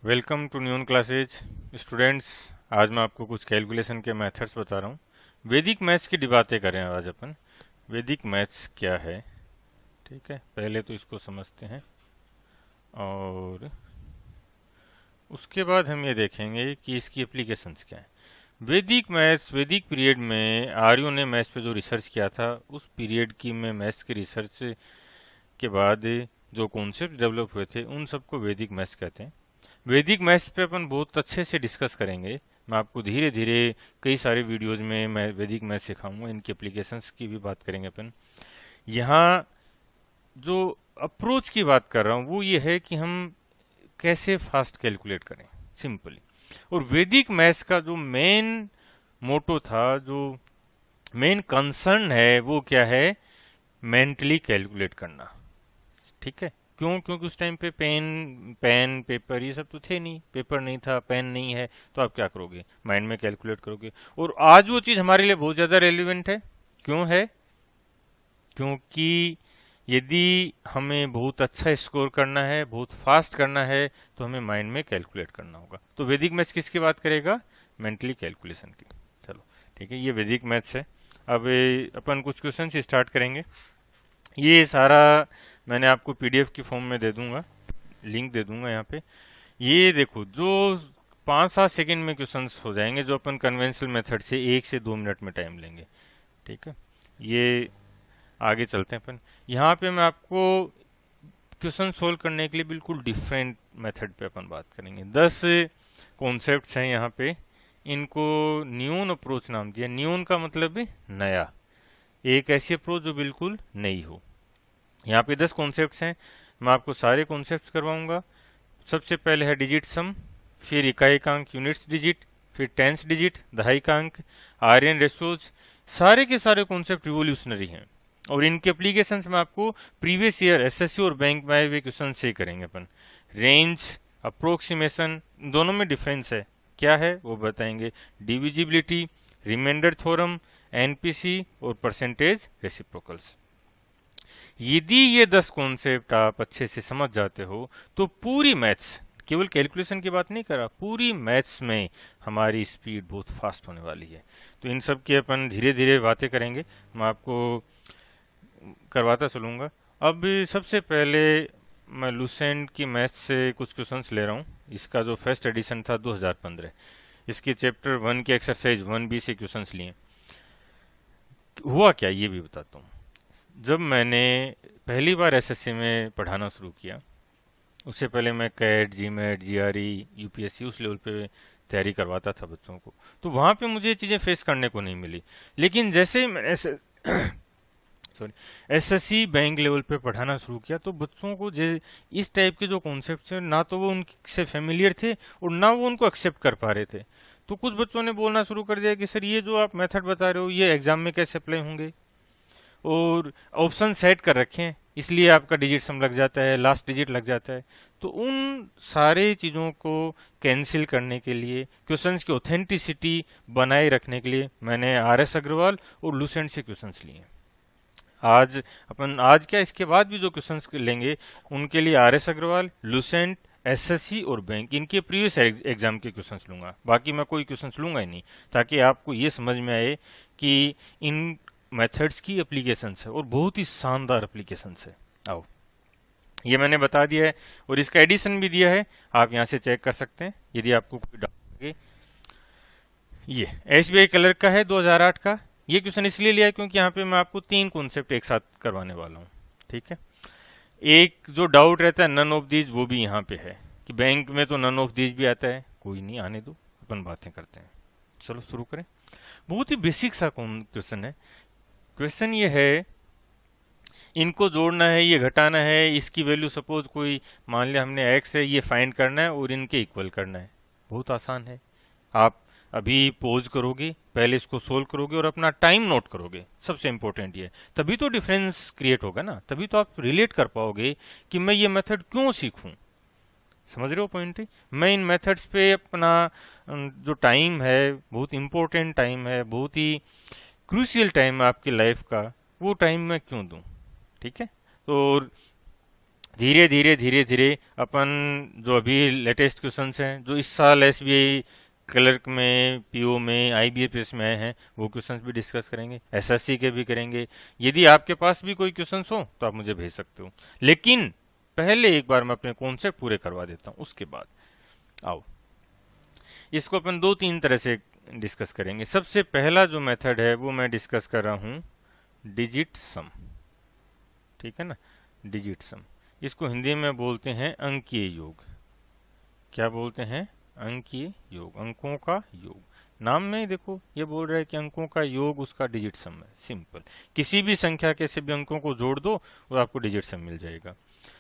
Welcome to न्यून classes students. आज मैं आपको कुछ कैलकुलेशन के मेथड्स बता रहा हूँ। वैदिक मैथ्स की बातें करें आज अपन। वैदिक मैथ्स क्या है, ठीक है, पहले तो इसको समझते हैं और उसके बाद हम ये देखेंगे कि इसकी एप्लीकेशंस क्या है। वैदिक मैथ्स, वैदिक पीरियड में आर्यों ने मैथ्स पे जो रिसर्च किया था, उस पीरियड की में मैथ्स की रिसर्च के बाद जो कॉन्सेप्ट डेवलप हुए थे उन सबको वैदिक मैथ्स कहते हैं। वैदिक मैथ्स पे अपन बहुत अच्छे से डिस्कस करेंगे। मैं आपको धीरे धीरे कई सारे वीडियोज में मैं वैदिक मैथ्स सिखाऊंगा, इनकी एप्लीकेशंस की भी बात करेंगे अपन। यहाँ जो अप्रोच की बात कर रहा हूँ वो ये है कि हम कैसे फास्ट कैलकुलेट करें सिंपली। और वैदिक मैथ्स का जो मेन मोटो था, जो मेन कंसर्न है, वो क्या है? मेंटली कैलकुलेट करना, ठीक है। क्यों? क्योंकि उस टाइम पे पेन पेपर ये सब तो थे नहीं, पेपर नहीं था, पेन नहीं है, तो आप क्या करोगे? माइंड में कैलकुलेट करोगे। और आज वो चीज हमारे लिए बहुत ज्यादा रेलिवेंट है। क्यों है? क्योंकि यदि हमें बहुत अच्छा स्कोर करना है, बहुत फास्ट करना है, तो हमें माइंड में कैलकुलेट करना होगा। तो वैदिक मैथ्स किसकी बात करेगा? मेंटली कैलकुलेशन की। चलो ठीक है, ये वैदिक मैथ्स है। अब अपन कुछ क्वेश्चन स्टार्ट करेंगे। ये सारा मैंने आपको पीडीएफ की फॉर्म में दे दूंगा, लिंक दे दूंगा यहाँ पे। ये देखो, जो 5-7 सेकंड में क्वेश्चंस हो जाएंगे, जो अपन कन्वेंशनल मेथड से 1 से 2 मिनट में टाइम लेंगे, ठीक है। ये आगे चलते हैं अपन। यहाँ पे मैं आपको क्वेश्चन सोल्व करने के लिए बिल्कुल डिफरेंट मेथड पे अपन बात करेंगे। 10 कॉन्सेप्ट्स हैं यहाँ पे। इनको न्यून अप्रोच नाम दिया। न्यून का मतलब है नया, एक ऐसी अप्रोच जो बिल्कुल नई हो। यहाँ पे 10 कॉन्सेप्ट्स हैं, मैं आपको सारे कॉन्सेप्ट्स करवाऊंगा। सबसे पहले है डिजिट सम, फिर इकाइकांक यूनिट्स डिजिट, फिर टेंस डिजिट, दहाइकांक, आर्यन रेशोज। सारे के सारे कॉन्सेप्ट रिवोल्यूशनरी हैं और इनके एप्लीकेशंस में आपको प्रीवियस ईयर एसएससी और बैंक में आए हुए क्वेश्चन से करेंगे अपन। रेंज, अप्रोक्सीमेशन, दोनों में डिफरेंस है, क्या है वो बताएंगे। डिविजिबिलिटी, रिमाइंडर थ्योरम, एनपीसी और परसेंटेज रेसिप्रोकल्स। यदि ये 10 कॉन्सेप्ट आप अच्छे से समझ जाते हो तो पूरी मैथ्स, केवल कैलकुलेशन की बात नहीं कर रहा, पूरी मैथ्स में हमारी स्पीड बहुत फास्ट होने वाली है। तो इन सब की अपन धीरे धीरे बातें करेंगे, मैं आपको करवाता चलूंगा। अब सबसे पहले मैं लुसेंट की मैथ्स से कुछ क्वेश्चंस ले रहा हूँ। इसका जो फर्स्ट एडिशन था 2015, इसके चैप्टर 1 के एक्सरसाइज 1B से क्वेश्चंस लिए। हुआ क्या ये भी बताता हूँ। जब मैंने पहली बार एसएससी में पढ़ाना शुरू किया, उससे पहले मैं कैट, जीमेट, जीआरई, यूपीएससी उस लेवल पे तैयारी करवाता था बच्चों को, तो वहाँ पे मुझे ये चीज़ें फेस करने को नहीं मिली। लेकिन जैसे ही मैं सॉरी एसएससी बैंक लेवल पे पढ़ाना शुरू किया, तो बच्चों को इस टाइप के जो कॉन्सेप्ट थे, ना तो वो उनसे फेमिलियर थे और ना वो उनको एक्सेप्ट कर पा रहे थे। तो कुछ बच्चों ने बोलना शुरू कर दिया कि सर ये जो आप मेथड बता रहे हो ये एग्जाम में कैसे अप्लाई होंगे, और ऑप्शन सेट कर रखे हैं इसलिए आपका डिजिट सम लग जाता है, लास्ट डिजिट लग जाता है। तो उन सारे चीज़ों को कैंसिल करने के लिए, क्वेश्चंस की ऑथेंटिसिटी बनाए रखने के लिए मैंने आरएस अग्रवाल और लुसेंट से क्वेश्चंस लिए। आज क्या, इसके बाद भी जो क्वेश्चंस लेंगे उनके लिए आरएस अग्रवाल, लुसेंट, एसएससी और बैंक, इनके प्रीवियस एग्जाम के क्वेश्चंस लूंगा। बाकी मैं कोई क्वेश्चंस लूंगा ही नहीं, ताकि आपको ये समझ में आए कि इन मेथड्स की एप्लीकेशंस है और बहुत ही शानदार एप्लीकेशंस है। आओ, ये मैंने बता दिया है और इसका एडिशन भी दिया है, आप यहाँ से चेक कर सकते हैं यदि आपको कोई डाउट लगे। ये एसबीआई कलर का है 2008 का। ये क्वेश्चन इसलिए लिया है क्योंकि यहाँ पे मैं आपको 3 कॉन्सेप्ट एक साथ करवाने वाला हूँ, ठीक है। एक जो डाउट रहता है नन ऑफ दीज, वो भी यहाँ पे है कि बैंक में तो नन ऑफ दीज भी आता है। कोई नहीं, आने दो, अपन बातें करते हैं। चलो शुरू करें। बहुत ही बेसिक सा क्वेश्चन है। क्वेश्चन ये है, इनको जोड़ना है, ये घटाना है, इसकी वैल्यू सपोज कोई मान लिया हमने x है, ये फाइंड करना है और इनके इक्वल करना है। बहुत आसान है। आप अभी पॉज करोगे, पहले इसको सोल्व करोगे और अपना टाइम नोट करोगे। सबसे इंपॉर्टेंट ये, तभी तो डिफरेंस क्रिएट होगा ना, तभी तो आप रिलेट कर पाओगे कि मैं ये मेथड क्यों सीखूं। समझ रहे हो पॉइंट? मैं इन मेथड्स पे अपना जो टाइम है, बहुत इंपॉर्टेंट टाइम है, बहुत ही क्रूशियल टाइम है आपकी लाइफ का, वो टाइम मैं क्यों दूं, ठीक है। तो धीरे धीरे अपन जो अभी लेटेस्ट क्वेश्चंस हैं जो इस साल एसबीआई क्लर्क में, पीओ में, आईबीपीएस में आए हैं, वो क्वेश्चंस भी डिस्कस करेंगे, एसएससी के भी करेंगे। यदि आपके पास भी कोई क्वेश्चंस हो तो आप मुझे भेज सकते हो, लेकिन पहले एक बार मैं अपने कॉन्सेप्ट पूरे करवा देता हूँ, उसके बाद आओ इसको अपन 2-3 तरह से डिस्कस करेंगे। सबसे पहला जो मेथड है वो मैं डिस्कस कर रहा हूँ डिजिट सम, ठीक है ना, डिजिट सम। इसको हिंदी में बोलते हैं अंकीय योग। क्या बोलते हैं? अंकीय योग, अंकों का योग। नाम में देखो ये बोल रहा है कि अंकों का योग उसका डिजिट सम है। सिंपल, किसी भी संख्या के सभी अंकों को जोड़ दो और आपको डिजिट सम मिल जाएगा।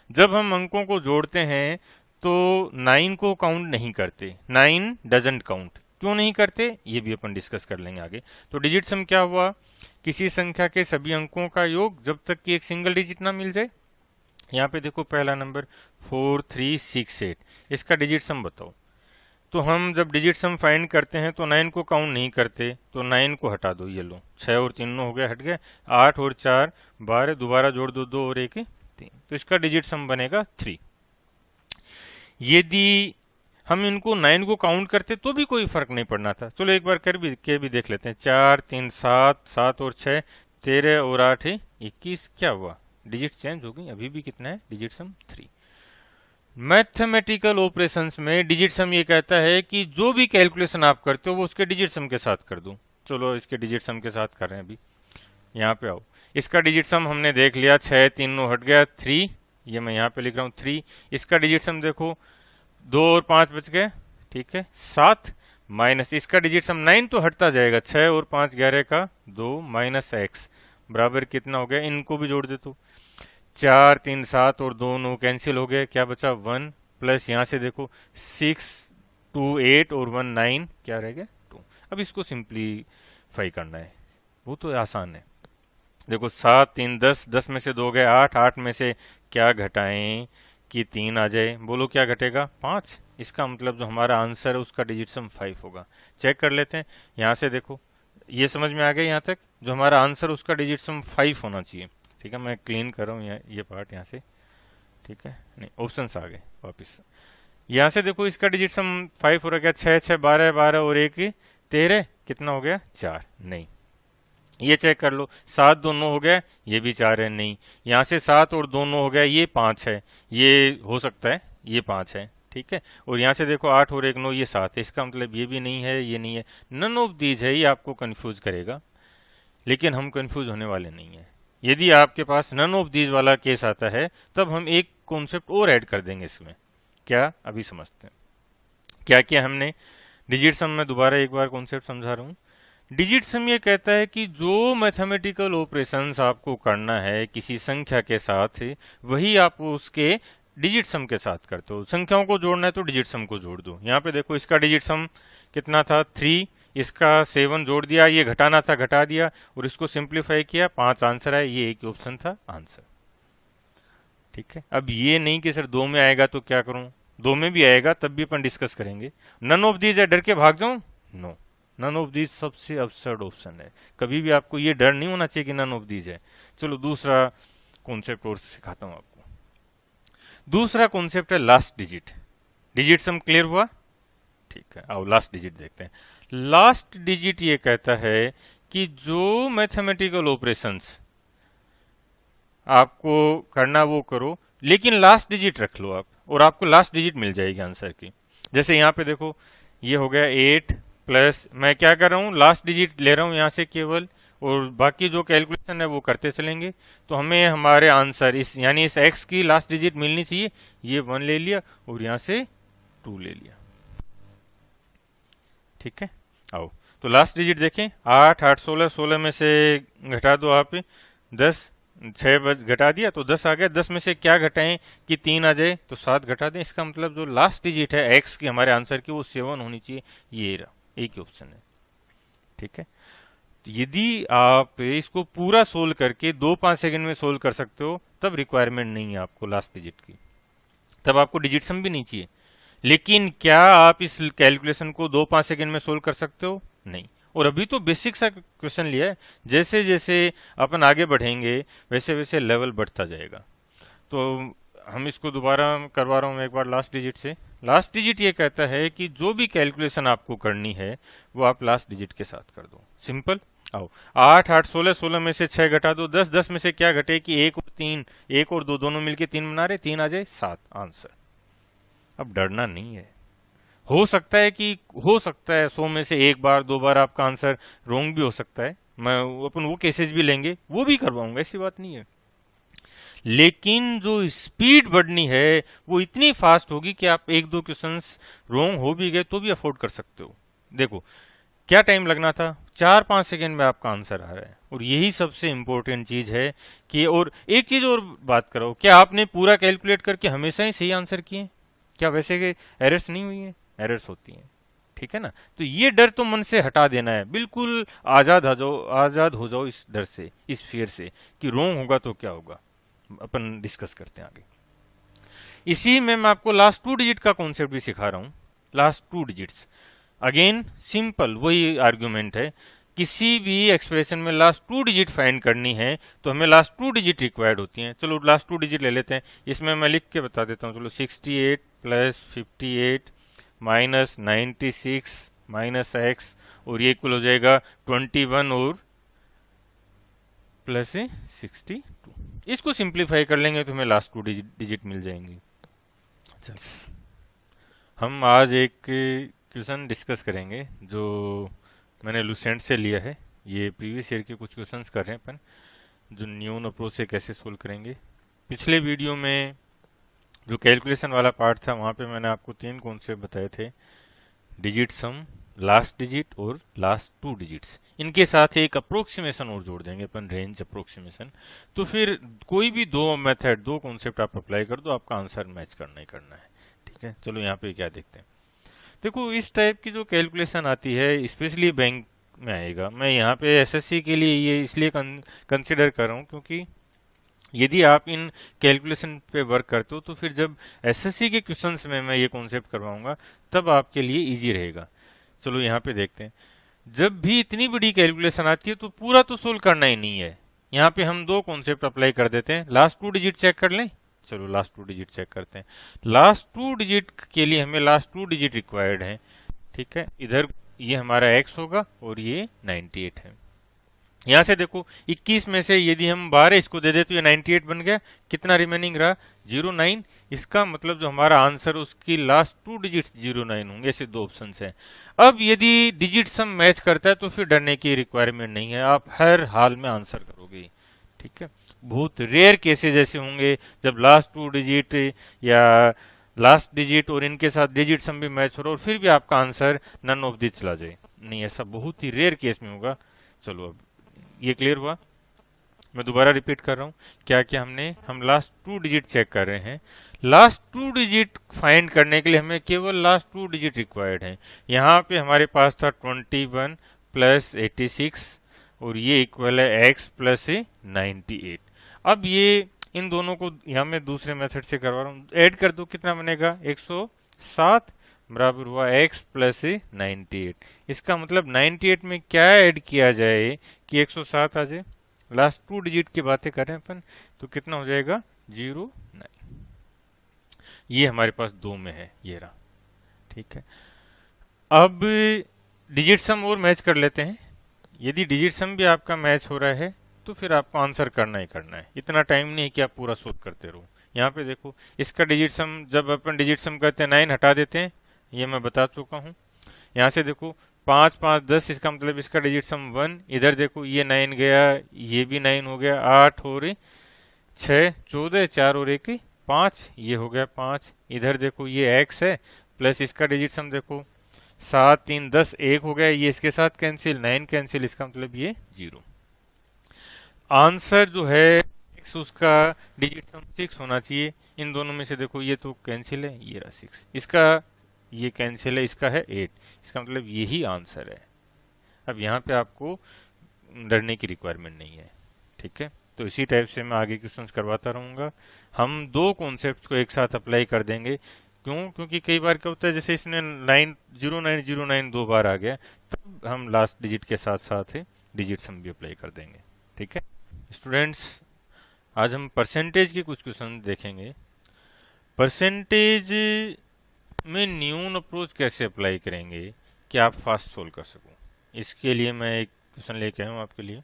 जब हम अंकों को जोड़ते हैं तो 9 को काउंट नहीं करते, 9 डजंट काउंट। क्यों नहीं करते ये भी अपन डिस्कस कर लेंगे आगे। तो डिजिट सम क्या हुआ? किसी संख्या के सभी अंकों का योग जब तक कि एक सिंगल डिजिट ना मिल जाए। यहाँ पे देखो पहला नंबर 4368, इसका डिजिट सम बताओ। तो हम जब डिजिट सम फाइंड करते हैं तो 9 को काउंट नहीं करते, तो 9 को हटा दो, ये लो 6 और 3 हो गया, हट गया। 8 और 4 12, दोबारा जोड़ दो 2 और 1 3, तो इसका डिजिट सम बनेगा 3। यदि हम इनको 9 को काउंट करते तो भी कोई फर्क नहीं पड़ना था। चलो एक बार कर भी देख लेते हैं। 4 3 7, 7 और 6 13 और 8 21, क्या हुआ? डिजिट चेंज हो गई। अभी भी कितना है डिजिट सम? 3। मैथमेटिकल ऑपरेशंस में डिजिट सम ये कहता है कि जो भी कैलकुलेशन आप करते हो वो उसके डिजिट सम के साथ कर दो। चलो इसके डिजिट सम के साथ कर रहे हैं अभी। यहाँ पे आओ, इसका डिजिट सम हमने देख लिया, 6 3 हट गया 3, ये मैं यहाँ पे लिख रहा हूँ 3। इसका डिजिट सम देखो 2 और 5 बच गए, ठीक है 7, माइनस इसका डिजिट सम 9 तो हटता जाएगा, 6 और 5 11 का 2, माइनस x बराबर कितना हो गया? इनको भी जोड़ दे तो 4 3 7 और 2 9 कैंसिल हो गए, क्या बचा? 1, प्लस यहाँ से देखो 6 2 8 और 1 9, क्या रह गया? 2। अब इसको सिंप्लीफाई करना है, वो तो आसान है। देखो 7 3 10, 10 में से 2 गए 8, 8 में से क्या घटाएं कि 3 आ जाए? बोलो क्या घटेगा? 5। इसका मतलब जो हमारा आंसर है उसका डिजिट सम 5 होगा। चेक कर लेते हैं। यहाँ से देखो, ये समझ में आ गया यहाँ तक, जो हमारा आंसर उसका डिजिट सम 5 होना चाहिए। ठीक है, मैं क्लीन कर रहा हूँ ये पार्ट यहाँ से, ठीक है। नहीं, ऑप्शंस आ गए वापस। यहाँ से देखो इसका डिजिट सम 5 हो रहा है, 6 6 12 12 और 1 13, कितना हो गया? 4। नहीं, ये चेक कर लो, 7 2 9 हो गया, ये भी 4 है। नहीं, यहाँ से 7 और 2 9 हो गया, ये 5 है, ये हो सकता है ये 5 है, ठीक है। और यहाँ से देखो 8 और 1 9, ये 7 है, इसका मतलब ये भी नहीं है, ये नहीं है। नन ऑफ दीज है, ये आपको कंफ्यूज करेगा, लेकिन हम कंफ्यूज होने वाले नहीं है। यदि आपके पास नन ऑफ दीज वाला केस आता है तब हम एक कॉन्सेप्ट और ऐड कर देंगे इसमें। क्या? अभी समझते हैं क्या किया हमने। डिजिट सम में दोबारा एक बार कॉन्सेप्ट समझा रहा हूँ। डिजिट सम ये कहता है कि जो मैथमेटिकल ऑपरेशंस आपको करना है किसी संख्या के साथ, वही आप उसके डिजिट सम के साथ करते हो। संख्याओं को जोड़ना है तो डिजिट सम को जोड़ दो। यहाँ पे देखो इसका डिजिट सम कितना था? 3, इसका 7 जोड़ दिया, ये घटाना था घटा दिया, और इसको सिंप्लीफाई किया, 5 आंसर है। ये एक ऑप्शन था आंसर, ठीक है। अब ये नहीं कि सर 2 में आएगा तो क्या करूं, 2 में भी आएगा तब भी अपन डिस्कस करेंगे। नन ऑफ दीज है, डर के भाग जाऊं? नो, नन ऑफ दीज सबसे अब्सर्ड ऑप्शन है। कभी भी आपको ये डर नहीं होना चाहिए कि नन ऑफ दीज है। चलो दूसरा कॉन्सेप्ट और सिखाता हूं आपको। दूसरा कॉन्सेप्ट है लास्ट डिजिट। डिजिट सम क्लियर हुआ? ठीक है, आओ लास्ट डिजिट देखते हैं। लास्ट डिजिट ये कहता है कि जो मैथमेटिकल ऑपरेशंस आपको करना वो करो, लेकिन लास्ट डिजिट रख लो आप, और आपको लास्ट डिजिट मिल जाएगी आंसर की। जैसे यहाँ पे देखो ये हो गया 8 प्लस, मैं क्या कर रहा हूँ, लास्ट डिजिट ले रहा हूँ यहाँ से केवल, और बाकी जो कैलकुलेशन है वो करते चलेंगे। तो हमें हमारे आंसर इस यानी इस x की लास्ट डिजिट मिलनी चाहिए। ये 1 ले लिया और यहाँ से 2 ले लिया, ठीक है। आओ तो लास्ट डिजिट देखें, 8 8 16, 16 में से घटा दो आप 10, 6 घटा दिया तो 10 आ गया। 10 में से क्या घटाएं कि 3 आ जाए, तो 7 घटा दें। इसका मतलब जो लास्ट डिजिट है x की हमारे आंसर की वो 7 होनी चाहिए। ये रहा, एक ही ऑप्शन है, ठीक है। यदि आप इसको पूरा सोल्व करके 2-5 सेकंड में सोल्व कर सकते हो तब रिक्वायरमेंट नहीं है आपको लास्ट डिजिट की, तब आपको डिजिट सम भी नहीं चाहिए। लेकिन क्या आप इस कैलकुलेशन को 2-5 सेकंड में सोल्व कर सकते हो? नहीं। और अभी तो बेसिक सा क्वेश्चन लिया है, जैसे जैसे अपन आगे बढ़ेंगे वैसे वैसे लेवल बढ़ता जाएगा। तो हम इसको दोबारा करवा रहा हूँ एक बार लास्ट डिजिट से। लास्ट डिजिट ये कहता है कि जो भी कैलकुलेशन आपको करनी है वो आप लास्ट डिजिट के साथ कर दो। सिंपल। आओ, 8 8 16 16 में से 6 घटा दो, 10 10 में से क्या घटे कि 1 और 3, 1 और 2 दोनों मिलके 3 बना रहे, 3 आ जाए 7 आंसर। अब डरना नहीं है। हो सकता है 100 में से एक बार दो बार आपका आंसर रॉन्ग भी हो सकता है, मैं अपन वो केसेस भी लेंगे, वो भी करवाऊंगा, ऐसी बात नहीं है। लेकिन जो स्पीड बढ़नी है वो इतनी फास्ट होगी कि आप एक दो क्वेश्चंस रॉन्ग हो भी गए तो भी अफोर्ड कर सकते हो। देखो क्या टाइम लगना था, 4-5 सेकेंड में आपका आंसर आ रहा है। और यही सबसे इंपॉर्टेंट चीज है कि, और एक चीज और बात करो, क्या आपने पूरा कैलकुलेट करके हमेशा ही सही आंसर किए? क्या वैसे के एरर्स नहीं हुई है? एरर्स होती हैं, ठीक है ना। तो ये डर तो मन से हटा देना है, बिल्कुल आजाद हो जाओ इस डर से, इस फियर से कि रॉन्ग होगा तो क्या होगा। अपन डिस्कस करते हैं आगे। इसी में मैं आपको लास्ट 2 डिजिट का कॉन्सेप्ट भी सिखा रहा हूं। लास्ट 2 डिजिट्स अगेन सिंपल वही आर्ग्यूमेंट है, किसी भी एक्सप्रेशन में लास्ट 2 डिजिट फाइंड करनी है तो हमें लास्ट 2 डिजिट रिक्वायर्ड होती हैं। चलो लास्ट 2 डिजिट ले लेते हैं, इसमें मैं लिख के बता देता हूं। चलो 68 प्लस 58 माइनस 96 माइनस एक्स, और ये इक्वल हो जाएगा 21 और प्लस 62। इसको सिंप्लीफाई कर लेंगे तो हमें लास्ट 2 डिजिट मिल जाएंगी। हम आज एक क्वेश्चन डिस्कस करेंगे जो मैंने लुसेंट से लिया है। ये प्रीवियस ईयर के कुछ क्वेश्चंस कर रहे हैं अपन, जो न्यून अप्रोच से कैसे सोल्व करेंगे। पिछले वीडियो में जो कैलकुलेशन वाला पार्ट था वहाँ पे मैंने आपको 3 कॉन्सेप्ट बताए थे, डिजिट सम, लास्ट डिजिट और लास्ट 2 डिजिट्स। इनके साथ एक अप्रोक्सीमेशन और जोड़ देंगे अपन, रेंज अप्रोक्सीमेशन। तो फिर कोई भी 2 मेथड 2 कॉन्सेप्ट आप अप्लाई कर दो, आपका आंसर मैच करना ही करना है, ठीक है। चलो यहाँ पे क्या देखते हैं। देखो इस टाइप की जो कैलकुलेशन आती है स्पेशली बैंक में आएगा। मैं यहाँ पे एसएससी के लिए ये इसलिए कंसिडर कर रहा हूँ क्योंकि यदि आप इन कैलकुलेशन पे वर्क करते हो तो फिर जब एसएससी के क्वेश्चंस में मैं ये कॉन्सेप्ट करवाऊंगा तब आपके लिए इजी रहेगा। चलो यहाँ पे देखते हैं। जब भी इतनी बड़ी कैलकुलेशन आती है तो पूरा तो सोल्व करना ही नहीं है। यहाँ पे हम 2 कॉन्सेप्ट अप्लाई कर देते हैं। लास्ट 2 डिजिट चेक कर लें। चलो लास्ट 2 डिजिट चेक करते हैं। लास्ट 2 डिजिट के लिए हमें लास्ट 2 डिजिट रिक्वायर्ड है, ठीक है। इधर ये हमारा x होगा और ये 98 है। यहां से देखो 21 में से यदि हम 12 इसको दे दे तो ये 98 बन गया। कितना रिमेनिंग रहा? 09। इसका मतलब जो हमारा आंसर उसकी लास्ट 2 डिजिट्स 09 होंगे। ऐसे 2 ऑप्शन है। अब यदि डिजिट सम मैच करता है तो फिर डरने की रिक्वायरमेंट नहीं है, आप हर हाल में आंसर करोगे, ठीक है। बहुत रेयर केसेस ऐसे होंगे जब लास्ट 2 डिजिट या लास्ट डिजिट और इनके साथ डिजिट सम भी मैच हो रहा और फिर भी आपका आंसर नन ऑफ दिस चला जाए। नहीं, ऐसा बहुत ही रेयर केस में होगा। चलो अब ये क्लियर हुआ। मैं दोबारा रिपीट कर रहा हूं, क्या क्या हम लास्ट 2 डिजिट चेक कर रहे हैं। लास्ट 2 डिजिट फाइंड करने के लिए हमें केवल लास्ट 2 डिजिट रिक्वायर्ड है। यहाँ पे हमारे पास था 21 प्लस 86 और ये इक्वल है x प्लस 98। अब ये इन दोनों को यहाँ मैं दूसरे मेथड से करवा रहा हूँ, ऐड कर दो, कितना बनेगा? 107 बराबर हुआ x प्लस 98। इसका मतलब 98 में क्या ऐड किया जाए कि 107 आ जाए। लास्ट 2 डिजिट की बातें करें अपन तो कितना हो जाएगा? 09। ये हमारे पास 2 में है, ये रहा, ठीक है। अब डिजिट सम और मैच कर लेते हैं। यदि डिजिट सम भी आपका मैच हो रहा है तो फिर आपको आंसर करना ही करना है। इतना टाइम नहीं है कि आप पूरा सोल्व करते रहो। यहाँ पे देखो इसका डिजिट सम, जब अपन डिजिट सम करते हैं 9 हटा देते हैं, ये मैं बता चुका हूँ। यहाँ से देखो 5 5 10, इसका मतलब इसका डिजिट सम 1। इधर देखो ये 9 गया, ये भी 9 हो गया, 8 और 6 14, 4 और 1 5, ये हो गया 5। इधर देखो ये x है प्लस इसका डिजिट सम देखो 7 3 10, 1 हो गया, ये इसके साथ कैंसिल, 9 कैंसिल, इसका मतलब ये 0। आंसर जो है x उसका डिजिट सम 6 होना चाहिए। इन दोनों में से देखो ये तो कैंसिल है, ये रहा 6, इसका ये कैंसिल है, इसका है 8, इसका मतलब यही आंसर है। अब यहाँ पे आपको डरने की रिक्वायरमेंट नहीं है, ठीक है। तो इसी टाइप से मैं आगे क्वेश्चंस करवाता रहूंगा। हम 2 कॉन्सेप्ट्स को एक साथ अप्लाई कर देंगे। क्यों? क्योंकि कई बार क्या होता है, जैसे इसने 0909 2 बार आ गया, तब हम लास्ट डिजिट के साथ साथ डिजिट सम भी अप्लाई कर देंगे, ठीक है। स्टूडेंट्स आज हम परसेंटेज के कुछ क्वेश्चन देखेंगे। परसेंटेज में न्यून अप्रोच कैसे अप्लाई करेंगे कि आप फास्ट सोल्व कर सको, इसके लिए मैं एक क्वेश्चन लेके आया हूँ आपके लिए।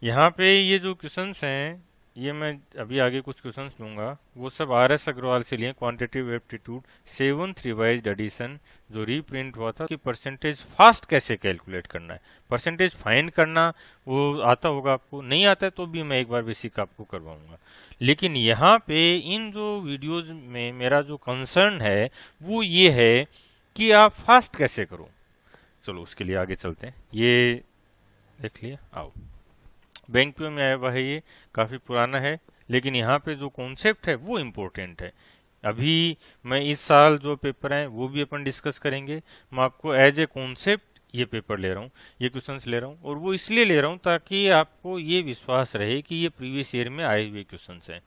यहाँ पे ये जो क्वेश्चंस हैं, ये मैं अभी आगे कुछ क्वेश्चंस लूंगा, वो सब RS अग्रवाल से लिए, quantitative aptitude 7th revised edition जो रीप्रिंट हुआ था, कि परसेंटेज फास्ट कैसे कैलकुलेट करना है, परसेंटेज फाइंड करना वो आता होगा आपको, नहीं आता है तो भी मैं एक बार बेसिक आपको करवाऊंगा। लेकिन यहाँ पे इन जो वीडियोज में मेरा जो कंसर्न है वो ये है कि आप फास्ट कैसे करो। चलो उसके लिए आगे चलते हैं। ये देख लिया, आओ बैंक पीओ में आया हुआ है, ये काफ़ी पुराना है, लेकिन यहाँ पे जो कॉन्सेप्ट है वो इम्पोर्टेंट है। अभी मैं इस साल जो पेपर हैं वो भी अपन डिस्कस करेंगे। मैं आपको एज ए कॉन्सेप्ट ये पेपर ले रहा हूँ, ये क्वेश्चंस ले रहा हूँ, और वो इसलिए ले रहा हूँ ताकि आपको ये विश्वास रहे कि ये प्रीवियस ईयर में आए हुए क्वेश्चंस हैं,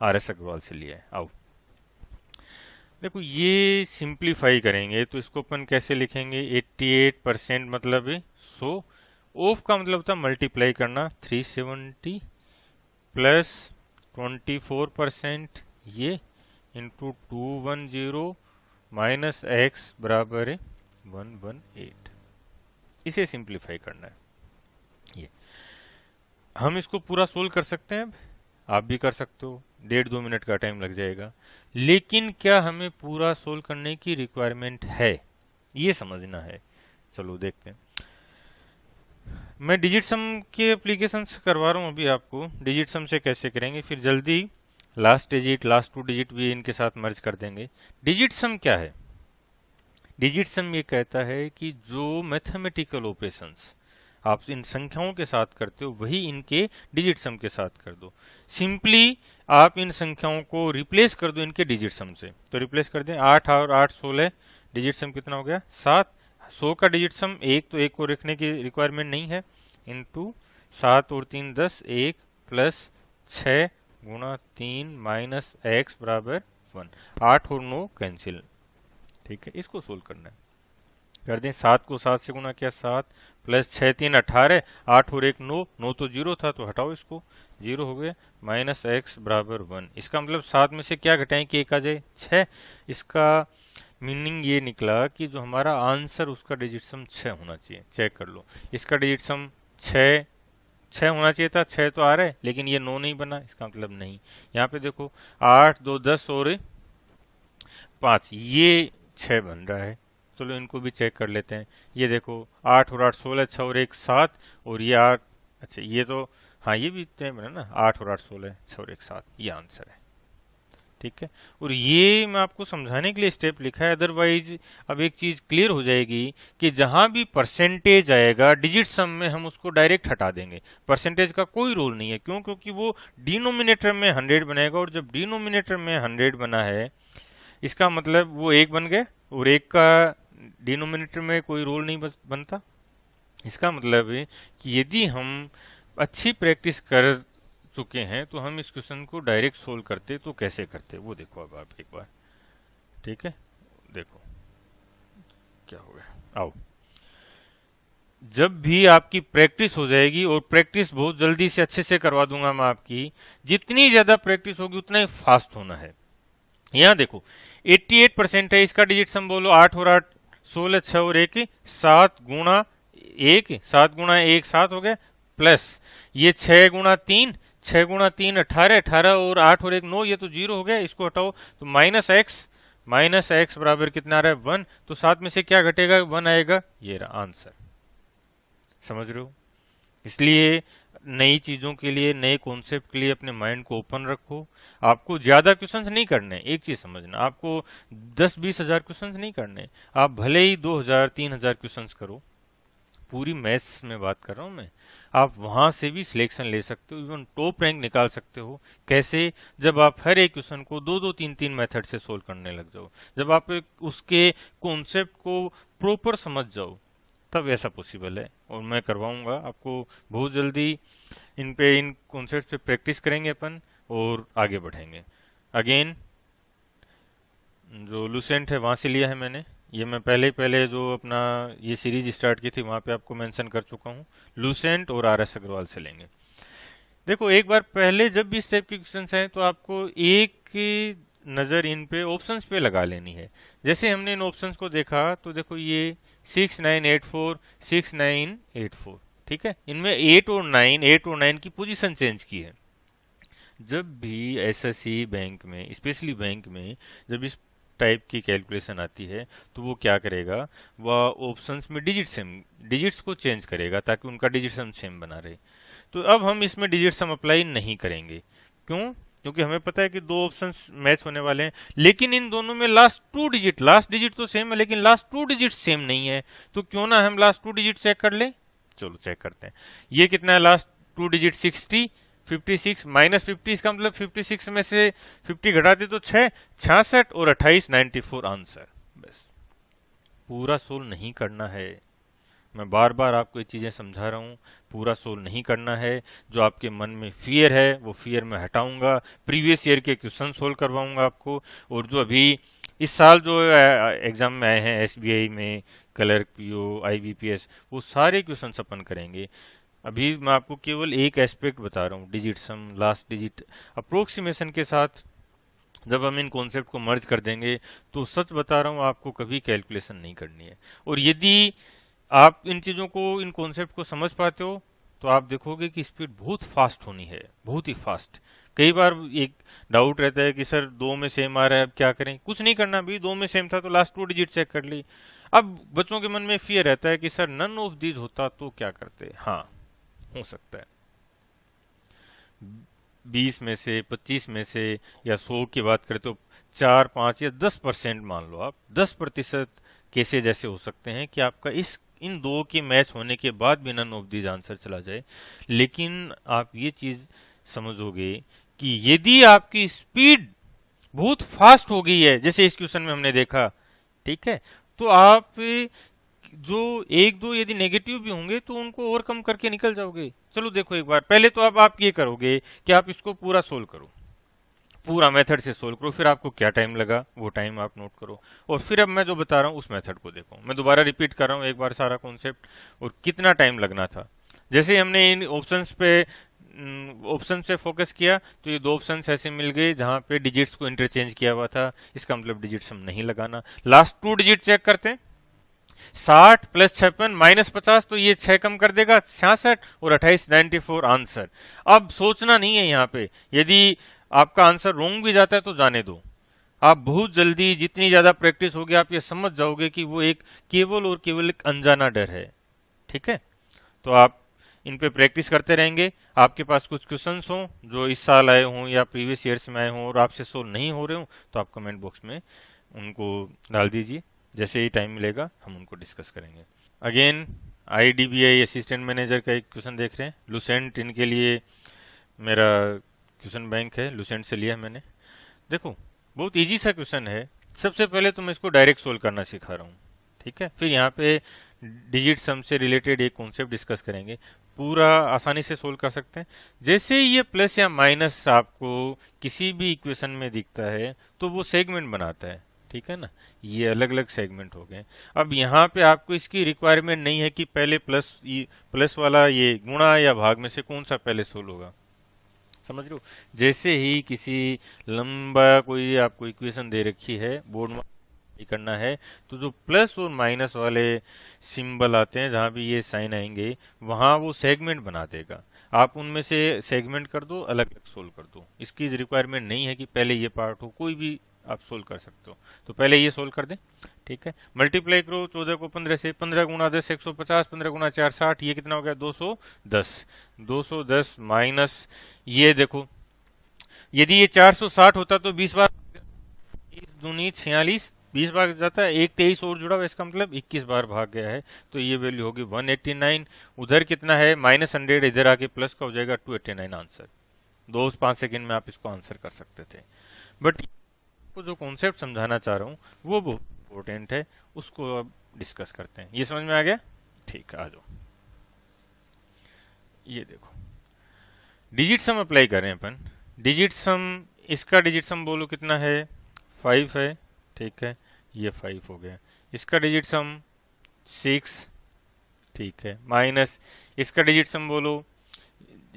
RS अग्रवाल से लिया है। आओ देखो, ये सिंप्लीफाई करेंगे तो इसको अपन कैसे लिखेंगे, 88% मतलब 100, ऑफ का मतलब था मल्टीप्लाई करना, 370 प्लस 24% ये इंटू 210 माइनस एक्स बराबर है 118। इसे सिंप्लीफाई करना है। ये हम इसको पूरा सोल्व कर सकते हैं, अब आप भी कर सकते हो, 1.5-2 मिनट का टाइम लग जाएगा। लेकिन क्या हमें पूरा सोल्व करने की रिक्वायरमेंट है, ये समझना है। चलो देखते हैं। मैं डिजिट सम के एप्लीकेशंस करवा रहा हूँ अभी आपको, डिजिट सम से कैसे करेंगे, फिर जल्दी लास्ट डिजिट, लास्ट 2 डिजिट भी इनके साथ मर्ज कर देंगे। डिजिट सम क्या है? डिजिट सम ये कहता है कि जो मैथमेटिकल ऑपरेशंस आप इन संख्याओं के साथ करते हो वही इनके डिजिट सम के साथ कर दो। सिंपली आप इन संख्याओं को रिप्लेस कर दो इनके डिजिट सम से। तो रिप्लेस कर दें, 8 और 8 16, डिजिट सम कितना हो गया 7। 100 का डिजिट सम 1, तो 1 को रखने की रिक्वायरमेंट नहीं है, इंटू 7 और 3 10, 1 प्लस 6 गुणा 3 माइनस एक्स बराबर 1। 8 और 9 कैंसिल, ठीक है, इसको सोल्व करना है। कर दें, 7 को 7 से गुणा किया 7 प्लस 6 3 18, 8 और 1 9, 9 तो 0 था तो हटाओ इसको, 0 हो गया, माइनस एक्स बराबर 1। इसका मतलब 7 में से क्या घटाएं कि 1 आ जाए, 6। इसका मीनिंग ये निकला कि जो हमारा आंसर उसका डिजिट सम 6 होना चाहिए। चेक कर लो, इसका डिजिट सम 6 होना चाहिए था, 6 तो आ रहा है लेकिन ये 9 नहीं बना, इसका मतलब नहीं। यहाँ पे देखो 8 2 10 और 5, ये 6 बन रहा है। चलो इनको भी चेक कर लेते हैं। ये देखो 8 और 8 16, 6 और 1 7, और ये 8, अच्छा ये तो हाँ ये भी तय बना ना, 8 और 8 16, 6 और 1 7, ये आंसर है, ठीक है। और ये मैं आपको समझाने के लिए स्टेप लिखा है, अदरवाइज अब एक चीज क्लियर हो जाएगी कि जहां भी परसेंटेज आएगा डिजिट सम में हम उसको डायरेक्ट हटा देंगे, परसेंटेज का कोई रोल नहीं है। क्यों? क्योंकि वो डिनोमिनेटर में 100 बनेगा, और जब डिनोमिनेटर में 100 बना है इसका मतलब वो 1 बन गए, और 1 का डिनोमिनेटर में कोई रोल नहीं बनता। इसका मतलब है कि यदि हम अच्छी प्रैक्टिस कर चुके हैं तो हम इस क्वेश्चन को डायरेक्ट सोल्व करते तो कैसे करते, वो देखो अब आप एक बार, ठीक है। देखो क्या हो गया, आओ जब भी आपकी प्रैक्टिस हो जाएगी, और प्रैक्टिस बहुत जल्दी से अच्छे से करवा दूंगा मैं आपकी, जितनी ज्यादा प्रैक्टिस होगी उतना ही फास्ट होना है। यहाँ देखो 88% है, इसका डिजिट सम बोलो, 8 और 8 16, 6 और 1 7 गुणा 1, 7 गुणा 1 7 हो गया, प्लस ये 6 गुणा 3, 6 गुणा 3 18, 18 और 8 और 1 9, ये तो 0 हो गया, इसको हटाओ तो माइनस एक्स बराबर कितना आ रहा है 1। तो 7 में से क्या घटेगा, 1 आएगा, ये रहा आंसर। समझ रहे हो? इसलिए नई चीजों के लिए, नए कॉन्सेप्ट के लिए अपने माइंड को ओपन रखो। आपको ज्यादा क्वेश्चंस नहीं करने, एक चीज समझना, आपको 10-20 हजार क्वेश्चंस नहीं करने, आप भले ही 2000-3000 क्वेश्चंस करो, पूरी मैथ्स में बात कर रहा हूं मैं, आप वहां से भी सिलेक्शन ले सकते हो, इवन टॉप रैंक निकाल सकते हो। कैसे? जब आप हर एक क्वेश्चन को 2-2 3-3 मेथड से सोल्व करने लग जाओ, जब आप उसके कॉन्सेप्ट को प्रॉपर समझ जाओ, तब ऐसा पॉसिबल है। और मैं करवाऊंगा आपको बहुत जल्दी, इन कॉन्सेप्ट पे प्रैक्टिस करेंगे अपन और आगे बढ़ेंगे। अगेन जो लूसेंट है वहां से लिया है मैंने, ये मैं पहले जो अपना ये सीरीज स्टार्ट की थी वहां पे आपको मेंशन कर चुका हूँ, लूसेंट और RS अग्रवाल से लेंगे। देखो एक बार पहले जब भी इस टाइप के क्वेश्चन हैं तो आपको एक नज़र इन पे ऑप्शंस पे लगा लेनी है। जैसे हमने इन ऑप्शंस को देखा तो देखो ये 6984 6984, ठीक है, इनमें 8 और 9 की पोजीशन चेंज की है। जब भी एसएससी बैंक में, स्पेशली बैंक में, जब इस टाइप की कैलकुलेशन आती है तो वो क्या करेगा, वह ऑप्शंस में डिजिट्स को चेंज करेगा ताकि उनका डिजिट सम सेम बना रहे। तो अब हम इसमें डिजिट सम अप्लाई नहीं करेंगे। क्यों? क्योंकि हमें पता है कि दो ऑप्शंस मैच होने वाले हैं, लेकिन इन दोनों में लास्ट डिजिट तो सेम है लेकिन लास्ट 2 डिजिट सेम नहीं है। तो क्यों ना हम लास्ट 2 डिजिट चेक कर लें। चलो चेक करते हैं। ये कितना है लास्ट 2 डिजिट? 60, 56 माइनस 50, इसका मतलब 56 में से 50 घटा दे तो 6, 66 और 28, 94 आंसर। बस, पूरा सोल्व नहीं करना है। मैं बार बार आपको ये चीज़ें समझा रहा हूँ, पूरा सोल्व नहीं करना है। जो आपके मन में फियर है वो फियर मैं हटाऊंगा, प्रीवियस ईयर के क्वेश्चन सोल्व करवाऊंगा आपको। और जो अभी इस साल जो एग्जाम में आए हैं एसबीआई में, क्लर्क, पीओ, आईबीपीएस, वो सारे क्वेश्चन अपन करेंगे। अभी मैं आपको केवल एक एस्पेक्ट बता रहा हूँ, डिजिट सम, लास्ट डिजिट अप्रोक्सीमेशन के साथ जब हम इन कॉन्सेप्ट को मर्ज कर देंगे तो सच बता रहा हूँ आपको कभी कैलकुलेशन नहीं करनी है। और यदि आप इन चीज़ों को, इन कॉन्सेप्ट को समझ पाते हो तो आप देखोगे कि स्पीड बहुत फास्ट होनी है, बहुत ही फास्ट। कई बार एक डाउट रहता है कि सर 2 में सेम आ रहा है, अब क्या करें? कुछ नहीं करना भी, 2 में सेम था तो लास्ट 2 डिजिट चेक कर ली। अब बच्चों के मन में फियर रहता है कि सर नन ऑफ दीज होता तो क्या करते। हाँ, हो सकता है 20 में से, 25 में से या 100 की बात करें तो 4, 5 या 10% मान लो आप, 10% केसेज ऐसे हो सकते हैं कि आपका इन दो के मैच होने के बाद भी नन ऑफ दीज आंसर चला जाए। लेकिन आप ये चीज समझोगे कि यदि आपकी स्पीड बहुत फास्ट हो गई है, जैसे इस क्वेश्चन में हमने देखा, ठीक है, तो आप जो 1-2 यदि नेगेटिव भी होंगे तो उनको ओवरकम करके निकल जाओगे। चलो देखो एक बार, पहले तो अब आप ये करोगे कि आप इसको पूरा सोल्व करो, पूरा मेथड से सोल्व करो, फिर आपको क्या टाइम लगा वो टाइम आप नोट करो, और फिर अब मैं जो बता रहा हूँ उस मेथड को देखो। मैं दोबारा रिपीट कर रहा हूँ एक बार सारा कॉन्सेप्ट और कितना टाइम लगना था। जैसे हमने इन ऑप्शंस पे ऑप्शन से फोकस किया तो ये 2 ऑप्शंस ऐसे मिल गए जहां पे डिजिट्स को इंटरचेंज किया हुआ था, इसका मतलब डिजिट्स हम नहीं लगाना। लास्ट 2 डिजिट चेक करते हैं, 60 प्लस 56 माइनस 50, तो ये 6 कम कर देगा, 66 और 28, 94 आंसर। अब सोचना नहीं है यहाँ पे, यदि आपका आंसर रोंग भी जाता है तो जाने दो। आप बहुत जल्दी, जितनी ज्यादा प्रैक्टिस होगी, आप ये समझ जाओगे कि वो एक केवल और केवल एक अनजाना डर है। ठीक है, तो आप इन पे प्रैक्टिस करते रहेंगे। आपके पास कुछ क्वेश्चंस हों जो इस साल आए हों या प्रीवियस ईयर्स में आए हों और आपसे सोल्व नहीं हो रहे हों तो आप कमेंट बॉक्स में उनको डाल दीजिए। जैसे ही टाइम मिलेगा हम उनको डिस्कस करेंगे। अगेन आईडीबीआई असिस्टेंट मैनेजर का एक क्वेश्चन देख रहे हैं, लुसेंट, इनके लिए मेरा क्वेश्चन बैंक है, लुसेंट से लिया है मैंने। देखो बहुत इजी सा क्वेश्चन है। सबसे पहले तो मैं इसको डायरेक्ट सोल्व करना सिखा रहा हूँ, ठीक है, फिर यहाँ पे डिजिट सम से रिलेटेड एक कॉन्सेप्ट डिस्कस करेंगे, पूरा आसानी से सोल्व कर सकते हैं। जैसे ये प्लस या माइनस आपको किसी भी इक्वेशन में दिखता है तो वो सेगमेंट बनाता है, ठीक है ना, ये अलग अलग सेगमेंट हो गए। अब यहाँ पे आपको इसकी रिक्वायरमेंट नहीं है कि पहले प्लस वाला ये गुणा या भाग में से कौन सा पहले सोल्व होगा, समझ रहे हो। जैसे ही किसी लंबा कोई आपको इक्वेशन दे रखी है, बोर्ड में करना है, तो जो प्लस और माइनस वाले सिंबल आते हैं, जहां भी ये साइन आएंगे, वहां वो सेगमेंट बना देगा। आप उनमें से सेगमेंट कर दो, अलग अलग सोल्व कर दो। इसकी रिक्वायरमेंट नहीं है कि पहले ये पार्ट हो, कोई भी आप सोल्व कर सकते हो। तो पहले ये सोल्व कर दें, ठीक है। मल्टीप्लाई करो 14 को 15 से, 15 गुना 10 150, 15 गुना 4 60, ये कितना हो गया 210। 210 माइनस ये देखो, यदि ये 460 होता तो 20 बार, 20 दूनी 46, 20 बार जाता है, एक 23 और जुड़ा हुआ, इसका मतलब 21 बार भाग गया है, तो ये वैल्यू होगी 189। उधर कितना है -100, इधर आके प्लस का हो जाएगा 289 आंसर। 2-5 सेकेंड में आप इसको आंसर कर सकते थे। बट को जो कॉन्सेप्ट समझाना चाह रहा हूँ वो बहुत इंपॉर्टेंट है, उसको अब डिस्कस करते हैं। ये समझ में आ गया? ठीक, आ जाओ। ये देखो डिजिट सम अप्लाई करें अपन। डिजिट सम, इसका डिजिट सम बोलो कितना है, 5 है, ठीक है, ये 5 हो गया। इसका डिजिट सम 6, ठीक है, माइनस इसका डिजिट सम बोलो,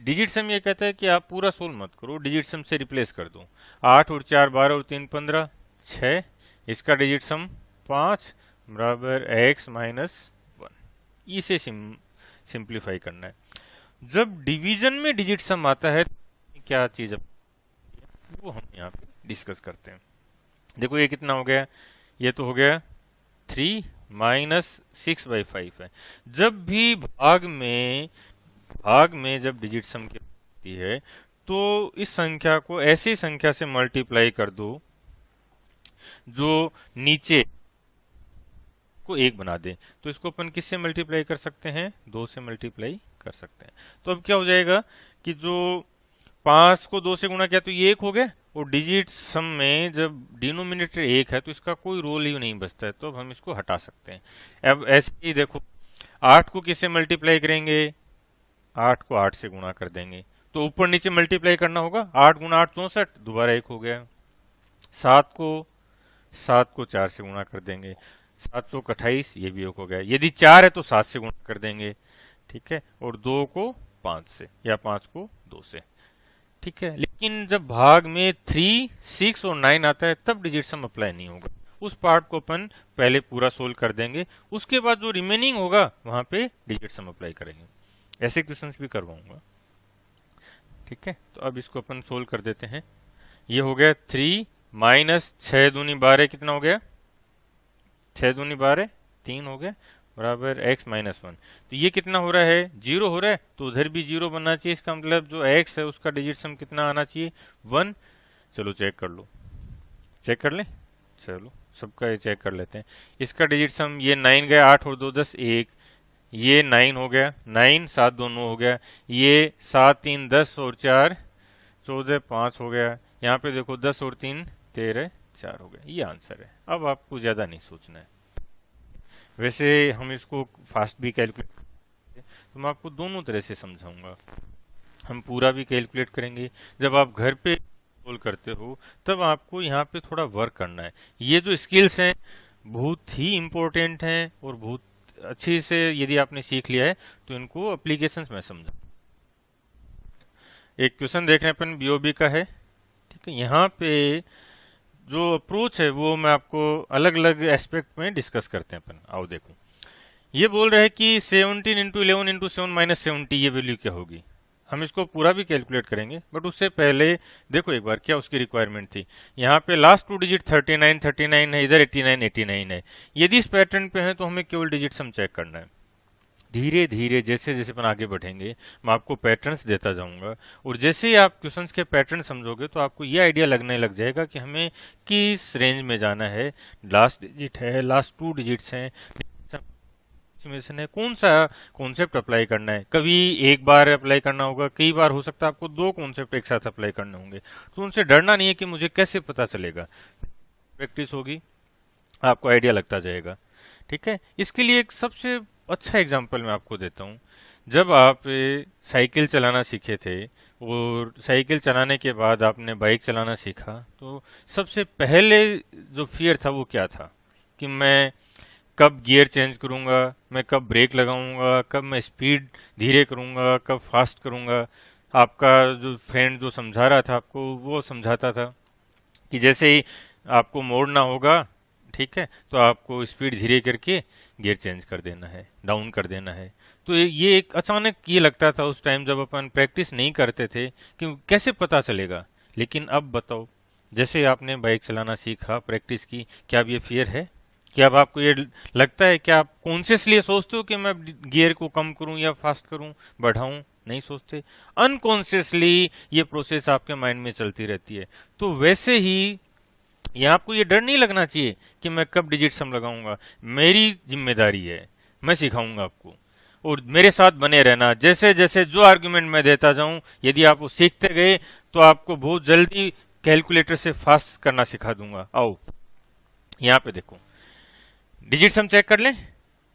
डिजिट सम ये कहता है कि आप पूरा सोल्व मत करो, डिजिट सम से रिप्लेस कर दो। 8 और 4 12 और 3 15 6, इसका डिजिट सम 5 बराबर x माइनस 1। इसे सिंप्लीफाई करना है। जब डिवीजन में डिजिट सम आता है क्या चीज वो हम यहाँ पे डिस्कस करते हैं। देखो ये कितना हो गया, ये तो हो गया 3 माइनस 6/5 है। जब भी भाग में जब डिजिट सम की होती है तो इस संख्या को ऐसी संख्या से मल्टीप्लाई कर दो जो नीचे को 1 बना दे। तो इसको अपन किससे मल्टीप्लाई कर सकते हैं, 2 से मल्टीप्लाई कर सकते हैं। तो अब क्या हो जाएगा कि जो 5 को 2 से गुणा किया तो ये 1 हो गया, और डिजिट सम में जब डिनोमिनेटर 1 है तो इसका कोई रोल ही नहीं बचता है, तो अब हम इसको हटा सकते हैं। अब ऐसे ही देखो 8 को किससे मल्टीप्लाई करेंगे, 8 को 8 से गुणा कर देंगे, तो ऊपर नीचे मल्टीप्लाई करना होगा। 8 गुणा 8 64, दोबारा 1 हो गया। 7 को 4 से गुणा कर देंगे, 7 चौक 28, ये भी 1 हो गया। यदि 4 है तो 7 से गुणा कर देंगे, ठीक है, और 2 को 5 से या 5 को 2 से, ठीक है। लेकिन जब भाग में 3, 6 और 9 आता है तब डिजिट सम अप्लाई नहीं होगा। उस पार्ट को अपन पहले पूरा सोल्व कर देंगे, उसके बाद जो रिमेनिंग होगा वहां पे डिजिट सम अप्लाई करेंगे। ऐसे क्वेश्चंस भी करवाऊंगा, ठीक है। तो अब इसको अपन सोल्व कर देते हैं। ये हो गया 3 माइनस 6 दूनी 12, कितना हो गया, 6 दूनी 12 3 हो गया, बराबर x माइनस 1। तो ये कितना हो रहा है, 0 हो रहा है, तो उधर भी 0 बनना चाहिए। इसका मतलब जो x है उसका डिजिट सम कितना आना चाहिए, 1। चलो चेक कर लो, चेक कर लें, चलो सबका ये चेक कर लेते हैं। इसका डिजिट सम ये 9 गया, 8 और 2 10 1, ये 9 हो गया, 9 7 2 9 हो गया, ये 7 3 10 और 4 14 5 हो गया। यहाँ पे देखो 10 और 3 13 4 हो गया। ये आंसर है। अब आपको ज्यादा नहीं सोचना है। वैसे हम इसको फास्ट भी कैलकुलेट करेंगे, तो मैं आपको दोनों तरह से समझाऊंगा। हम पूरा भी कैलकुलेट करेंगे, जब आप घर पे सोल्व करते हो तब आपको यहाँ पे थोड़ा वर्क करना है। ये जो स्किल्स हैं बहुत ही इम्पोर्टेंट हैं, और बहुत अच्छी से यदि आपने सीख लिया है तो इनको एप्लीकेशंस में समझा। एक क्वेश्चन देख रहे हैं अपन, बीओबी का है, ठीक है। यहाँ पे जो अप्रोच है वो मैं आपको अलग अलग एस्पेक्ट में डिस्कस करते हैं अपन। आओ देखो, ये बोल रहे हैं कि 17 इंटू 11 इंटू 7 माइनस 70 ये वैल्यू क्या होगी। हम इसको पूरा भी कैलकुलेट करेंगे, बट उससे पहले देखो एक बार क्या उसकी रिक्वायरमेंट थी। यहाँ पे लास्ट 2 डिजिट 39 है, इधर 89 है। यदि इस पैटर्न पे है तो हमें केवल डिजिट सम चेक करना है। धीरे धीरे जैसे जैसे अपन आगे बढ़ेंगे मैं आपको पैटर्न्स देता जाऊंगा, और जैसे ही आप क्वेश्चंस के पैटर्न समझोगे तो आपको ये आइडिया लगने लग जाएगा कि हमें किस रेंज में जाना है। लास्ट डिजिट है, लास्ट 2 डिजिट्स हैं, है, कौन सा कॉन्सेप्ट अप्लाई करना है। कभी एक बार अप्लाई करना होगा, कई बार हो सकता है आपको 2 कॉन्सेप्ट एक साथ अप्लाई करने होंगे, तो उनसे डरना नहीं है कि मुझे कैसे पता चलेगा। प्रैक्टिस होगी, आपको आइडिया लगता जाएगा, ठीक है। इसके लिए एक सबसे अच्छा एग्जाम्पल मैं आपको देता हूँ। जब आप साइकिल चलाना सीखे थे और साइकिल चलाने के बाद आपने बाइक चलाना सीखा, तो सबसे पहले जो फियर था वो क्या था कि मैं कब गियर चेंज करूंगा, मैं कब ब्रेक लगाऊंगा, कब मैं स्पीड धीरे करूंगा, कब फास्ट करूंगा। आपका जो फ्रेंड जो समझा रहा था आपको, वो समझाता था कि जैसे ही आपको मोड़ना होगा, ठीक है, तो आपको स्पीड धीरे करके गियर चेंज कर देना है, डाउन कर देना है। तो ये एक अचानक ये लगता था उस टाइम जब अपन प्रैक्टिस नहीं करते थे कि कैसे पता चलेगा। लेकिन अब बताओ, जैसे आपने बाइक चलाना सीखा, प्रैक्टिस की, क्या अब ये फियर है? क्या अब आपको ये लगता है कि आप कॉन्शियसली सोचते हो कि मैं गियर को कम करूं या फास्ट करूं, बढ़ाऊं? नहीं सोचते, अनकॉन्शियसली ये प्रोसेस आपके माइंड में चलती रहती है। तो वैसे ही ये आपको ये डर नहीं लगना चाहिए कि मैं कब डिजिट सम लगाऊंगा। मेरी जिम्मेदारी है, मैं सिखाऊंगा आपको, और मेरे साथ बने रहना। जैसे जैसे जो आर्गुमेंट मैं देता जाऊं, यदि आप वो सीखते गए तो आपको बहुत जल्दी कैलकुलेटर से फास्ट करना सिखा दूंगा। आओ यहाँ पे देखो, डिजिट सम चेक कर लें।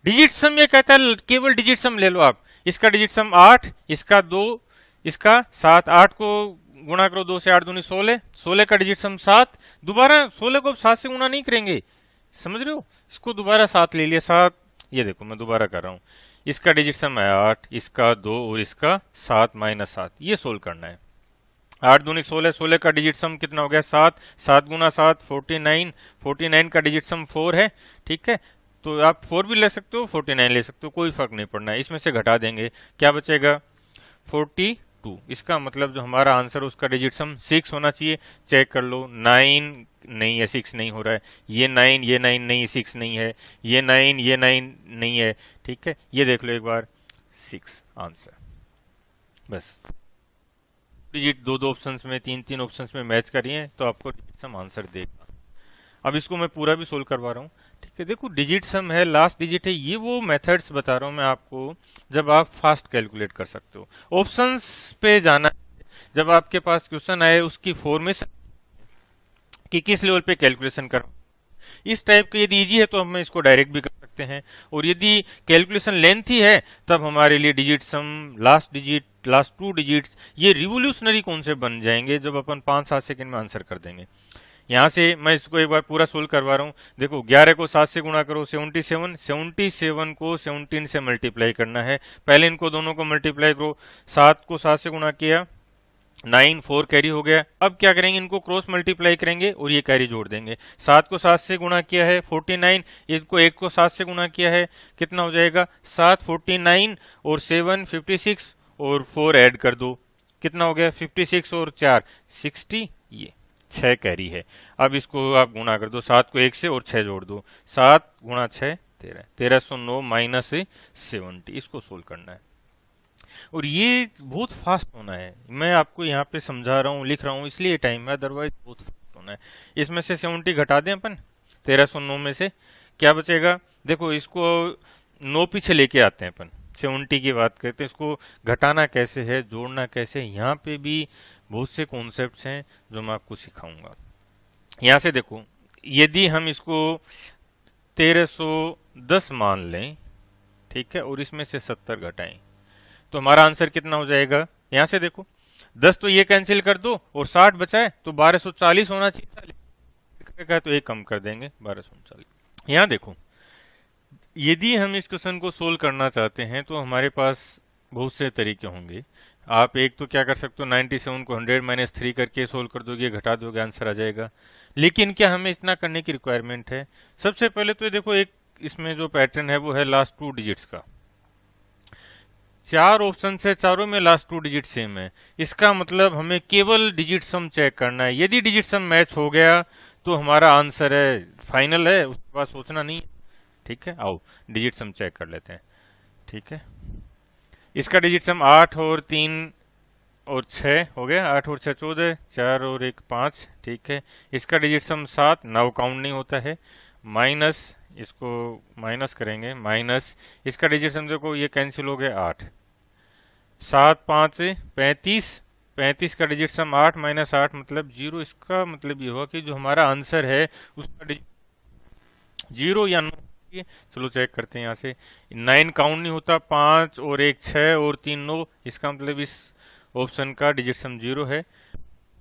डिजिट सम ये कहता है केवल डिजिट सम ले लो आप। इसका डिजिट सम 8, इसका 2, इसका 7। 8 को गुणा करो 2 से, 8 दूनी 16, 16 का डिजिट सम 7। दोबारा 16 को 7 से गुणा नहीं करेंगे, समझ रहे हो? इसको दोबारा 7 ले लिया, 7। ये देखो मैं दोबारा कर रहा हूं, इसका डिजिट सम है 8, इसका 2 और इसका 7 माइनस 7, ये सोल्व करना है। 8 दूनी 16, 16 का डिजिट सम कितना हो गया 7, 7 गुना 7 49, 49 का डिजिट सम 4 है, ठीक है। तो आप 4 भी ले सकते हो, 49 ले सकते हो, कोई फर्क नहीं पड़ना है। इसमें से घटा देंगे, क्या बचेगा 42। इसका मतलब जो हमारा आंसर उसका डिजिट सम 6 होना चाहिए। चेक कर लो, 9 नहीं है, 6 नहीं हो रहा है, ये 9 नहीं, 6 नहीं है, ये 9 नहीं है, ठीक है। ये देख लो एक बार, 6 आंसर। बस डिजिट दो दो ऑप्शंस में, तीन तीन ऑप्शंस में मैच करिए तो आपको डिजिट सम आंसर देगा। अब इसको मैं पूरा भी सोल्व करवा रहा हूँ, ठीक है। देखो डिजिट सम है, लास्ट डिजिट है, ये वो मेथड्स बता रहा हूँ मैं आपको जब आप फास्ट कैलकुलेट कर सकते हो। ऑप्शंस पे जाना, जब आपके पास क्वेश्चन आए उसकी फॉर्मेशन कि किस लेवल पे कैलकुलेशन करो, इस टाइप के यदि इजी है तो हम इसको डायरेक्ट भी कर सकते हैं, और यदि कैलकुलेशन लेंथी है तब हमारे लिए डिजिट सम, लास्ट डिजिट, लास्ट 2 डिजिट्स, ये रिवोल्यूशनरी कॉन्सेप्ट बन जाएंगे जब अपन 5-7 सेकंड में आंसर कर देंगे। यहां से मैं इसको एक बार पूरा सोल्व करवा रहा हूं। देखो 11 को 7 से गुणा करो 77, 77 को 17 से मल्टीप्लाई करना है। पहले इनको दोनों को मल्टीप्लाई करो, 7 को 7 से गुणा किया 9, 4 कैरी हो गया। अब क्या करेंगे, इनको क्रॉस मल्टीप्लाई करेंगे और ये कैरी जोड़ देंगे। 7 को 7 से गुणा किया है 49, इसको 1 को 7 से गुणा किया है, कितना हो जाएगा 7, 49 और 7 56 और 4 ऐड कर दो, कितना हो गया 56 और 4 60, ये 6 कैरी है। अब इसको आप गुणा कर दो, 7 को 1 से और 6 जोड़ दो, 7 गुणा 6 13, 1309 माइनस 70, इसको सोल्व करना है। और ये बहुत फास्ट होना है, मैं आपको यहाँ पे समझा रहा हूँ, लिख रहा हूँ इसलिए टाइम है, अदरवाइज बहुत फास्ट होना है। इसमें से 70 घटा दें अपन, 1309 में से क्या बचेगा, देखो इसको 9 पीछे लेके आते हैं अपन, 70 की बात करते हैं, इसको घटाना कैसे है, जोड़ना कैसे है, यहाँ पे भी बहुत से कॉन्सेप्ट्स हैं जो मैं आपको सिखाऊंगा। यहाँ से देखो, यदि हम इसको 1310 मान लें, ठीक है, और इसमें से 70 घटाएं तो हमारा आंसर कितना हो जाएगा। यहां से देखो 10 तो ये कैंसिल कर दो और 60 बचाए तो 1240 होना चाहिए, तो एक कम कर देंगे 1240। यहां देखो, यदि हम इस क्वेश्चन को सोल्व करना चाहते हैं तो हमारे पास बहुत से तरीके होंगे। आप एक तो क्या कर सकते हो, 97 को 100 माइनस 3 करके सोल्व कर दोगे, घटा दोगे, आंसर आ जाएगा। लेकिन क्या हमें इतना करने की रिक्वायरमेंट है? सबसे पहले तो देखो, एक इसमें जो पैटर्न है वो है लास्ट 2 डिजिट्स का। 4 ऑप्शन है, चारों में लास्ट 2 डिजिट सेम है, इसका मतलब हमें केवल डिजिट सम चेक करना है। यदि डिजिट सम मैच हो गया तो हमारा आंसर है, फाइनल है, उसके बाद सोचना नहीं, ठीक है। आओ डिजिट सम चेक कर लेते हैं, ठीक है। इसका डिजिट सम 8 और 3 और 6 हो गया, 8 और 6 14, 4 और 1 5, ठीक है। इसका डिजिट सम 7, नाउ काउंट नहीं होता है, माइनस, इसको माइनस करेंगे, माइनस इसका डिजिट सम देखो ये कैंसिल हो गया 8, 7 5 35, 35 का डिजिट सम 8 माइनस 8 मतलब 0। इसका मतलब ये हुआ कि जो हमारा आंसर है उसका डिजिट 0 या 9। चलो चेक करते हैं, यहाँ से 9 काउंट नहीं होता, 5 और 1 6 और 3 9, इसका मतलब इस ऑप्शन का डिजिट सम 0 है।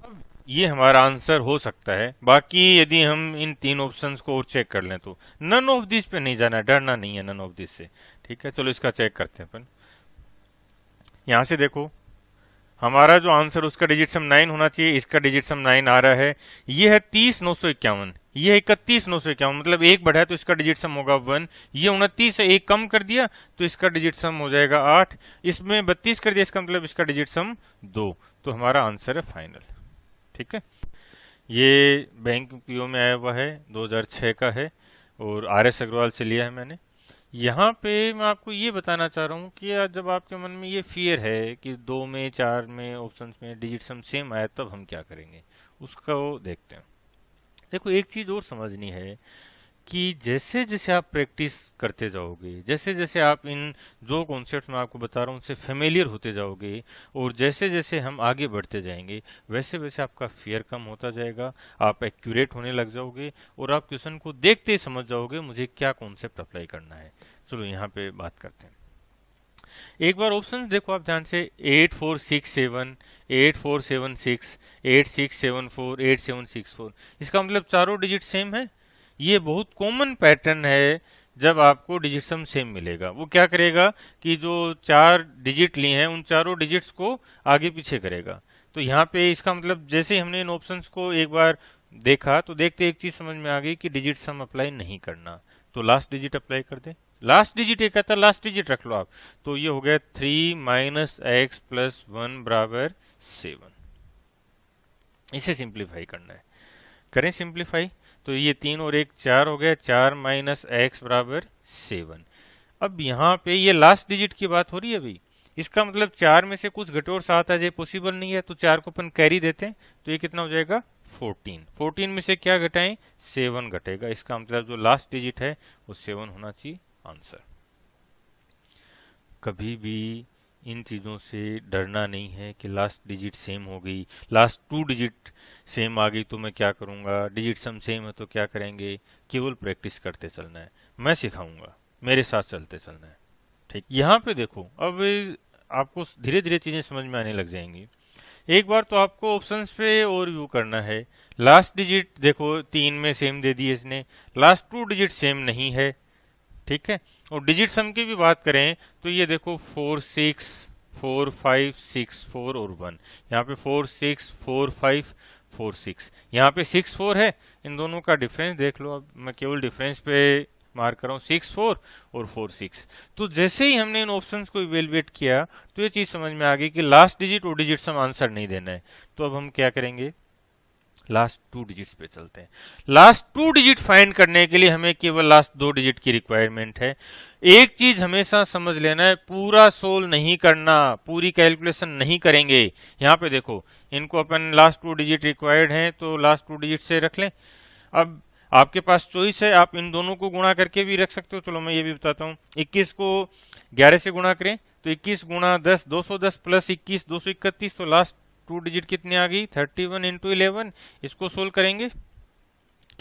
अब ये हमारा आंसर हो सकता है। बाकी यदि हम इन 3 ऑप्शंस को और चेक कर लें तो नन ऑफ दिस पे नहीं जाना, डरना नहीं है नन ऑफ दिस से, ठीक है। चलो इसका चेक करते हैं अपन। यहां से देखो, हमारा जो आंसर उसका डिजिट सम 9 होना चाहिए, इसका डिजिट सम 9 आ रहा है। ये है 30,951, ये है 31,951, मतलब एक बढ़ा है तो इसका डिजिट सम होगा 1। ये 29 से एक कम कर दिया तो इसका डिजिट सम हो जाएगा 8। इसमें 32 कर दिया, इसका मतलब इसका डिजिट सम 2। तो हमारा आंसर है फाइनल, ठीक है। ये बैंक पीओ में आया हुआ है, 2006 का है और RS अग्रवाल से लिया है मैंने। यहाँ पे मैं आपको ये बताना चाह रहा हूँ कि यार जब आपके मन में ये फियर है कि 2 में 4 में ऑप्शंस में डिजिट सम सेम आया तब हम क्या करेंगे, उसका वो देखते हैं। देखो एक चीज और समझनी है कि जैसे जैसे आप प्रैक्टिस करते जाओगे, जैसे जैसे आप इन जो कॉन्सेप्ट मैं आपको बता रहा हूँ उनसे फेमिलियर होते जाओगे, और जैसे जैसे हम आगे बढ़ते जाएंगे वैसे वैसे आपका फियर कम होता जाएगा, आप एक्यूरेट होने लग जाओगे और आप क्वेश्चन को देखते ही समझ जाओगे मुझे क्या कॉन्सेप्ट अप्लाई करना है। चलो यहाँ पे बात करते हैं। एक बार ऑप्शन देखो आप ध्यान से, 8467, 8476, 8674, 8764, इसका मतलब चारों डिजिट सेम है। ये बहुत कॉमन पैटर्न है जब आपको डिजिट सम सेम मिलेगा। वो क्या करेगा कि जो 4 डिजिट लिए हैं उन चारों डिजिट्स को आगे पीछे करेगा। तो यहाँ पे इसका मतलब जैसे ही हमने इन ऑप्शंस को एक बार देखा तो देखते एक चीज समझ में आ गई कि डिजिट सम अप्लाई नहीं करना, तो लास्ट डिजिट अप्लाई कर दे। लास्ट डिजिट ये कहता है लास्ट डिजिट रख लो आप, तो ये हो गया 3 माइनस एक्स प्लस 1 बराबर 7। इसे सिंप्लीफाई करना है, करें सिंप्लीफाई। तो ये 3 और 1 4 हो गया, 4 माइनस एक्स बराबर 7। अब यहाँ पे ये लास्ट डिजिट की बात हो रही है अभी, इसका मतलब 4 में से कुछ घटे और 7 आ जाए, पॉसिबल नहीं है, तो 4 को अपन कैरी देते हैं, तो ये कितना हो जाएगा 14। 14 में से क्या घटाएं, 7 घटेगा। इसका मतलब जो लास्ट डिजिट है वो 7 होना चाहिए आंसर। कभी भी इन चीज़ों से डरना नहीं है कि लास्ट डिजिट सेम हो गई, लास्ट 2 डिजिट सेम आ गई तो मैं क्या करूंगा, डिजिट सम सेम है तो क्या करेंगे। केवल प्रैक्टिस करते चलना है, मैं सिखाऊंगा, मेरे साथ चलते चलना है। ठीक, यहाँ पे देखो अब आपको धीरे धीरे चीजें समझ में आने लग जाएंगी। एक बार तो आपको ऑप्शंस पे और व्यू करना है। लास्ट डिजिट देखो 3 में सेम दे दी इसने, लास्ट 2 डिजिट सेम नहीं है, ठीक है। और डिजिट सम की भी बात करें तो ये देखो 4 6 4 5 6 4 और 1, यहाँ पे 4 6 4 5 4 6, यहाँ पे 6 4 है। इन दोनों का डिफरेंस देख लो, अब मैं केवल डिफरेंस पे मार्क कर रहा हूँ, 6 4 और 4 6। तो जैसे ही हमने इन ऑप्शंस को इवेलुएट किया तो ये चीज समझ में आ गई कि लास्ट डिजिट और डिजिट सम आंसर नहीं देना है। तो अब हम क्या करेंगे, लास्ट 2 डिजिट्स पे चलते हैं। लास्ट 2 डिजिट फाइंड करने के लिए हमें केवल लास्ट 2 डिजिट की रिक्वायरमेंट है। एक चीज हमेशा समझ लेना है, पूरा सोल्व नहीं करना, पूरी कैलकुलेशन नहीं करेंगे। यहाँ पे देखो इनको अपन लास्ट 2 डिजिट रिक्वायर्ड हैं तो लास्ट 2 डिजिट से रख लें। अब आपके पास चॉइस है, आप इन दोनों को गुणा करके भी रख सकते हो। चलो मैं ये भी बताता हूँ, 21 को 11 से गुणा करें तो 21 गुणा 10 210 प्लस 21 231, तो लास्ट 2 डिजिट कितनी आ गई 31 इंटू 11। इसको सोल्व करेंगे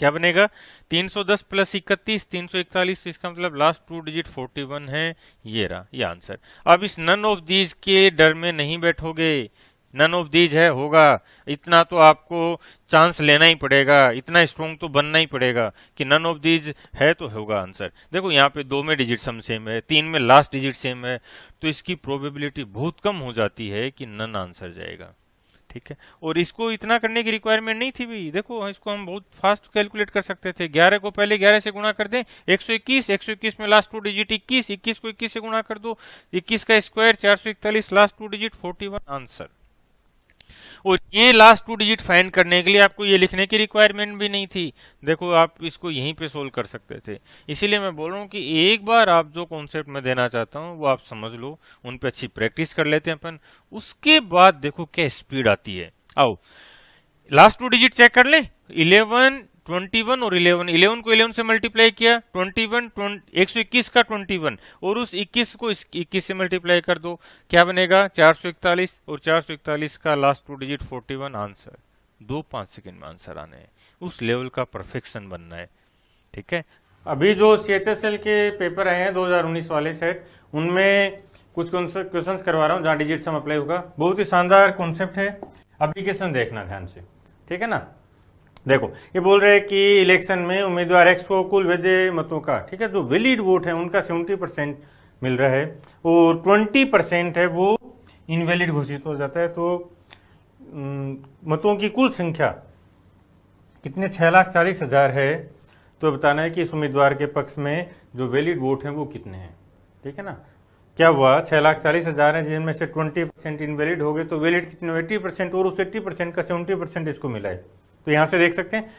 क्या बनेगा 310 प्लस 31 341, इसका मतलब लास्ट 2 डिजिट 41 है। ये रहा ये आंसर। अब इस नन ऑफ दीज के डर में नहीं बैठोगे, नन ऑफ दीज है होगा, इतना तो आपको चांस लेना ही पड़ेगा, इतना स्ट्रॉन्ग तो बनना ही पड़ेगा कि नन ऑफ दीज है तो होगा आंसर। देखो यहाँ पे 2 में डिजिट सम सेम है, 3 में लास्ट डिजिट सेम है, तो इसकी प्रोबेबिलिटी बहुत कम हो जाती है कि नन आंसर जाएगा। ठीक है, और इसको इतना करने की रिक्वायरमेंट नहीं थी भी, देखो इसको हम बहुत फास्ट कैलकुलेट कर सकते थे। 11 को पहले 11 से गुणा कर दें, 121 121 में लास्ट 2 डिजिट 21 21 को 21 से गुणा कर दो, 21 का स्क्वायर 441, लास्ट 2 डिजिट 41 आंसर। और ये लास्ट 2 डिजिट फाइंड करने के लिए आपको ये लिखने की रिक्वायरमेंट भी नहीं थी। देखो आप इसको यहीं पे सोल्व कर सकते थे। इसीलिए मैं बोल रहा हूँ कि एक बार आप जो कॉन्सेप्ट मैं देना चाहता हूँ वो आप समझ लो, उन पे अच्छी प्रैक्टिस कर लेते हैं अपन, उसके बाद देखो क्या स्पीड आती है। आओ लास्ट 2 डिजिट चेक कर ले, 11 21 और 11 को 11 से मल्टीप्लाई किया 21 121 का 21 और उस 21 को 21 से मल्टीप्लाई कर दो, क्या बनेगा 441 और 441 का लास्ट 2 डिजिट 41 आंसर। 2-5 सेकंड में आंसर आने हैं, उस लेवल का परफेक्शन बनना है। ठीक है, अभी जो CHSL के पेपर आए हैं 2019 वाले सेट, उनमें कुछ क्वेश्चंस करवा रहा हूँ जहाँ डिजिट सम अप्लाई होगा। बहुत ही शानदार कॉन्सेप्ट है, एप्लीकेशन देखना ध्यान से, ठीक है ना। देखो ये बोल रहे हैं कि इलेक्शन में उम्मीदवार एक्स को कुल वैध मतों का, ठीक है, जो वैलिड वोट है उनका 70% मिल रहा है और 20% है वो इनवैलिड घोषित हो जाता है। तो मतों की कुल संख्या कितने 6,40,000 है, तो बताना है कि इस उम्मीदवार के पक्ष में जो वैलिड वोट हैं वो कितने हैं। ठीक है ना, क्या हुआ 6,40,000 है जिनमें से 20% इनवैलिड हो गए, तो वैलिड कितने 80%, और उस 80% का 70% इसको मिला है। तो यहाँ से देख सकते हैं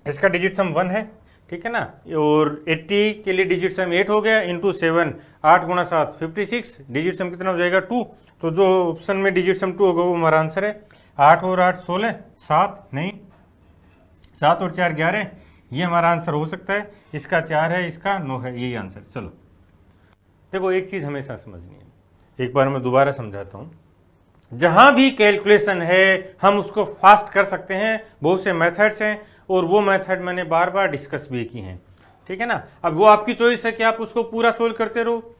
इसका डिजिट सम 1 है, ठीक है ना, और 80 के लिए डिजिट सम 8 हो गया इंटू 7, 8 गुणा 7 56, डिजिट सम कितना हो जाएगा 2। तो जो ऑप्शन में डिजिट सम 2 होगा वो हमारा आंसर है। 8 और 8 16, 7 नहीं 7 और 4 11, ये हमारा आंसर हो सकता है। इसका 4 है, इसका 9 है, यही आंसर। चलो देखो एक चीज हमेशा समझनी है, एक बार मैं दोबारा समझाता हूँ। जहां भी कैलकुलेशन है हम उसको फास्ट कर सकते हैं, बहुत से मेथड्स हैं और वो मेथड मैंने बार बार डिस्कस भी की हैं। ठीक है ना, अब वो आपकी चॉइस है कि आप उसको पूरा सोल्व करते रहो,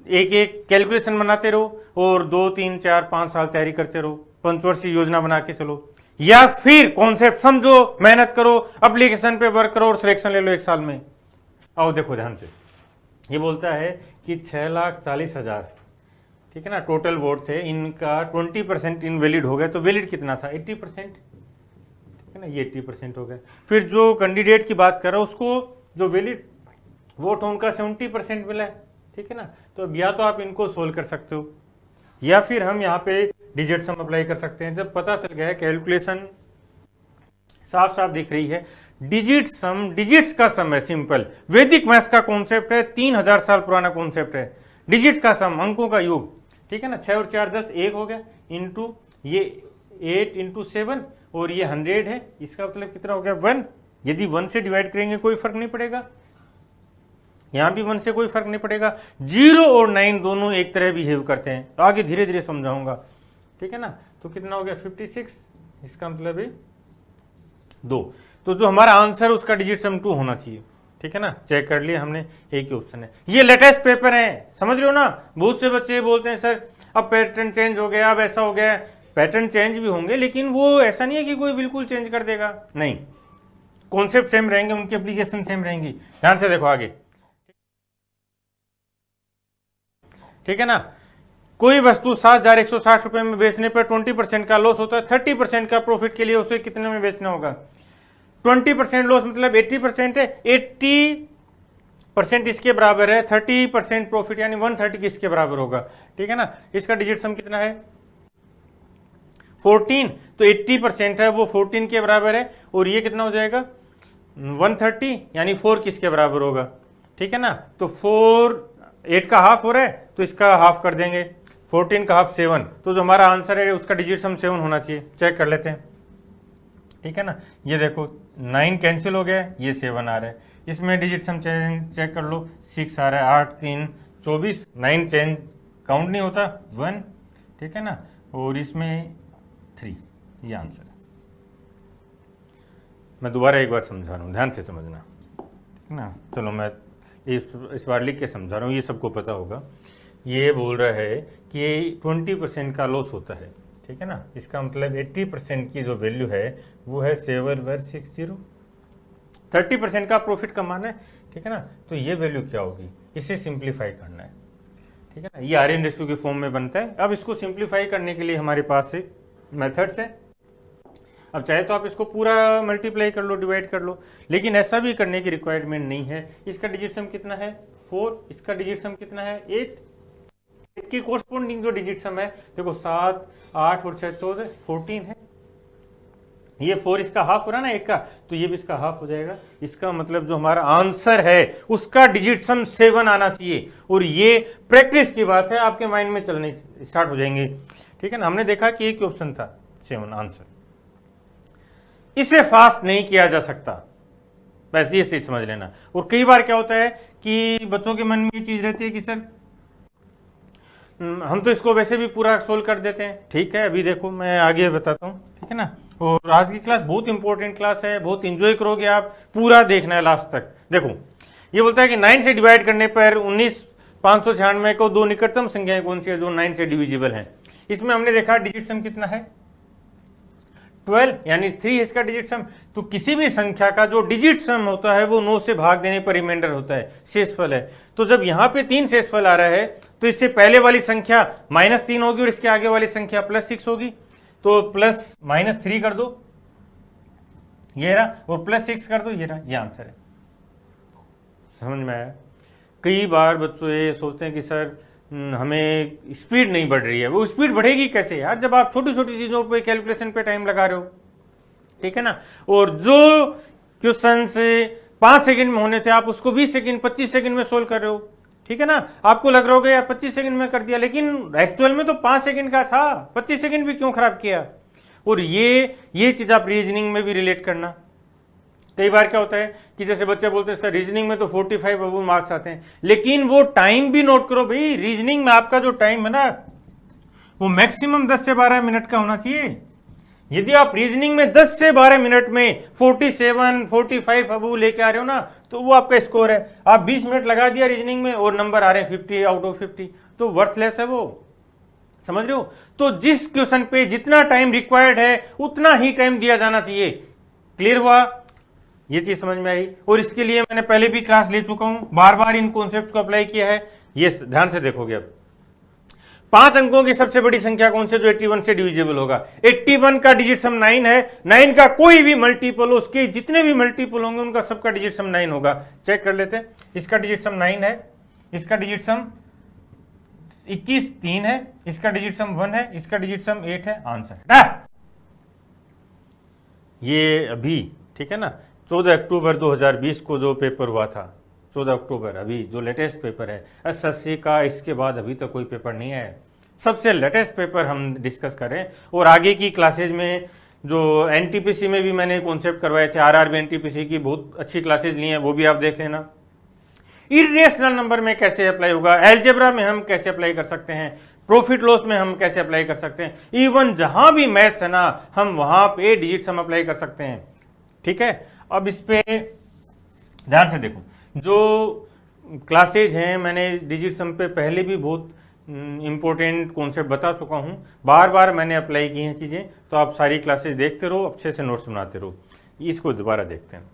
एक एक कैलकुलेशन बनाते रहो और 2 3 4 5 साल तैयारी करते रहो, पंचवर्षीय योजना बना के चलो, या फिर कॉन्सेप्ट समझो, मेहनत करो, एप्लीकेशन पे वर्क करो और सिलेक्शन ले लो 1 साल में। आओ देखो ध्यान से, ये बोलता है कि 6,40,000, ठीक है ना, टोटल वोट थे, इनका 20% इनवैलिड हो गया, तो वैलिड कितना था 80%, ठीक है ना, ये 80% हो गया। फिर जो कैंडिडेट की बात कर रहा हूं उसको जो वैलिड वोट हो उनका 70% मिला है, ठीक है ना। तो अब या तो आप इनको सोल्व कर सकते हो या फिर हम यहाँ पे डिजिट सम अप्लाई कर सकते हैं। जब पता चल गया है, कैलकुलेशन साफ साफ दिख रही है, डिजिट सम, डिजिट्स का सम है, सिंपल वैदिक मैथ्स का कॉन्सेप्ट है, 3000 साल पुराना कॉन्सेप्ट है, डिजिट्स का सम, अंकों का योग, ठीक है ना। 6 और 4 10, 1 हो गया, इंटू ये 8 इंटू 7 और ये 100 है, इसका मतलब कितना हो गया 1। यदि 1 से डिवाइड करेंगे कोई फर्क नहीं पड़ेगा, यहां भी 1 से कोई फर्क नहीं पड़ेगा। 0 और 9 दोनों एक तरह बिहेव करते हैं, तो आगे धीरे धीरे समझाऊंगा, ठीक है ना। तो कितना हो गया 56, इसका मतलब है 2। तो जो हमारा आंसर उसका डिजिट सम 2 होना चाहिए, ठीक है ना। चेक कर लिया हमने, एक ही ऑप्शन है। ये लेटेस्ट पेपर है, समझ रहे हो ना। बहुत से बच्चे बोलते हैं सर अब पैटर्न चेंज हो गया, अब ऐसा हो गया। पैटर्न चेंज भी होंगे लेकिन वो ऐसा नहीं है कि कोई बिल्कुल चेंज कर देगा, नहीं, कॉन्सेप्ट सेम रहेंगे, उनकी एप्लीकेशन सेम रहेंगी। ध्यान से देखो आगे, ठीक है ना। कोई वस्तु 7,160 रुपए में बेचने पर 20% का लॉस होता है, 30% का प्रॉफिट के लिए उसे कितने में बेचना होगा। 20% लॉस मतलब 80% है, 80% इसके बराबर है 30% प्रॉफिट, यानी 130 किसके बराबर होगा, ठीक है ना। इसका डिजिट सम कितना है 14, तो 80% है वो 14 के बराबर है, और ये कितना हो जाएगा 130, यानी 4 किसके बराबर होगा, ठीक है ना। तो 4, 8 का हाफ हो रहा है तो इसका हाफ कर देंगे, 14 का हाफ 7, तो जो हमारा आंसर है उसका डिजिट सम 7 होना चाहिए। चेक कर लेते हैं, ठीक है ना। ये देखो 9 कैंसिल हो गया, ये 7 आ रहा है, इसमें डिजिट सम चेक कर लो, 6 आ रहा है, 8 3 24, 9 चेंज काउंट नहीं होता 1, ठीक है ना, और इसमें 3, ये आंसर है। मैं दोबारा एक बार समझा रहा हूँ, ध्यान से समझना, ठीक है ना। चलो मैं इस बार लिख के समझा रहा हूँ, ये सबको पता होगा। ये बोल रहा है कि 20% का लॉस होता है, ठीक है ना। इसका मतलब 80% की जो वैल्यू है वो है 7,160, 30% का प्रॉफिट कमाना है, ठीक है ना। तो ये वैल्यू क्या होगी, इसे सिंप्लीफाई करना है, ठीक है ना। ये आर्यन रेशियो के फॉर्म में बनता है। अब इसको सिंप्लीफाई करने के लिए हमारे पास एक मेथड्स है। अब चाहे तो आप इसको पूरा मल्टीप्लाई कर लो, डिवाइड कर लो, लेकिन ऐसा भी करने की रिक्वायरमेंट नहीं है। इसका डिजिट सम कितना है 4, इसका डिजिट सम कितना है 8, इसकी कोरस्पोंडिंग जो डिजिट सम है देखो 7 8 और 6 14, 14 है। ये 4 इसका हाफ हो रहा है ना 8 का, तो ये भी इसका हाफ हो जाएगा। इसका मतलब जो हमारा आंसर है उसका डिजिट सम 7 आना चाहिए, और ये प्रैक्टिस की बात है, आपके माइंड में चलने स्टार्ट हो जाएंगे, ठीक है ना। हमने देखा कि एक ऑप्शन था 7 आंसर, इसे फास्ट नहीं किया जा सकता, बस ये चीज समझ लेना। और कई बार क्या होता है कि बच्चों के मन में ये चीज रहती है कि सर हम तो इसको वैसे भी पूरा सोल्व कर देते हैं, ठीक है। अभी देखो मैं आगे बताता हूँ, ठीक है ना। और आज की क्लास बहुत इंपॉर्टेंट क्लास है, बहुत इंजॉय करोगे आप, पूरा देखना है लास्ट तक। देखो ये बोलता है कि 9 से डिवाइड करने पर 19,596 को 2 निकटतम संख्याएं कौन सी है जो 9 से डिविजिबल है। इसमें हमने देखा डिजिट सम कितना है 12, यानी 3 इसका डिजिट सम। तो किसी भी संख्या का जो डिजिट सम होता है वो 9 से भाग देने पर रिमाइंडर होता है, शेषफल है। तो जब यहां पे 3 शेषफल आ रहा है तो इससे पहले वाली संख्या -3 होगी और इसके आगे वाली संख्या +6 होगी, तो प्लस -3 कर दो, ये रहा, और +6 कर दो, ये रहा, ये आंसर है। समझ में आया। कई बार बच्चों ये सोचते हैं कि सर हमें स्पीड नहीं बढ़ रही है। वो स्पीड बढ़ेगी कैसे यार, जब आप छोटी छोटी चीजों पे कैलकुलेशन पे टाइम लगा रहे हो, ठीक है ना। और जो क्वेश्चन 5 सेकंड में होने थे आप उसको 20 सेकंड 25 सेकंड में सोल्व कर रहे हो, ठीक है ना। आपको लग रहा होगा यार 25 सेकंड में कर दिया, लेकिन एक्चुअल में तो 5 सेकंड का था, 25 सेकंड भी क्यों खराब किया। और ये चीज आप रीजनिंग में भी रिलेट करना। कई बार क्या होता है कि जैसे बच्चे बोलते हैं सर रीजनिंग में तो 45 अबव मार्क्स आते हैं, लेकिन वो टाइम भी नोट करो भाई। रीजनिंग में आपका जो टाइम है ना वो मैक्सिमम 10 से 12 मिनट का होना चाहिए। यदि आप रीजनिंग में 10 से 12 मिनट में 47 45 अबव लेके आ रहे हो ना तो वो आपका स्कोर है। आप 20 मिनट लगा दिया रीजनिंग में और नंबर आ रहे हैं 50 आउट ऑफ 50, तो वर्थलेस है वो, समझ रहे हो। तो जिस क्वेश्चन पे जितना टाइम रिक्वायर्ड है उतना ही टाइम दिया जाना चाहिए। क्लियर हुआ। ये चीज समझ में आई। और इसके लिए मैंने पहले भी क्लास ले चुका हूं, बार बार इन कॉन्सेप्ट को अप्लाई किया है। ये ध्यान से देखोगे, अब 5 अंकों की सबसे बड़ी संख्या कौन सी जो 81 से डिविजिबल होगा? 81 का डिजिट सम 9 है, 9 का कोई भी मल्टीपल हो, उसके जितने भी मल्टीपल होंगे उनका सबका डिजिट सम 9 होगा। चेक कर लेते हैं। इसका डिजिट सम 9 है, इसका डिजिट सम 21 3 है, इसका डिजिट सम 1 है, इसका डिजिट सम 8 है। आंसर ये अभी, ठीक है ना, 14 अक्टूबर 2020 को जो पेपर हुआ था, 14 अक्टूबर, अभी जो लेटेस्ट पेपर है एसएससी का, इसके बाद अभी तक कोई पेपर नहीं है। सबसे लेटेस्ट पेपर हम डिस्कस करें। और आगे की क्लासेज में जो एनटीपीसी में भी मैंने कॉन्सेप्ट करवाए थे, आरआरबी एनटीपीसी की बहुत अच्छी क्लासेज ली हैं, वो भी आप देख लेना। इरेशनल नंबर में कैसे अप्लाई होगा, एलजेब्रा में हम कैसे अप्लाई कर सकते हैं, प्रॉफिट लॉस में हम कैसे अप्लाई कर सकते हैं, इवन जहां भी मैथ्स है ना, हम वहां पे डिजिट सम अप्लाई कर सकते हैं। ठीक है, अब इस पे ध्यान से देखो। जो क्लासेज हैं, मैंने डिजिट सम पे पहले भी बहुत इंपॉर्टेंट कॉन्सेप्ट बता चुका हूं, बार बार मैंने अप्लाई की हैं चीजें, तो आप सारी क्लासेज देखते रहो, अच्छे से नोट्स बनाते रहो। इसको दोबारा देखते हैं।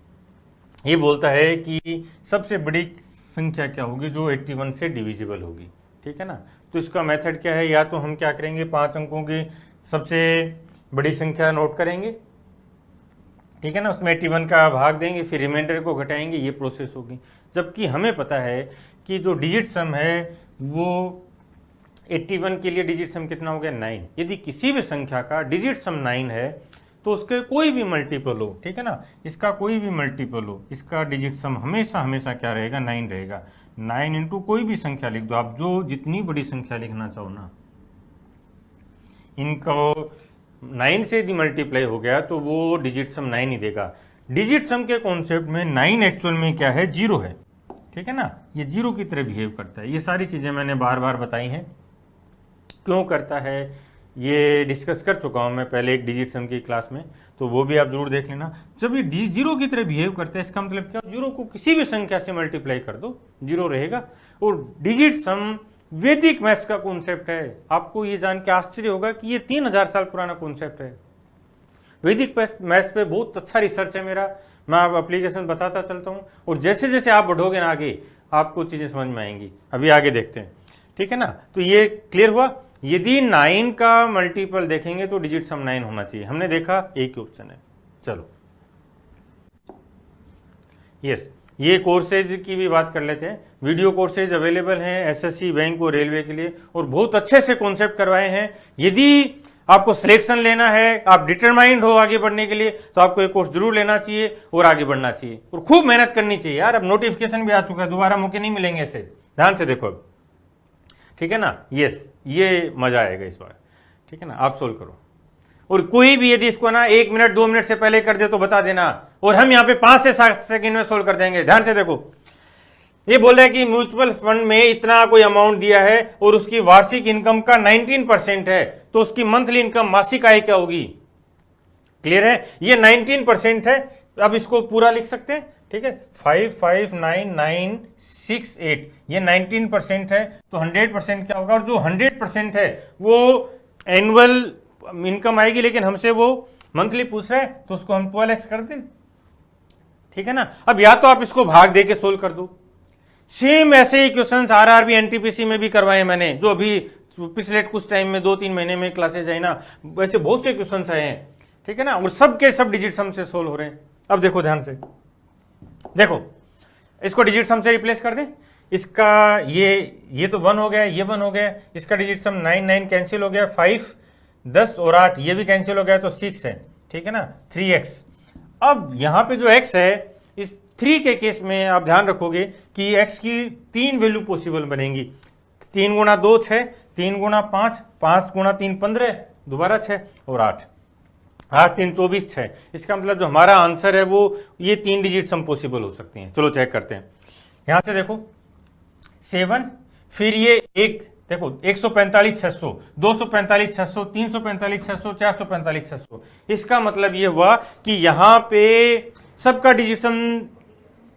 ये बोलता है कि सबसे बड़ी संख्या क्या होगी जो 81 से डिविजिबल होगी। ठीक है ना, तो इसका मेथड क्या है? या तो हम क्या करेंगे, 5 अंकों की सबसे बड़ी संख्या नोट करेंगे, ठीक है ना, उसमें 81 का भाग देंगे, फिर रिमाइंडर को घटाएंगे, ये प्रोसेस होगी। जबकि हमें पता है कि जो डिजिट सम है वो 81 के लिए डिजिट सम कितना हो गया? 9। यदि किसी भी संख्या का डिजिट सम 9 है तो उसके कोई भी मल्टीपल हो, ठीक है ना, इसका कोई भी मल्टीपल हो, इसका डिजिट सम हमेशा हमेशा क्या रहेगा? 9 रहेगा। 9 इंटू कोई भी संख्या लिख दो आप, जो जितनी बड़ी संख्या लिखना चाहो ना, इनको 9 से यदि मल्टीप्लाई हो गया तो वो डिजिट सम 9 ही देगा। डिजिट सम के कॉन्सेप्ट में 9 एक्चुअल में क्या है? 0 है। ठीक है ना, ये 0 की तरह बिहेव करता है। ये सारी चीजें मैंने बार बार बताई हैं, क्यों करता है ये डिस्कस कर चुका हूं मैं पहले एक डिजिट सम की क्लास में, तो वो भी आप जरूर देख लेना। जब ये 0 की तरह बिहेव करता है, इसका मतलब क्या? 0 को किसी भी संख्या से मल्टीप्लाई कर दो, 0 रहेगा। और डिजिट सम वैदिक मैथ्स का कॉन्सेप्ट है। आपको ये जान के आश्चर्य होगा कि ये 3000 साल पुराना कॉन्सेप्ट है। वैदिक मैथ्स पे बहुत अच्छा रिसर्च है मेरा, मैं आप एप्लीकेशन बताता चलता हूँ, और जैसे जैसे आप बढ़ोगे ना आगे, आपको चीजें समझ में आएंगी। अभी आगे देखते हैं, ठीक है ना। तो ये क्लियर हुआ। यदि 9 का मल्टीपल देखेंगे तो डिजिट सम 9 होना चाहिए। हमने देखा एक ही ऑप्शन है। चलो यस, ये कोर्सेज की भी बात कर लेते हैं। वीडियो कोर्सेज अवेलेबल हैं एसएससी, बैंक और रेलवे के लिए, और बहुत अच्छे से कॉन्सेप्ट करवाए हैं। यदि आपको सिलेक्शन लेना है, आप डिटरमाइंड हो आगे बढ़ने के लिए, तो आपको एक कोर्स जरूर लेना चाहिए और आगे बढ़ना चाहिए, और खूब मेहनत करनी चाहिए यार। अब नोटिफिकेशन भी आ चुका है, दोबारा मौके नहीं मिलेंगे ऐसे। ध्यान से देखो अब, ठीक है ना। यस, ये मजा आएगा इस बार, ठीक है ना। आप सोल्व करो, और कोई भी यदि इसको ना 1 मिनट 2 मिनट से पहले कर दे तो बता देना, और हम यहाँ पे 5 से 7 सेकंड में सोल्व कर देंगे। ध्यान से देखो, ये बोल रहा है कि म्यूचुअल फंड में इतना कोई अमाउंट दिया है और उसकी वार्षिक इनकम का 19% है, तो उसकी मंथली इनकम, मासिक आय क्या होगी? क्लियर है, ये 19% है। अब इसको पूरा लिख सकते हैं, ठीक है। 559968, ये 19% है, तो 100% क्या होगा? और जो 100% है वो एनुअल इनकम आएगी, लेकिन हमसे वो मंथली पूछ रहा है, तो उसको हम 12x कर दें, ठीक है ना। अब या तो आप इसको भाग दे के सोल्व कर दो। सेम ऐसे ही क्वेश्चंस आरआरबी एनटीपीसी में भी करवाए मैंने, जो अभी पिछले कुछ टाइम में 2-3 महीने में क्लासेज आई ना, वैसे बहुत से क्वेश्चंस आए हैं, ठीक है ना, और सब के सब डिजिट सम से सोल्व हो रहे हैं। अब देखो ध्यान से, देखो इसको डिजिट सम से रिप्लेस कर दें। इसका ये तो 1 हो गया, ये 1 हो गया, इसका डिजिट सम 9 कैंसिल हो गया, 5 10 और 8 ये भी कैंसिल हो गया, तो 6 है, ठीक है ना, 3x। अब यहां पे जो x है, इस 3 के केस में आप ध्यान रखोगे कि x की 3 वैल्यू पॉसिबल बनेंगी। 3 गुणा 2 6, 3 गुणा 5, 5 गुणा 3 15, दोबारा 6 और 8, 8 3 24 6। इसका मतलब जो हमारा आंसर है वो ये 3 डिजिट सम पॉसिबल हो सकती हैं। चलो चेक करते हैं। यहां से देखो 7, फिर ये 1, देखो 145 600, 245 600, 345 600, 445 600। इसका मतलब ये हुआ कि यहां पे सबका डिजिट सम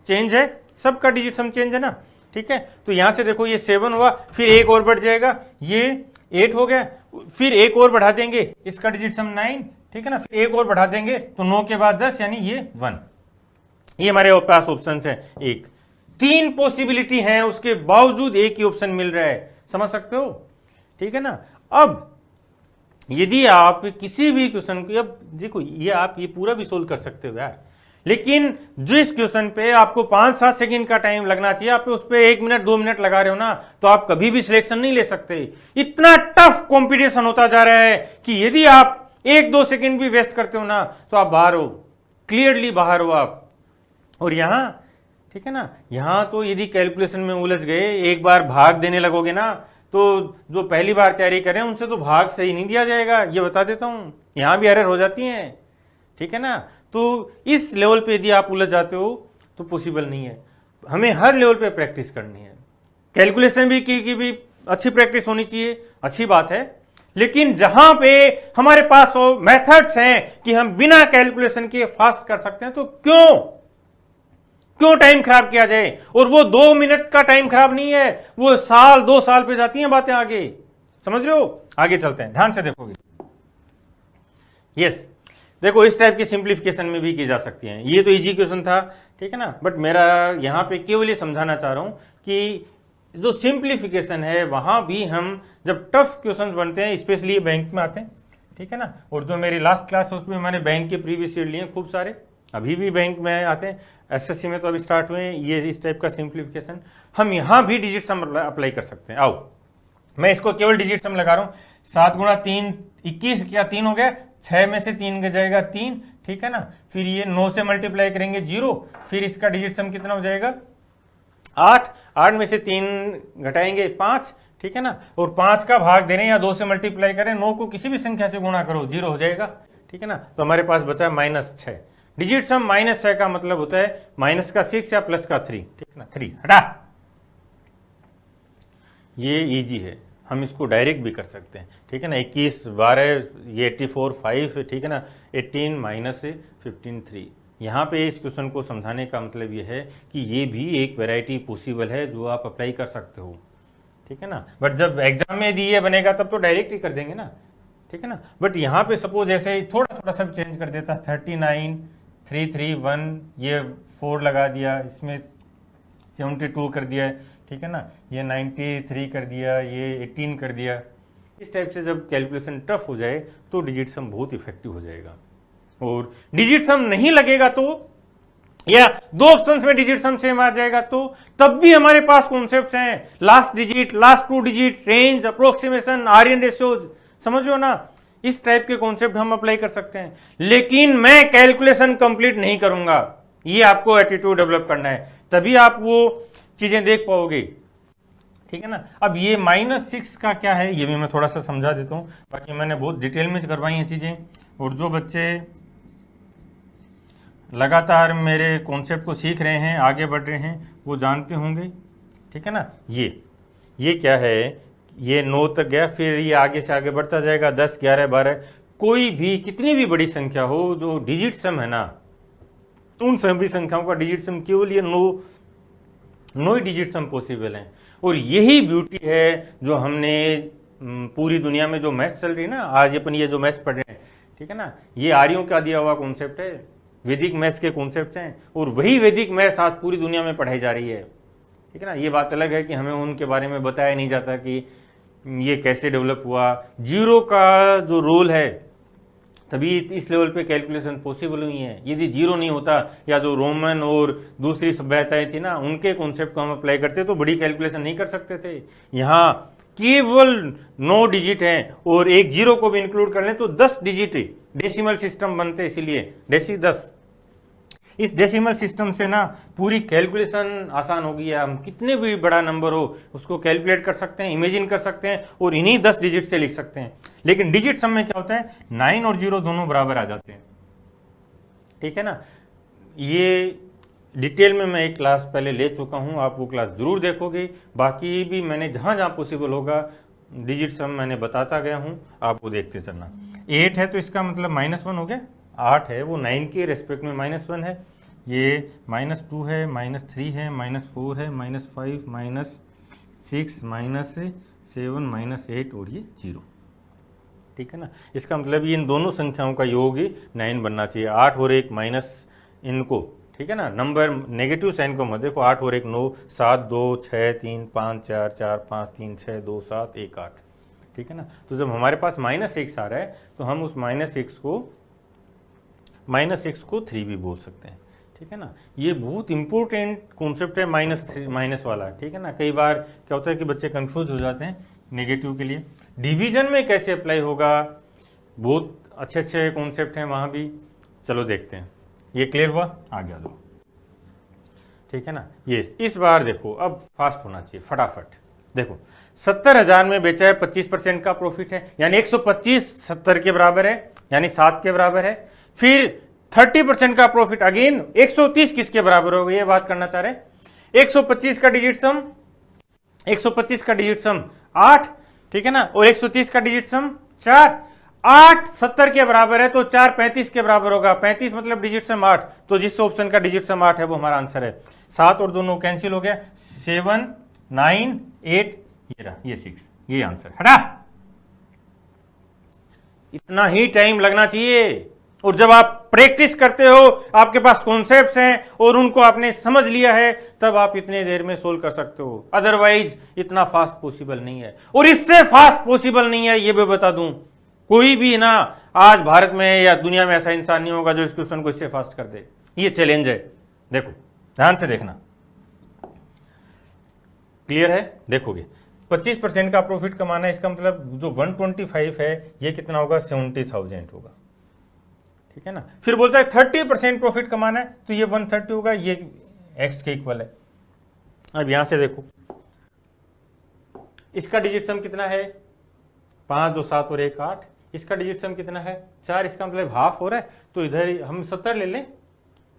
चेंज है, सबका डिजिट सम चेंज है ना, ठीक है। तो यहां से देखो ये 7 हुआ, फिर 1 और बढ़ जाएगा, ये 8 हो गया, फिर 1 और बढ़ा देंगे, इसका डिजिट सम 9, ठीक है ना, फिर 1 और बढ़ा देंगे तो 9 के बाद 10, यानी ये 1। ये हमारे पास ऑप्शन है एक, 3 पॉसिबिलिटी हैं उसके बावजूद एक ही ऑप्शन मिल रहा है, समझ सकते हो, ठीक है ना। अब यदि आप किसी भी क्वेश्चन को, अब देखो ये आप ये पूरा भी सोल्व कर सकते हो यार, लेकिन जिस क्वेश्चन पे आपको 5-7 सेकंड का टाइम लगना चाहिए, आप उस पे 1 मिनट 2 मिनट लगा रहे हो ना, तो आप कभी भी सिलेक्शन नहीं ले सकते। इतना टफ कंपटीशन होता जा रहा है कि यदि आप 1-2 सेकंड भी वेस्ट करते हो ना, तो आप बाहर हो, क्लियरली बाहर हो आप। और यहां, ठीक है ना, यहां तो यदि कैलकुलेशन में उलझ गए, एक बार भाग देने लगोगे ना, तो जो पहली बार तैयारी करें उनसे तो भाग सही नहीं दिया जाएगा, ये बता देता हूं, यहां भी एरर हो जाती है, ठीक है ना। तो इस लेवल पे यदि आप उलझ जाते हो तो पॉसिबल नहीं है। हमें हर लेवल पे प्रैक्टिस करनी है, कैलकुलेशन भी की भी अच्छी प्रैक्टिस होनी चाहिए, अच्छी बात है, लेकिन जहां पे हमारे पास मेथड्स हैं कि हम बिना कैलकुलेशन के फास्ट कर सकते हैं, तो क्यों टाइम खराब किया जाए। और वो 2 मिनट का टाइम खराब नहीं है, वो साल 2 साल पे जाती हैं बातें आगे, समझ रहे हो। आगे चलते हैं, ध्यान से देखोगे। यस, देखो इस टाइप की सिंप्लीफिकेशन में भी की जा सकती है। ये तो इजी क्वेश्चन था, ठीक है ना, बट मेरा यहां पे केवल ये समझाना चाह रहा हूं कि जो सिंप्लीफिकेशन है वहां भी हम जब टफ क्वेश्चन बनते हैं, स्पेशली बैंक में आते हैं, ठीक है ना। और जो मेरी लास्ट क्लास है उसमें मैंने बैंक के प्रीवियस ईयर लिए खूब सारे, अभी भी बैंक में आते हैं, एसएससी में तो अभी स्टार्ट हुए हैं ये इस टाइप का सिंप्लीफिकेशन। हम यहां भी डिजिट सम अप्लाई कर सकते हैं। आओ मैं इसको केवल डिजिट सम लगा रहा हूं, 7 गुणा 3 21, क्या 3 हो गया, 6 में से 3 गया जाएगा 3, ठीक है ना। फिर ये 9 से मल्टीप्लाई करेंगे 0, फिर इसका डिजिट सम कितना हो जाएगा 8, 8 में से 3 घटाएंगे 5, ठीक है ना। और 5 का भाग दे रहे हैं या 2 से मल्टीप्लाई करें, 9 को किसी भी संख्या से गुणा करो 0 हो जाएगा, ठीक है ना। तो हमारे पास बचा -6। डिजिट सम -6 का मतलब होता है माइनस का 6 या प्लस का 3, ठीक है ना। 3 हटा, ये इजी है, हम इसको डायरेक्ट भी कर सकते हैं, ठीक है ना। 21 12 ये 84 5, ठीक है ना। 18 माइनस 15 3। यहाँ पे इस क्वेश्चन को समझाने का मतलब ये है कि ये भी एक वैरायटी पॉसिबल है जो आप अप्लाई कर सकते हो, ठीक है ना। बट जब एग्जाम में यदि ये बनेगा तब तो डायरेक्ट ही कर देंगे ना, ठीक है ना। बट यहाँ पे सपोज ऐसे थोड़ा थोड़ा सब चेंज कर देता, 39 3 3 1, ये 4 लगा दिया, इसमें 72 कर दिया, ठीक है ना। ये 93 कर दिया, ये 18 कर दिया। इस टाइप से जब कैलकुलेशन टफ हो जाए तो डिजिट सम बहुत इफेक्टिव हो जाएगा। और डिजिट सम नहीं लगेगा तो, या 2 ऑप्शंस में डिजिट सम सेम आ जाएगा तो तब भी हमारे पास कॉन्सेप्ट्स हैं, last digit, last 2 digit, range, approximation, आर्यन रेशियोज, समझो ना। इस टाइप के कॉन्सेप्ट हम अप्लाई कर सकते हैं, लेकिन मैं कैलकुलेशन कंप्लीट नहीं करूंगा। ये आपको एटीट्यूड डेवलप करना है, तभी आप वो चीजें देख पाओगे, ठीक है ना। अब ये -6 का क्या है ये भी मैं थोड़ा सा समझा देता हूं, बाकी मैंने बहुत डिटेल में करवाई हैं चीजें, और जो बच्चे लगातार मेरे कॉन्सेप्ट को सीख रहे हैं, आगे बढ़ रहे हैं, वो जानते होंगे, ठीक है ना। ये क्या है, ये 9 तक गया, फिर ये आगे से आगे बढ़ता जाएगा 10 11 12, कोई भी कितनी भी बड़ी संख्या हो जो डिजिट सम है ना, उन सभी संख्याओं का डिजिट सम केवल ये 9 ही डिजिट सम पॉसिबल है। और यही ब्यूटी है जो हमने पूरी दुनिया में जो मैथ्स चल रही है ना, आज अपन ये जो मैथ्स पढ़ रहे हैं, ठीक है ना, ये आर्यों का दिया हुआ कॉन्सेप्ट है, वैदिक मैथ्स के कॉन्सेप्ट हैं, और वही वैदिक मैथ्स आज पूरी दुनिया में पढ़ाई जा रही है, ठीक है ना। ये बात अलग है कि हमें उनके बारे में बताया नहीं जाता कि ये कैसे डेवलप हुआ, जीरो का जो रोल है तभी इस लेवल पे कैलकुलेशन पॉसिबल हुई है। यदि जीरो नहीं होता, या जो रोमन और दूसरी सभ्यताएं थी ना, उनके कॉन्सेप्ट को हम अप्लाई करते तो बड़ी कैलकुलेशन नहीं कर सकते थे। यहाँ केवल 9 डिजिट हैं, और एक जीरो को भी इंक्लूड कर लें तो 10 डिजिट डेसिमल सिस्टम बनते, इसीलिए डेसी 10। इस डेसिमल सिस्टम से ना पूरी कैलकुलेशन आसान हो गई है, हम कितने भी बड़ा नंबर हो उसको कैलकुलेट कर सकते हैं, इमेजिन कर सकते हैं, और इन्हीं 10 डिजिट से लिख सकते हैं। लेकिन डिजिट सम में क्या होता है, 9 और 0 दोनों बराबर आ जाते हैं, ठीक है ना। ये डिटेल में मैं एक क्लास पहले ले चुका हूं, आप वो क्लास जरूर देखोगे। बाकी भी मैंने जहां जहां पॉसिबल होगा डिजिट सम मैंने बताता गया हूं, आप वो देखते चलना। 8 है तो इसका मतलब -1 हो गया, 8 है वो 9 के रेस्पेक्ट में -1 है, ये -2 है, -3 है, -4 है, -5, -6, -7, -8 और ये 0, ठीक है ना। इसका मतलब ये इन दोनों संख्याओं का योग ही 9 बनना चाहिए। 8 और 1 माइनस इनको ठीक है ना, नंबर नेगेटिव साइन को मत देखो, 8 और 1 9, 7 2 6 3 5 4 4 5 3 6 2 7 1 8, ठीक है ना। तो जब हमारे पास -x आ रहा है तो हम उस -x को 3 भी बोल सकते हैं, ठीक है ना। ये बहुत इंपॉर्टेंट कॉन्सेप्ट है माइनस वाला, ठीक है ना। कई बार क्या होता है कि बच्चे कंफ्यूज हो जाते हैं नेगेटिव के लिए। डिवीजन में कैसे अप्लाई होगा, बहुत अच्छे अच्छे कॉन्सेप्ट हैं वहाँ भी, चलो देखते हैं। ये क्लियर हुआ, आगे आ जाओ, ठीक है ना। ये इस बार देखो, अब फास्ट होना चाहिए, फटाफट देखो। 70,000 में बेचा है, 25% का प्रॉफिट है, यानी 125 70 के बराबर है, यानी 7 के बराबर है। फिर 30% का प्रॉफिट अगेन 130 किसके बराबर होगा, ये बात करना चाह रहे हैं। 125 का डिजिट सम 8, ठीक है ना, और 130 का डिजिट सम 4। 8 70 के बराबर है तो 4 35 के बराबर होगा, 35 मतलब डिजिट सम 8, तो जिस ऑप्शन का डिजिट सम 8 है वो हमारा आंसर है। 7 और दोनों कैंसिल हो गया, 7 9 8, ये रहा, ये 6, ये आंसर हटा। इतना ही टाइम लगना चाहिए, और जब आप प्रैक्टिस करते हो, आपके पास कॉन्सेप्ट्स हैं और उनको आपने समझ लिया है, तब आप इतने देर में सोल्व कर सकते हो। अदरवाइज इतना फास्ट पॉसिबल नहीं है, और इससे फास्ट पॉसिबल नहीं है, ये भी बता दूं। कोई भी ना आज भारत में या दुनिया में ऐसा इंसान नहीं होगा जो इस क्वेश्चन को इससे फास्ट कर दे। ये चैलेंज है, देखो ध्यान से देखना, क्लियर है। देखोगे 25% का प्रॉफिट कमाना है, इसका मतलब जो 125 है ये कितना होगा, 70,000 होगा, ठीक है ना। फिर बोलता है 30% प्रॉफिट कमाना है, तो ये 130 होगा, ये x के इक्वल है। अब यहां से देखो, इसका डिजिट सम कितना है, 5 2 7 और 1 8। इसका डिजिट सम कितना है, 4, इसका मतलब हाफ हो रहा है, तो इधर हम 70 ले लें,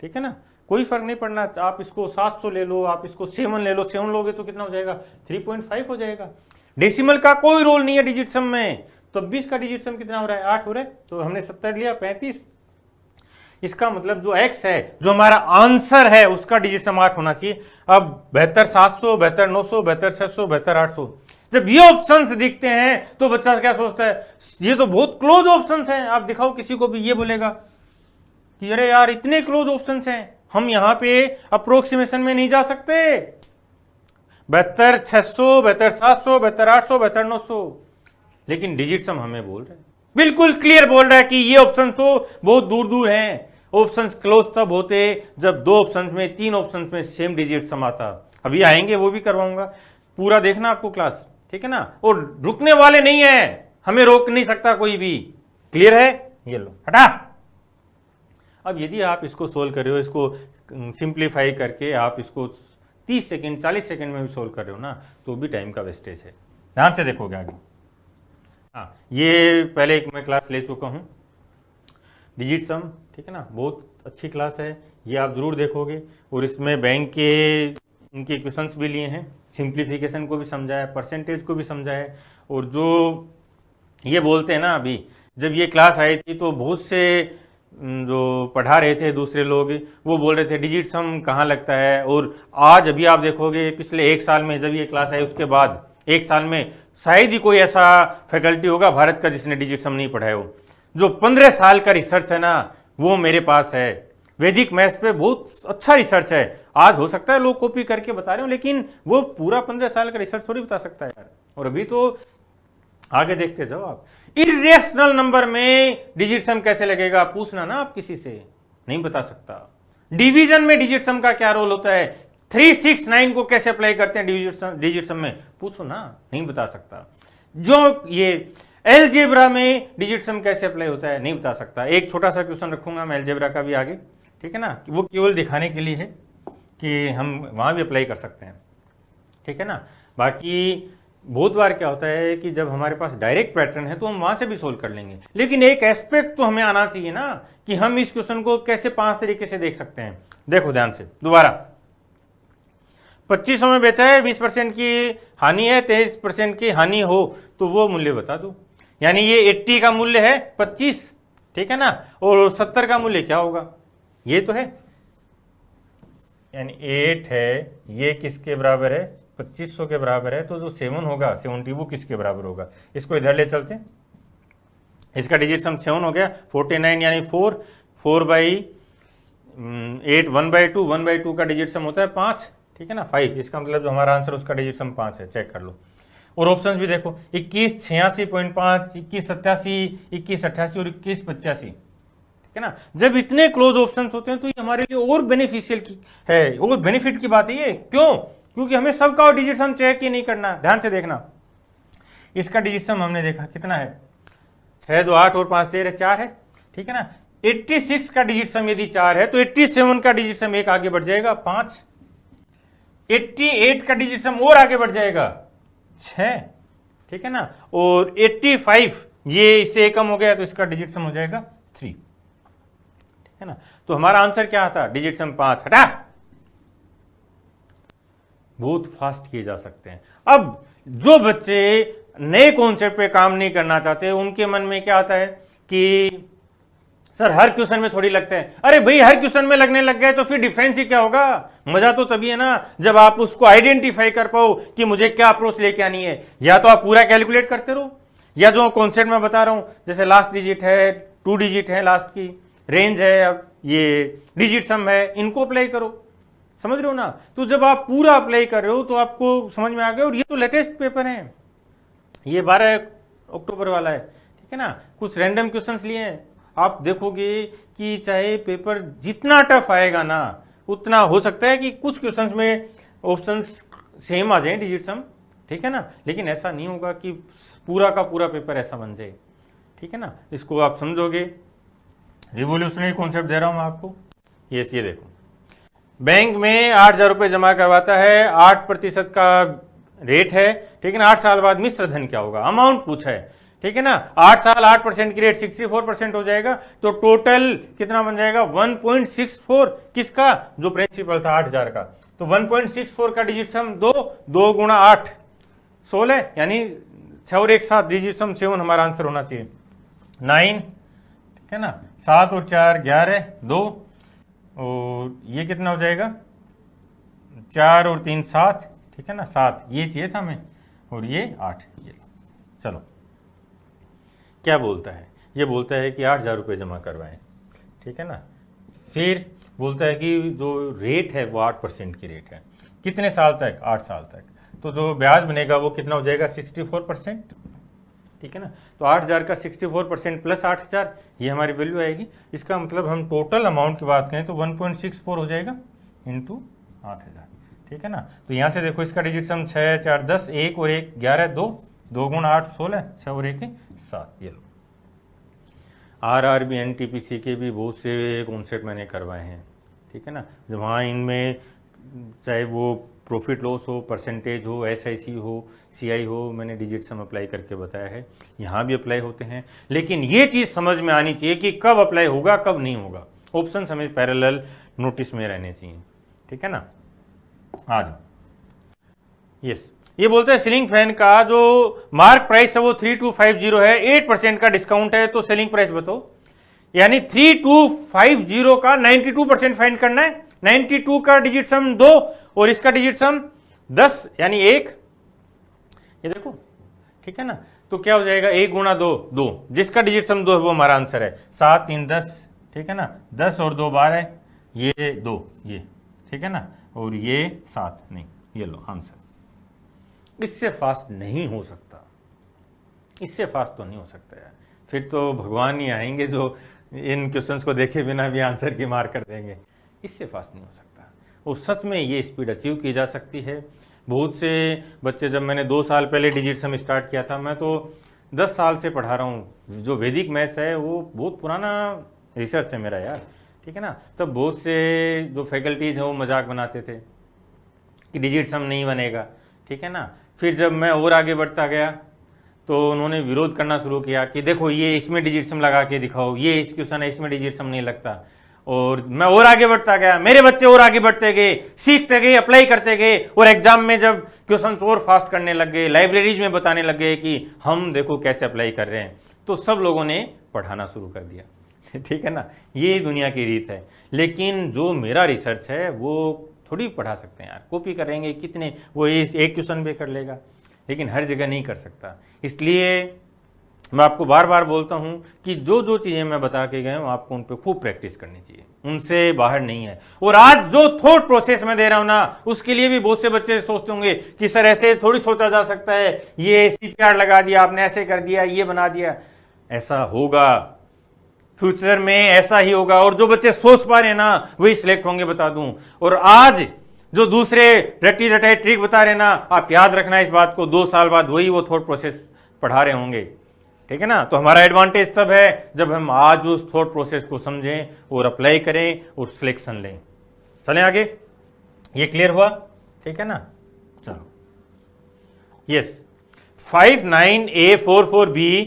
ठीक है ना, कोई फर्क नहीं पड़ना। आप इसको 700 ले लो, आप इसको 7 ले लो, 7 लोगे तो कितना हो जाएगा, 3.5 हो जाएगा। डेसिमल का कोई रोल नहीं है डिजिट सम में, तो 20 का डिजिट सम कितना हो रहा है, 8 हो रहा है, तो हमने 70 लिया, 35। इसका मतलब जो x है, जो हमारा आंसर है, उसका डिजिट सम 8 होना चाहिए। अब 72 700, 72 900, 72 600, 72 800, जब ये ऑप्शंस दिखते हैं तो बच्चा क्या सोचता है, ये तो बहुत क्लोज ऑप्शंस हैं। आप दिखाओ किसी को भी, ये बोलेगा कि अरे यार इतने क्लोज ऑप्शंस हैं, हम यहां पे अप्रोक्सीमेशन में नहीं जा सकते। 72 600, 72 700, 72 800, 72 900, लेकिन डिजिट सम हमें बोल रहे हैं, बिल्कुल क्लियर बोल रहा है कि ये ऑप्शन तो बहुत दूर दूर हैं। ऑप्शंस क्लोज तब होते जब 2 ऑप्शंस में, 3 ऑप्शंस में सेम डिजिट सम आता। अभी आएंगे वो भी करवाऊंगा, पूरा देखना आपको क्लास, ठीक है ना। और रुकने वाले नहीं है, हमें रोक नहीं सकता कोई भी, क्लियर है। ये लो हटा। अब यदि आप इसको सोल्व कर रहे हो, इसको सिंप्लीफाई करके आप इसको 30 सेकंड 40 सेकंड में भी सोल्व कर रहे हो ना, तो भी टाइम का वेस्टेज है। ध्यान से देखोगे आगे। हाँ, ये पहले एक मैं क्लास ले चुका हूँ, डिजिट सम, ठीक है ना, बहुत अच्छी क्लास है, ये आप जरूर देखोगे। और इसमें बैंक के इनके क्वेश्चंस भी लिए हैं, सिंप्लीफिकेशन को भी समझा है, परसेंटेज को भी समझा है। और जो ये बोलते हैं ना, अभी जब ये क्लास आई थी तो बहुत से जो पढ़ा रहे थे दूसरे लोग, वो बोल रहे थे डिजिट सम कहाँ लगता है। और आज अभी आप देखोगे, पिछले 1 साल में जब ये क्लास आई, उसके बाद 1 साल में शायद ही कोई ऐसा फैकल्टी होगा भारत का जिसने डिजिट सम नहीं पढ़ाया हो। जो 15 साल का रिसर्च है ना, वो मेरे पास है। वैदिक मैथ्स पे बहुत अच्छा रिसर्च है। आज हो सकता है लोग कॉपी करके बता रहे हो, लेकिन वो पूरा 15 साल का रिसर्च थोड़ी बता सकता है यार। और अभी तो आगे देखते जाओ आप। इरेशनल नंबर में डिजिट सम कैसे लगेगा, पूछना ना आप किसी से, नहीं बता सकता। डिवीजन में डिजिट सम का क्या रोल होता है, 3 6 9 को कैसे अप्लाई करते हैं डिजिट सम में, पूछो ना, नहीं बता सकता। जो ये एलजेब्रा में डिजिट सम कैसे अप्लाई होता है, नहीं बता सकता। एक छोटा सा क्वेश्चन रखूंगा मैं एलजेब्रा का भी आगे, ठीक है ना, वो केवल दिखाने के लिए है कि हम वहां भी अप्लाई कर सकते हैं, ठीक है ना। बाकी बहुत बार क्या होता है कि जब हमारे पास डायरेक्ट पैटर्न है तो हम वहां से भी सोल्व कर लेंगे, लेकिन एक एस्पेक्ट तो हमें आना चाहिए ना कि हम इस क्वेश्चन को कैसे 5 तरीके से देख सकते हैं। देखो ध्यान से दोबारा, 2500 में बेचा है, 20% की हानि है, 23% की हानि हो तो वो मूल्य बता दो। यानी ये 80 का मूल्य है 25, ठीक है ना, और 70 का मूल्य क्या होगा, ये तो है, यानी 8 है, ये किसके बराबर है, 2500 के बराबर है। तो जो 7 होगा 70, वो किसके बराबर होगा, इसको इधर ले चलते हैं। इसका डिजिट सम 7 हो गया, 49 यानी 4 4 बाई 8 1/2, 1/2 का डिजिट सम होता है 5, ठीक है ना, 5, इसका मतलब जो हमारा आंसर उसका डिजिट सम 5 है, चेक कर लो। और ऑप्शंस भी देखो, 21 86.5, 21 87, 21 88 और 21 85, ठीक है ना। जब इतने क्लोज ऑप्शंस होते हैं तो ये हमारे लिए और बेनिफिशियल है, और बेनिफिट की बात है ये, क्यों? क्योंकि हमें सबका डिजिट सम चेक ही नहीं करना। ध्यान से देखना, इसका डिजिट सम हमने देखा कितना है, 6 2 8 और 5 13 4 है, ठीक है ना। 86 का डिजिट सम यदि 4 है तो 87 का डिजिट सम एक आगे बढ़ जाएगा 5, 88 का डिजिट सम और आगे बढ़ जाएगा 6, ठीक है ना। और 85 ये इससे कम हो गया तो इसका डिजिट सम हो जाएगा 3, ठीक है ना। तो हमारा आंसर क्या आता, डिजिट सम 5, हटा। बहुत फास्ट किए जा सकते हैं। अब जो बच्चे नए कॉन्सेप्ट पे काम नहीं करना चाहते उनके मन में क्या आता है कि सर हर क्वेश्चन में थोड़ी लगता है। अरे भाई हर क्वेश्चन में लगने लग गए तो फिर डिफरेंस ही क्या होगा? मजा तो तभी है ना जब आप उसको आइडेंटिफाई कर पाओ कि मुझे क्या अप्रोच लेके आनी है। या तो आप पूरा कैलकुलेट करते रहो, या जो कॉन्सेप्ट मैं बता रहा हूं जैसे लास्ट डिजिट है, 2 डिजिट है लास्ट की, रेंज है, अब ये डिजिट सम है, इनको अप्लाई करो। समझ रहे हो ना? तो जब आप पूरा अप्लाई कर रहे हो तो आपको समझ में आ गया। और ये तो लेटेस्ट पेपर है, ये 12 अक्टूबर वाला है, ठीक है ना। कुछ रैंडम क्वेश्चंस लिए हैं। आप देखोगे कि चाहे पेपर जितना टफ आएगा ना उतना हो सकता है कि कुछ क्वेश्चंस में ऑप्शंस सेम आ जाए डिजिट सम, ठीक है ना, लेकिन ऐसा नहीं होगा कि पूरा का पूरा पेपर ऐसा बन जाए, ठीक है ना। इसको आप समझोगे। रिवोल्यूशनरी कॉन्सेप्ट दे रहा हूं मैं आपको। ये देखो, बैंक में 8,000 रुपये जमा करवाता है, 8% का रेट है, ठीक है ना। 8 साल बाद मिश्र धन क्या होगा, अमाउंट पूछा है, ठीक है ना। 8 साल 8% की रेट 64% हो जाएगा, तो टोटल कितना बन जाएगा 1.64, किसका, जो प्रिंसिपल था 8,000 का। तो 1.64 का डिजिट सम 2, 2 गुणा 8 16, यानी 6 और 1 7, डिजिट सम 7 हमारा आंसर होना चाहिए। 9, ठीक है ना। 7 और 4 11, 2, और ये कितना हो जाएगा 4 और 3 7, ठीक है ना, 7, ये चाहिए था हमें, और ये 8, ये चलो। क्या बोलता है, ये बोलता है कि 8,000 रुपये जमा करवाएं, ठीक है ना। फिर बोलता है कि जो रेट है वो 8% की रेट है, कितने साल तक, 8 साल तक। तो जो ब्याज बनेगा वो कितना हो जाएगा 64%, ठीक है ना। तो 8,000 का 64% प्लस 8,000, ये हमारी वैल्यू आएगी। इसका मतलब हम टोटल अमाउंट की बात करें तो 1.64 हो जाएगा इंटू 8,000, ठीक है ना। तो यहाँ से देखो इसका डिजिट सम 6 4 10, 1 और 1 11, 2, 2 गुणा 8 16, 6 और 1 7। ये लो, RRB NTPC के भी बहुत से कॉन्सेप्ट मैंने करवाए हैं, ठीक है ना। वहाँ इनमें चाहे वो प्रॉफिट लॉस हो, परसेंटेज हो, SIC हो, CI हो, मैंने डिजिट सम अप्लाई करके बताया है। यहाँ भी अप्लाई होते हैं, लेकिन ये चीज़ समझ में आनी चाहिए कि कब अप्लाई होगा कब नहीं होगा। ऑप्शन हमें पैरेलल नोटिस में रहने चाहिए, ठीक है ना। आ जाओ, यस। ये बोलते हैं सीलिंग फैन का जो मार्क प्राइस है वो 3250 है, 8% का डिस्काउंट है, तो सेलिंग प्राइस बताओ। यानी 3250 का 92% फाइंड करना है। 92 का डिजिट सम 2 और इसका डिजिट सम 10, यानी 1, ये देखो, ठीक है ना। तो क्या हो जाएगा 1 गुणा 2, 2, जिसका डिजिट सम 2 है वो हमारा आंसर है। 7 3 10, ठीक है ना, 10 और 2 12, ये 2, ये, ठीक है ना, और ये 7 नहीं, ये लो आंसर। इससे फास्ट नहीं हो सकता, इससे फास्ट तो नहीं हो सकता यार। फिर तो भगवान ही आएंगे जो इन क्वेश्चंस को देखे बिना भी आंसर की मार कर देंगे। इससे फास्ट नहीं हो सकता। और सच में ये स्पीड अचीव की जा सकती है। बहुत से बच्चे, जब मैंने 2 साल पहले डिजिट सम स्टार्ट किया था, मैं तो 10 साल से पढ़ा रहा हूँ। जो वैदिक मैथ्स है वो बहुत पुराना रिसर्च है मेरा यार, ठीक है ना। तब बहुत से जो फैकल्टीज हैं वो मजाक बनाते थे कि डिजिट सम नहीं बनेगा, ठीक है ना। फिर जब मैं और आगे बढ़ता गया तो उन्होंने विरोध करना शुरू किया कि देखो ये इसमें डिजिट सम लगा के दिखाओ, ये इस क्वेश्चन है इसमें डिजिट सम नहीं लगता। और मैं और आगे बढ़ता गया, मेरे बच्चे और आगे बढ़ते गए, सीखते गए, अप्लाई करते गए, और एग्जाम में जब क्वेश्चंस और फास्ट करने लग गए, लाइब्रेरीज में बताने लग गए कि हम देखो कैसे अप्लाई कर रहे हैं, तो सब लोगों ने पढ़ाना शुरू कर दिया, ठीक है ना। ये दुनिया की रीत है। लेकिन जो मेरा रिसर्च है वो थोड़ी पढ़ा सकते हैं यार, कॉपी करेंगे कितने, वो इस एक क्वेश्चन भी कर लेगा, लेकिन हर जगह नहीं कर सकता। इसलिए मैं आपको बार बार बोलता हूं कि जो जो चीजें मैं बता के गया हूं आपको उन पे खूब प्रैक्टिस करनी चाहिए, उनसे बाहर नहीं है। और आज जो थॉट प्रोसेस में दे रहा हूं ना, उसके लिए भी बहुत से बच्चे सोचते होंगे कि सर ऐसे थोड़ी सोचा जा सकता है, ये CPR लगा दिया आपने, ऐसे कर दिया, ये बना दिया। ऐसा होगा, फ्यूचर में ऐसा ही होगा। और जो बच्चे सोच पा रहे हैं ना वही सिलेक्ट होंगे, बता दूं। और आज जो दूसरे रटी रटाई ट्रिक बता रहे हैं ना, आप याद रखना इस बात को, 2 साल बाद वही वो थॉट प्रोसेस पढ़ा रहे होंगे, ठीक है ना। तो हमारा एडवांटेज तब है जब हम आज उस थॉट प्रोसेस को समझें और अप्लाई करें और सिलेक्शन लें। चलें आगे, ये क्लियर हुआ, ठीक है ना। चलो, यस, 59A44B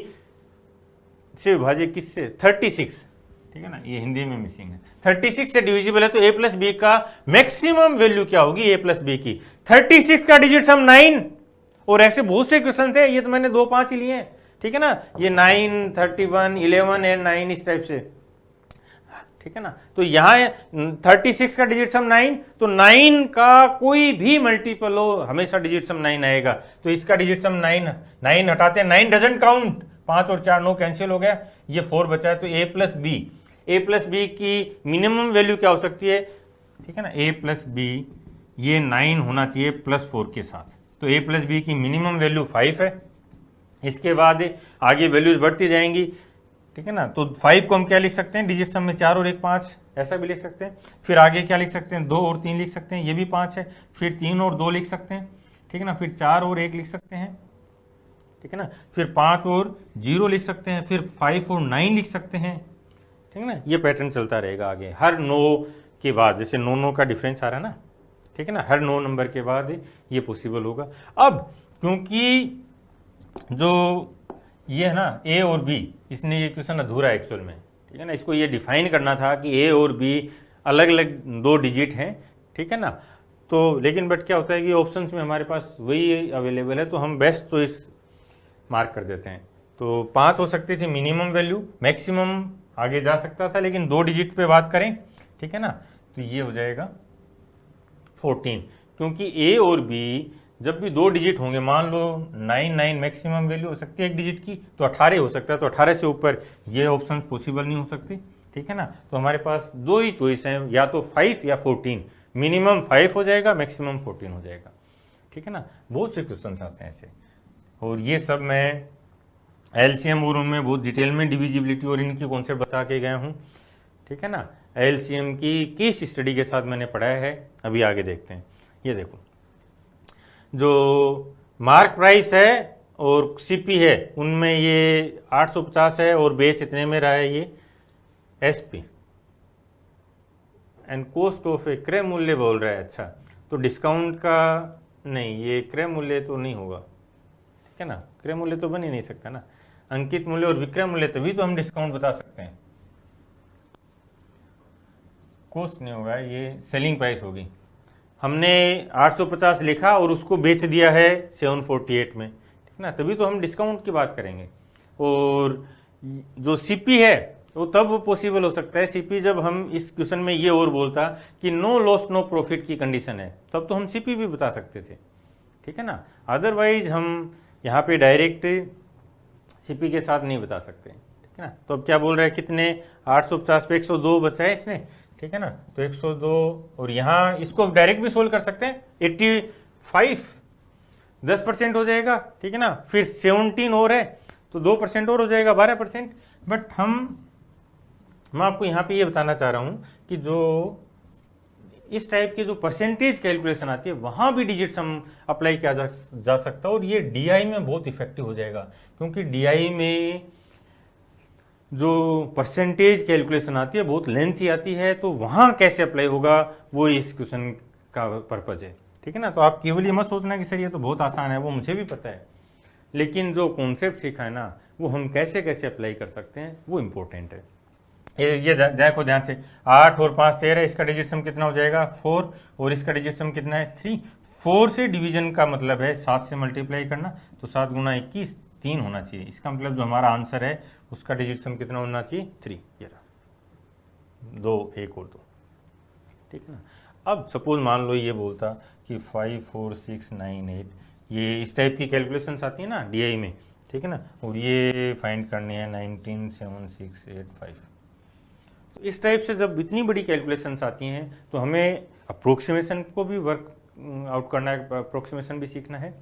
से विभाज्य किससे, 36, ठीक है ना, ये हिंदी में मिसिंग है। 36 से डिविजिबल है, तो A प्लस बी का मैक्सिमम वैल्यू क्या होगी, A प्लस बी की। 36 का डिजिट सम 9, और ऐसे बहुत से क्वेश्चन थे, ये तो मैंने 2-5 ही लिए हैं, ठीक है ना। ये 9, 31, 11 एंड 9 इस टाइप से, ठीक है ना। तो यहां 36 का डिजिट सम 9, तो 9 का कोई भी मल्टीपल हो हमेशा डिजिट सम 9 आएगा। तो इसका डिजिट सम 9, 9 हटाते हैं, 9 डजंट काउंट, 5 और 4 9 कैंसिल हो गया, ये 4 बचा है। तो A प्लस बी की मिनिमम वैल्यू क्या हो सकती है, ठीक है ना। A प्लस बी ये 9 होना चाहिए +4 के साथ, तो A प्लस बी की मिनिमम वैल्यू 5 है। इसके बाद आगे वैल्यूज बढ़ती जाएंगी, ठीक है ना। तो 5 को हम क्या लिख सकते हैं, डिजिट सम में 4 और 1 5, ऐसा भी लिख सकते हैं। फिर आगे क्या लिख सकते हैं, 2 और 3 लिख सकते हैं, ये भी 5 है। फिर 3 और 2 लिख सकते हैं, ठीक है ना। फिर 4 और 1 लिख सकते हैं, ठीक है ना। फिर 5 और 0 लिख सकते हैं, फिर 5 और 9 लिख सकते हैं, ठीक है ना। ये पैटर्न चलता रहेगा आगे, हर 9 के बाद, जैसे 9 का डिफरेंस आ रहा है ना, ठीक है ना, हर 9 नंबर के बाद ये पॉसिबल होगा। अब क्योंकि जो ये है ना A और B, इसने ये क्वेश्चन अधूरा है एक्चुअल में, ठीक है ना। इसको ये डिफाइन करना था कि A और B अलग अलग 2 डिजिट हैं, ठीक है ना। तो लेकिन बट क्या होता है कि ऑप्शंस में हमारे पास वही अवेलेबल है, तो हम बेस्ट चॉइस मार्क कर देते हैं। तो 5 हो सकती थी मिनिमम वैल्यू, मैक्सिमम आगे जा सकता था, लेकिन 2 डिजिट पे बात करें, ठीक है ना, तो ये हो जाएगा 14, क्योंकि A और B जब भी 2 डिजिट होंगे, मान लो 9 मैक्सिमम वैल्यू हो सकती है एक डिजिट की, तो 18 हो सकता है, तो 18 से ऊपर ये ऑप्शन पॉसिबल नहीं हो सकती, ठीक है ना। तो हमारे पास 2 ही चॉइस हैं, या तो 5 या 14, मिनिमम 5 हो जाएगा, मैक्सिमम 14 हो जाएगा, ठीक है ना। बहुत से क्वेश्चन आते हैं ऐसे, और ये सब मैं LCM और उनमें बहुत डिटेल में डिविजिबिलिटी और इनकी कॉन्सेप्ट बता के गया हूँ, ठीक है ना। LCM की केस स्टडी के साथ मैंने पढ़ाया है। अभी आगे देखते हैं, ये देखो, जो मार्क प्राइस है और CP है, उनमें ये 850 है और बेच इतने में रहा है ये SP, एंड कॉस्ट ऑफ ए क्रय मूल्य बोल रहा है। अच्छा, तो डिस्काउंट का नहीं, ये क्रय मूल्य तो नहीं होगा, ठीक है ना, क्रय मूल्य तो बन ही नहीं सकता ना। अंकित मूल्य और विक्रय मूल्य, तभी तो हम डिस्काउंट बता सकते हैं। कॉस्ट नहीं होगा, ये सेलिंग प्राइस होगी। हमने 850 लिखा और उसको बेच दिया है 748 में, ठीक ना, तभी तो हम डिस्काउंट की बात करेंगे। और जो CP है वो तब पॉसिबल हो सकता है, CP जब हम इस क्वेश्चन में ये और बोलता कि नो लॉस नो प्रॉफिट की कंडीशन है, तब तो हम CP भी बता सकते थे, ठीक है ना। अदरवाइज हम यहाँ पे डायरेक्ट CP के साथ नहीं बता सकते, ठीक है ना। तो अब क्या बोल रहा है, कितने 850 पे 102 बचा है इसने, ठीक है ना। तो 102, और यहाँ इसको डायरेक्ट भी सोल्व कर सकते हैं, 85 10% हो जाएगा, ठीक है ना। फिर 17 और है तो 2% और हो जाएगा 12%। बट मैं आपको यहाँ पे ये बताना चाह रहा हूँ कि जो इस टाइप की जो परसेंटेज कैलकुलेशन आती है वहाँ भी डिजिट सम अप्लाई किया जा सकता है, और ये DI में बहुत इफेक्टिव हो जाएगा, क्योंकि DI में जो परसेंटेज कैलकुलेशन आती है बहुत लेंथी आती है, तो वहाँ कैसे अप्लाई होगा वो इस क्वेश्चन का पर्पज है, ठीक है ना। तो आप केवल ये मत सोचना कि सर ये तो बहुत आसान है, वो मुझे भी पता है, लेकिन जो कॉन्सेप्ट सीखा है ना वो हम कैसे कैसे अप्लाई कर सकते हैं वो इम्पोर्टेंट है। ये देखो ध्यान से, 8 और 5 13, इसका डिजिट सम कितना हो जाएगा 4, और इसका डिजिट सम कितना है 3। 4 से डिवीजन का मतलब है 7 से मल्टीप्लाई करना, तो 7 गुना 21 3 होना चाहिए। इसका मतलब जो हमारा आंसर है उसका डिजिट सम कितना होना चाहिए 3, ये रहा 2 1 और 2, ठीक है ना। अब सपोज मान लो ये बोलता कि 5 4 6 9 8, ये इस टाइप की कैलकुलेशंस आती है ना DI में, ठीक है ना, और ये फाइंड करनी है 197685। तो इस टाइप से जब इतनी बड़ी कैलकुलेशंस आती हैं तो हमें अप्रोक्सीमेशन को भी वर्क आउट करना है, अप्रोक्सीमेशन भी सीखना है।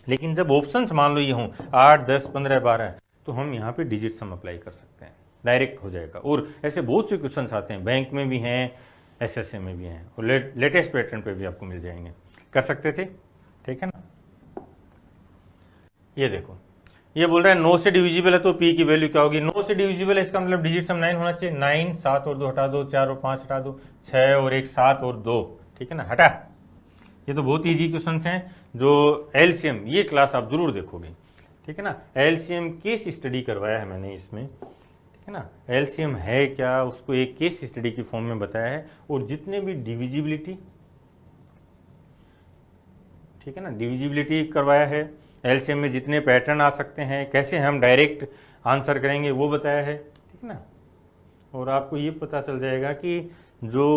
लेकिन जब ऑप्शंस मान लो ये हों 8, 10, 15, 12, तो हम यहाँ पे डिजिट सम अप्लाई कर सकते हैं, डायरेक्ट हो जाएगा। और ऐसे बहुत से क्वेश्चंस आते हैं, बैंक में भी हैं, एसएसए में भी हैं, और लेटेस्ट पैटर्न पे भी आपको मिल जाएंगे, कर सकते थे। ठीक है ना, ये देखो, ये बोल रहा है 9 से डिविजिबल है तो पी की वैल्यू क्या होगी। 9 से डिविजिबल है इसका मतलब डिजिट सम 9 होना चाहिए। 9, 7 और 2 हटा दो, 4 और 5 हटा दो, 6 और 1 7 और 2, ठीक है ना, हटा। ये तो बहुत ईजी क्वेश्चन हैं जो एलसीएम, ये क्लास आप जरूर देखोगे। ठीक है ना, एलसीएम केस स्टडी करवाया है मैंने इसमें। ठीक है ना, एलसीएम है क्या उसको एक केस स्टडी की फॉर्म में बताया है। और जितने भी डिविजिबिलिटी, ठीक है ना, डिविजिबिलिटी करवाया है, एलसीएम में जितने पैटर्न आ सकते हैं, कैसे हम डायरेक्ट आंसर करेंगे वो बताया है। ठीक है ना, और आपको ये पता चल जाएगा कि जो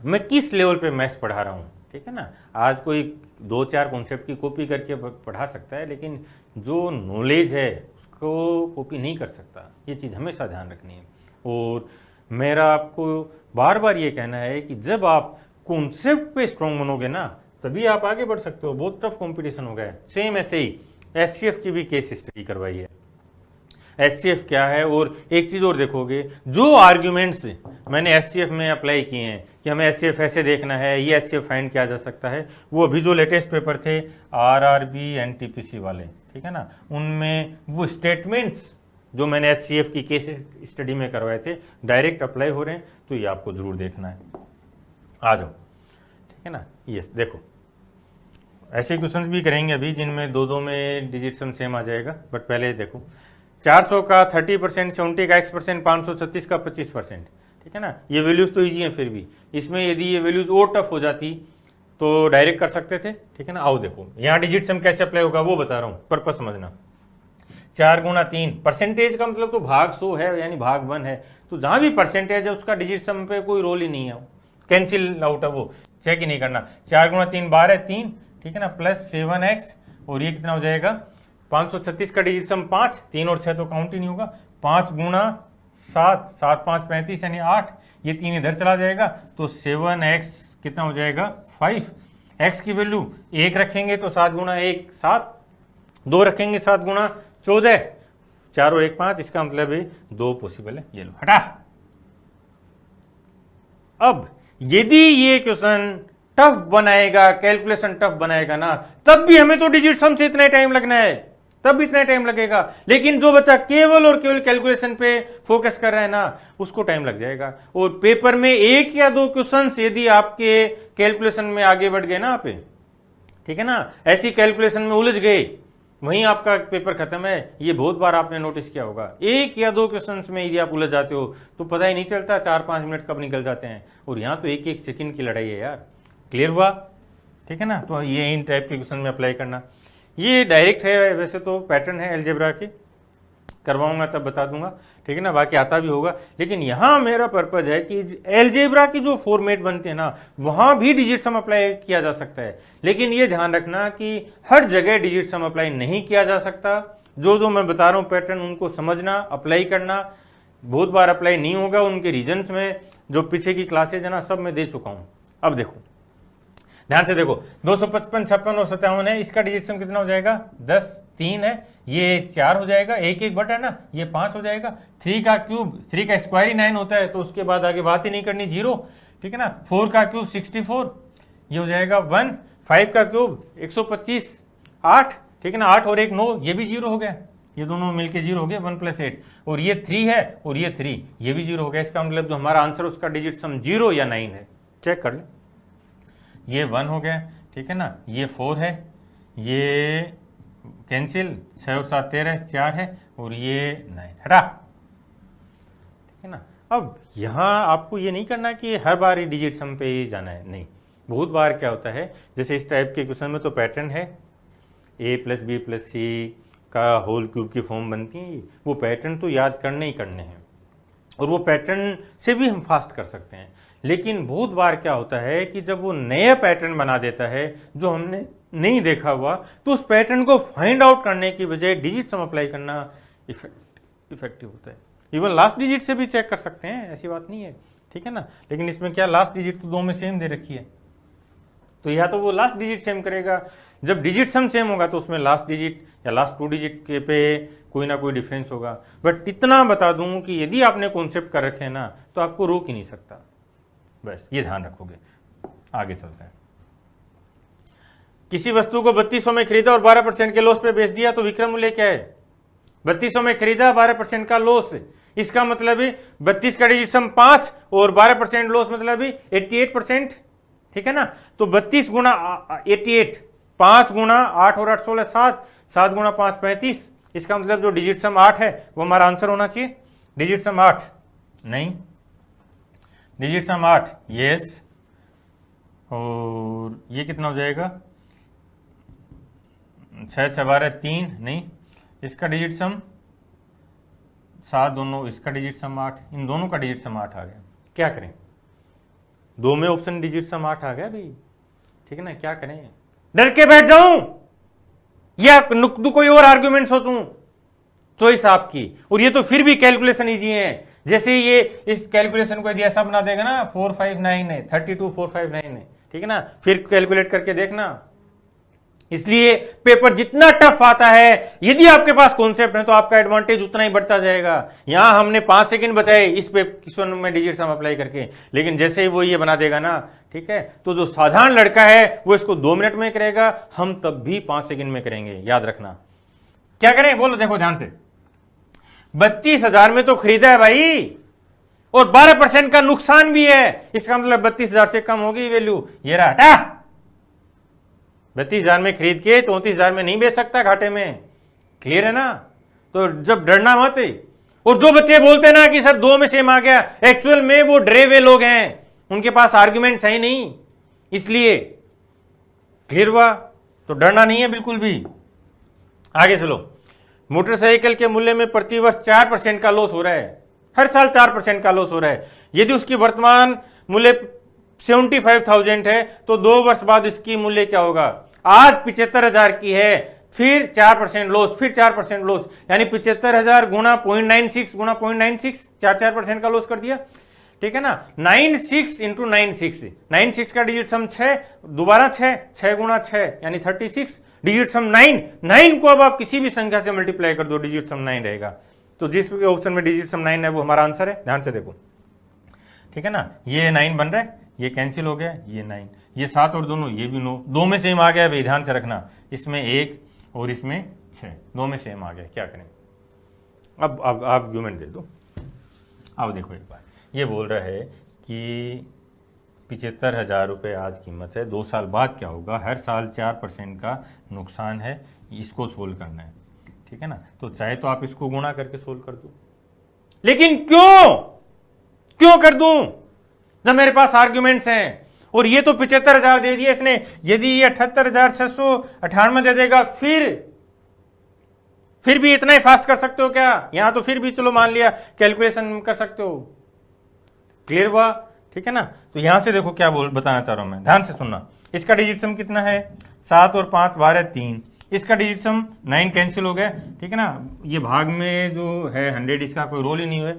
मैं किस लेवल पे मैथ्स पढ़ा रहा हूँ। ठीक है ना, आज कोई 2-4 कॉन्सेप्ट की कॉपी करके पढ़ा सकता है, लेकिन जो नॉलेज है उसको कॉपी नहीं कर सकता, ये चीज़ हमेशा ध्यान रखनी है। और मेरा आपको बार बार ये कहना है कि जब आप कॉन्सेप्ट पे स्ट्रॉन्ग बनोगे ना, तभी आप आगे बढ़ सकते हो। बहुत टफ कंपटीशन हो गया है। सेम ऐसे ही एचसीएफ की भी केस स्टडी करवाई है। एचसीएफ क्या है, और एक चीज़ और देखोगे, जो आर्ग्यूमेंट्स मैंने एचसीएफ में अप्लाई किए हैं कि हमें एचसीएफ ऐसे देखना है, ये एचसीएफ फाइंड किया जा सकता है, वो अभी जो लेटेस्ट पेपर थे आरआरबी एनटीपीसी वाले, ठीक है ना, उनमें वो स्टेटमेंट्स जो मैंने एचसीएफ की केस स्टडी में करवाए थे डायरेक्ट अप्लाई हो रहे हैं, तो ये आपको जरूर देखना है। आ जाओ, ठीक है ना, ये देखो, ऐसे क्वेश्चंस भी करेंगे अभी जिनमें 2-2 में डिजिट सम सेम आ जाएगा। बट पहले देखो, 400 का 30%, 70 का X%, 536 का 25%। ठीक है ना, ये वैल्यूज तो ईजी हैं। फिर भी इसमें यदि ये वैल्यूज और टफ हो जाती तो डायरेक्ट कर सकते थे। ठीक है ना, आओ देखो यहाँ डिजिट सम कैसे अप्लाई होगा वो बता रहा हूँ, पर्पस समझना। 4 गुना 3, परसेंटेज का मतलब तो भाग 100 है, यानी भाग 1 है, तो जहाँ भी परसेंटेज है उसका डिजिट सम पे कोई रोल ही नहीं है, कैंसिल आउट है, वो चेक ही नहीं करना। 4 गुना 3 12 3, ठीक है ना, प्लस 7x, और ये कितना हो जाएगा 536 का डिजिट सम 5, 3 और 6 तो काउंट ही नहीं होगा। 5 गुना 7, 7 5 35 यानी 8, ये 3 इधर चला जाएगा, तो 7x कितना हो जाएगा 5। x की वैल्यू 1 रखेंगे तो 7 गुना 1 7, 2 रखेंगे 7 गुना 14, 4 और 1 5, इसका मतलब है 2 पॉसिबल है। ये लो, हटा। अब यदि ये क्वेश्चन टफ बनाएगा, कैलकुलेशन टफ बनाएगा ना, तब भी हमें तो डिजिट सम से इतना टाइम लगना है, तब भी इतना टाइम लगेगा। लेकिन जो बच्चा केवल और केवल कैलकुलेशन पे फोकस कर रहा है ना, उसको टाइम लग जाएगा। और पेपर में 1 या 2 क्वेश्चंस यदि आपके कैलकुलेशन में आगे बढ़ गए ना आप, ठीक है ना, ऐसी कैलकुलेशन में उलझ गए, वहीं आपका पेपर खत्म है। ये बहुत बार आपने नोटिस किया होगा, 1 या 2 क्वेश्चंस में यदि आप उलझ जाते हो तो पता ही नहीं चलता 4-5 मिनट कब निकल जाते हैं। और यहाँ तो 1-1 सेकंड की लड़ाई है यार। क्लियर हुआ? ठीक है ना, तो ये इन टाइप के क्वेश्चन में अप्लाई करना। ये डायरेक्ट है, वैसे तो पैटर्न है अलजेब्रा के, करवाऊंगा तब बता दूंगा, ठीक है ना, बाकी आता भी होगा। लेकिन यहाँ मेरा पर्पज है कि अलजेब्रा की जो फॉर्मेट बनते हैं ना, वहाँ भी डिजिट सम अप्लाई किया जा सकता है। लेकिन ये ध्यान रखना कि हर जगह डिजिट सम अप्लाई नहीं किया जा सकता। जो मैं बता रहा हूँ पैटर्न, उनको समझना, अप्लाई करना। बहुत बार अप्लाई नहीं होगा, उनके रीजन्स में जो पीछे की क्लासेज है ना, सब मैं दे चुका हूँ। अब देखो ध्यान से देखो, 255, 56 और 57 है, इसका डिजिट सम कितना हो जाएगा 10, 3 है, ये 4 हो जाएगा, 1 बटा ना, ये 5 हो जाएगा। 3 का क्यूब, 3 का स्क्वायर ही 9 होता है, तो उसके बाद आगे बात ही नहीं करनी, 0। ठीक है ना, 4 का क्यूब 64, ये हो जाएगा 1। 5 का क्यूब 125, 8, ठीक है ना, 8 और 1 9, ये भी 0 हो गया, ये दोनों मिलके 0 हो गए, 1 + 8। और ये 3 है और ये 3, ये भी 0 हो गया। इसका मतलब जो हमारा आंसर उसका डिजिट सम 0 या 9 है, चेक कर ले। ये 1 हो गया, ठीक है ना, ये 4 है, ये कैंसिल, 6 और 7 13, 4 है, और ये 9, हटा। ठीक है ना, अब यहाँ आपको ये नहीं करना कि हर बार ही डिजिट सम पे ही जाना है, नहीं। बहुत बार क्या होता है, जैसे इस टाइप के क्वेश्चन में तो पैटर्न है, a + b + c का होल क्यूब की फॉर्म बनती है, वो पैटर्न तो याद करने ही करने हैं, और वो पैटर्न से भी हम फास्ट कर सकते हैं। लेकिन बहुत बार क्या होता है कि जब वो नया पैटर्न बना देता है जो हमने नहीं देखा हुआ, तो उस पैटर्न को फाइंड आउट करने की बजाय डिजिट सम अप्लाई करना इफेक्टिव होता है। इवन लास्ट डिजिट से भी चेक कर सकते हैं, ऐसी बात नहीं है, ठीक है ना। लेकिन इसमें क्या, लास्ट डिजिट तो दो में सेम दे रखी है, तो या तो वो लास्ट डिजिट सेम करेगा, जब डिजिट सम सेम होगा तो उसमें लास्ट डिजिट या लास्ट 2 डिजिट के पे कोई ना कोई डिफरेंस होगा। बट इतना बता दूं कि यदि आपने कॉन्सेप्ट कर रखे हैं ना तो आपको रोक ही नहीं सकता, बस ये ध्यान रखोगे। आगे चलते हैं। किसी वस्तु को 3200 में खरीदा और 12% के लॉस पे बेच दिया तो विक्रय मूल्य क्या है? 3200 में खरीदा, 12% का लॉस, इसका मतलब है 32 का डिजिट सम 5 और 12% लॉस मतलब 88%, ठीक है ना। तो 32 गुना 88, 5 गुना 8 और 8 16 7, 7 गुना 5 35, इसका मतलब जो डिजिट सम 8 है वो हमारा आंसर होना चाहिए। डिजिट सम 8 नहीं, डिजिट सम 8 यस, और ये कितना हो जाएगा 6 6 12 3 नहीं, इसका डिजिट सम 7 दोनों, इसका डिजिट सम 8, इन दोनों का डिजिट सम 8 आ गया। क्या करें, दो में ऑप्शन डिजिट सम 8 आ गया भाई, ठीक है ना। क्या करें, डर के बैठ जाऊं या कोई और आर्ग्यूमेंट सोचूं? चॉइस आपकी। और ये तो फिर भी कैलकुलेशन इजी है, जैसे ये इस कैलकुलेशन को यदि ऐसा बना देगा ना 459 है, 32 459 है, ठीक है ना, फिर कैलकुलेट करके देखना। इसलिए पेपर जितना टफ आता है, यदि आपके पास कॉन्सेप्ट है तो आपका एडवांटेज उतना ही बढ़ता जाएगा। यहां हमने 5 सेकंड बचाए इस पे क्वेश्चन में डिजिट सम अप्लाई करके, लेकिन जैसे ही वो ये बना देगा ना, ठीक है, तो जो साधारण लड़का है वो इसको 2 मिनट में करेगा, हम तब भी 5 सेकंड में करेंगे, याद रखना। क्या करें बोलो, देखो ध्यान से, 32,000 में तो खरीदा है भाई, और 12% का नुकसान भी है, इसका मतलब 32,000 से कम होगी वैल्यू, ये रहा हटा। 32,000 में खरीद के 34,000 में नहीं बेच सकता घाटे में, क्लियर है ना। तो जब डरना मत। और जो बच्चे बोलते ना कि सर 2 में सेम आ गया, एक्चुअल में वो डरे हुए लोग हैं, उनके पास आर्गुमेंट है ही नहीं, इसलिए क्लियर हुआ। तो डरना नहीं है बिल्कुल भी। आगे चलो। मोटरसाइकिल के मूल्य में प्रतिवर्ष 4% का लॉस हो रहा है, हर साल 4% का लॉस हो रहा है। यदि उसकी वर्तमान मूल्य 75,000 है तो 2 वर्ष बाद इसकी मूल्य क्या होगा? आज 75,000 की है, फिर 4% लॉस, फिर 4% लॉस, यानी 75,000 गुना 0.96 गुना 0.96, 4% का लॉस कर दिया, ठीक है ना। 96 इंटू 96 का डिजिट सम 6, दोबारा 6 गुना 6 यानी 36, डिजिट सम 9 को अब आप किसी भी संख्या से मल्टीप्लाई कर दो, डिजिट सम 9 रहेगा। तो जिस ऑप्शन में डिजिट सम 9 है वो हमारा आंसर है। ध्यान से देखो, ठीक है ना, ये 9 बन रहा है, ये कैंसिल हो गया, ये 9, ये 7 और दोनों, ये भी 9, 2 में सेम आ गया भाई, ध्यान से रखना, इसमें 1 और इसमें 6, 2 में सेम आ गया। क्या करें अब आप आर्गुमेंट दे दो। अब देखो एक बार, ये बोल रहा है कि 75,000 रुपये आज कीमत है, 2 साल बाद क्या होगा, हर साल 4% का नुकसान है, इसको सोल्व करना है, ठीक है ना। तो चाहे तो आप इसको गुणा करके सोल्व कर दो, लेकिन क्यों कर दूं जब मेरे पास आर्ग्यूमेंट्स हैं। और ये तो 75,000 दे दिया इसने, यदि ये 78,698 दे देगा फिर भी इतना ही फास्ट कर सकते हो क्या? यहां तो फिर भी चलो मान लिया कैलकुलेशन कर सकते हो, क्लियर हुआ, ठीक है ना। तो यहां से देखो क्या बताना चाह रहा हूं मैं, ध्यान से सुनना। इसका डिजिट सम कितना है? 7 और 5 12 3, इसका डिजिट सम 9 कैंसिल हो गया, ठीक है ना। ये भाग में जो है 100, इसका कोई रोल ही नहीं हुआ।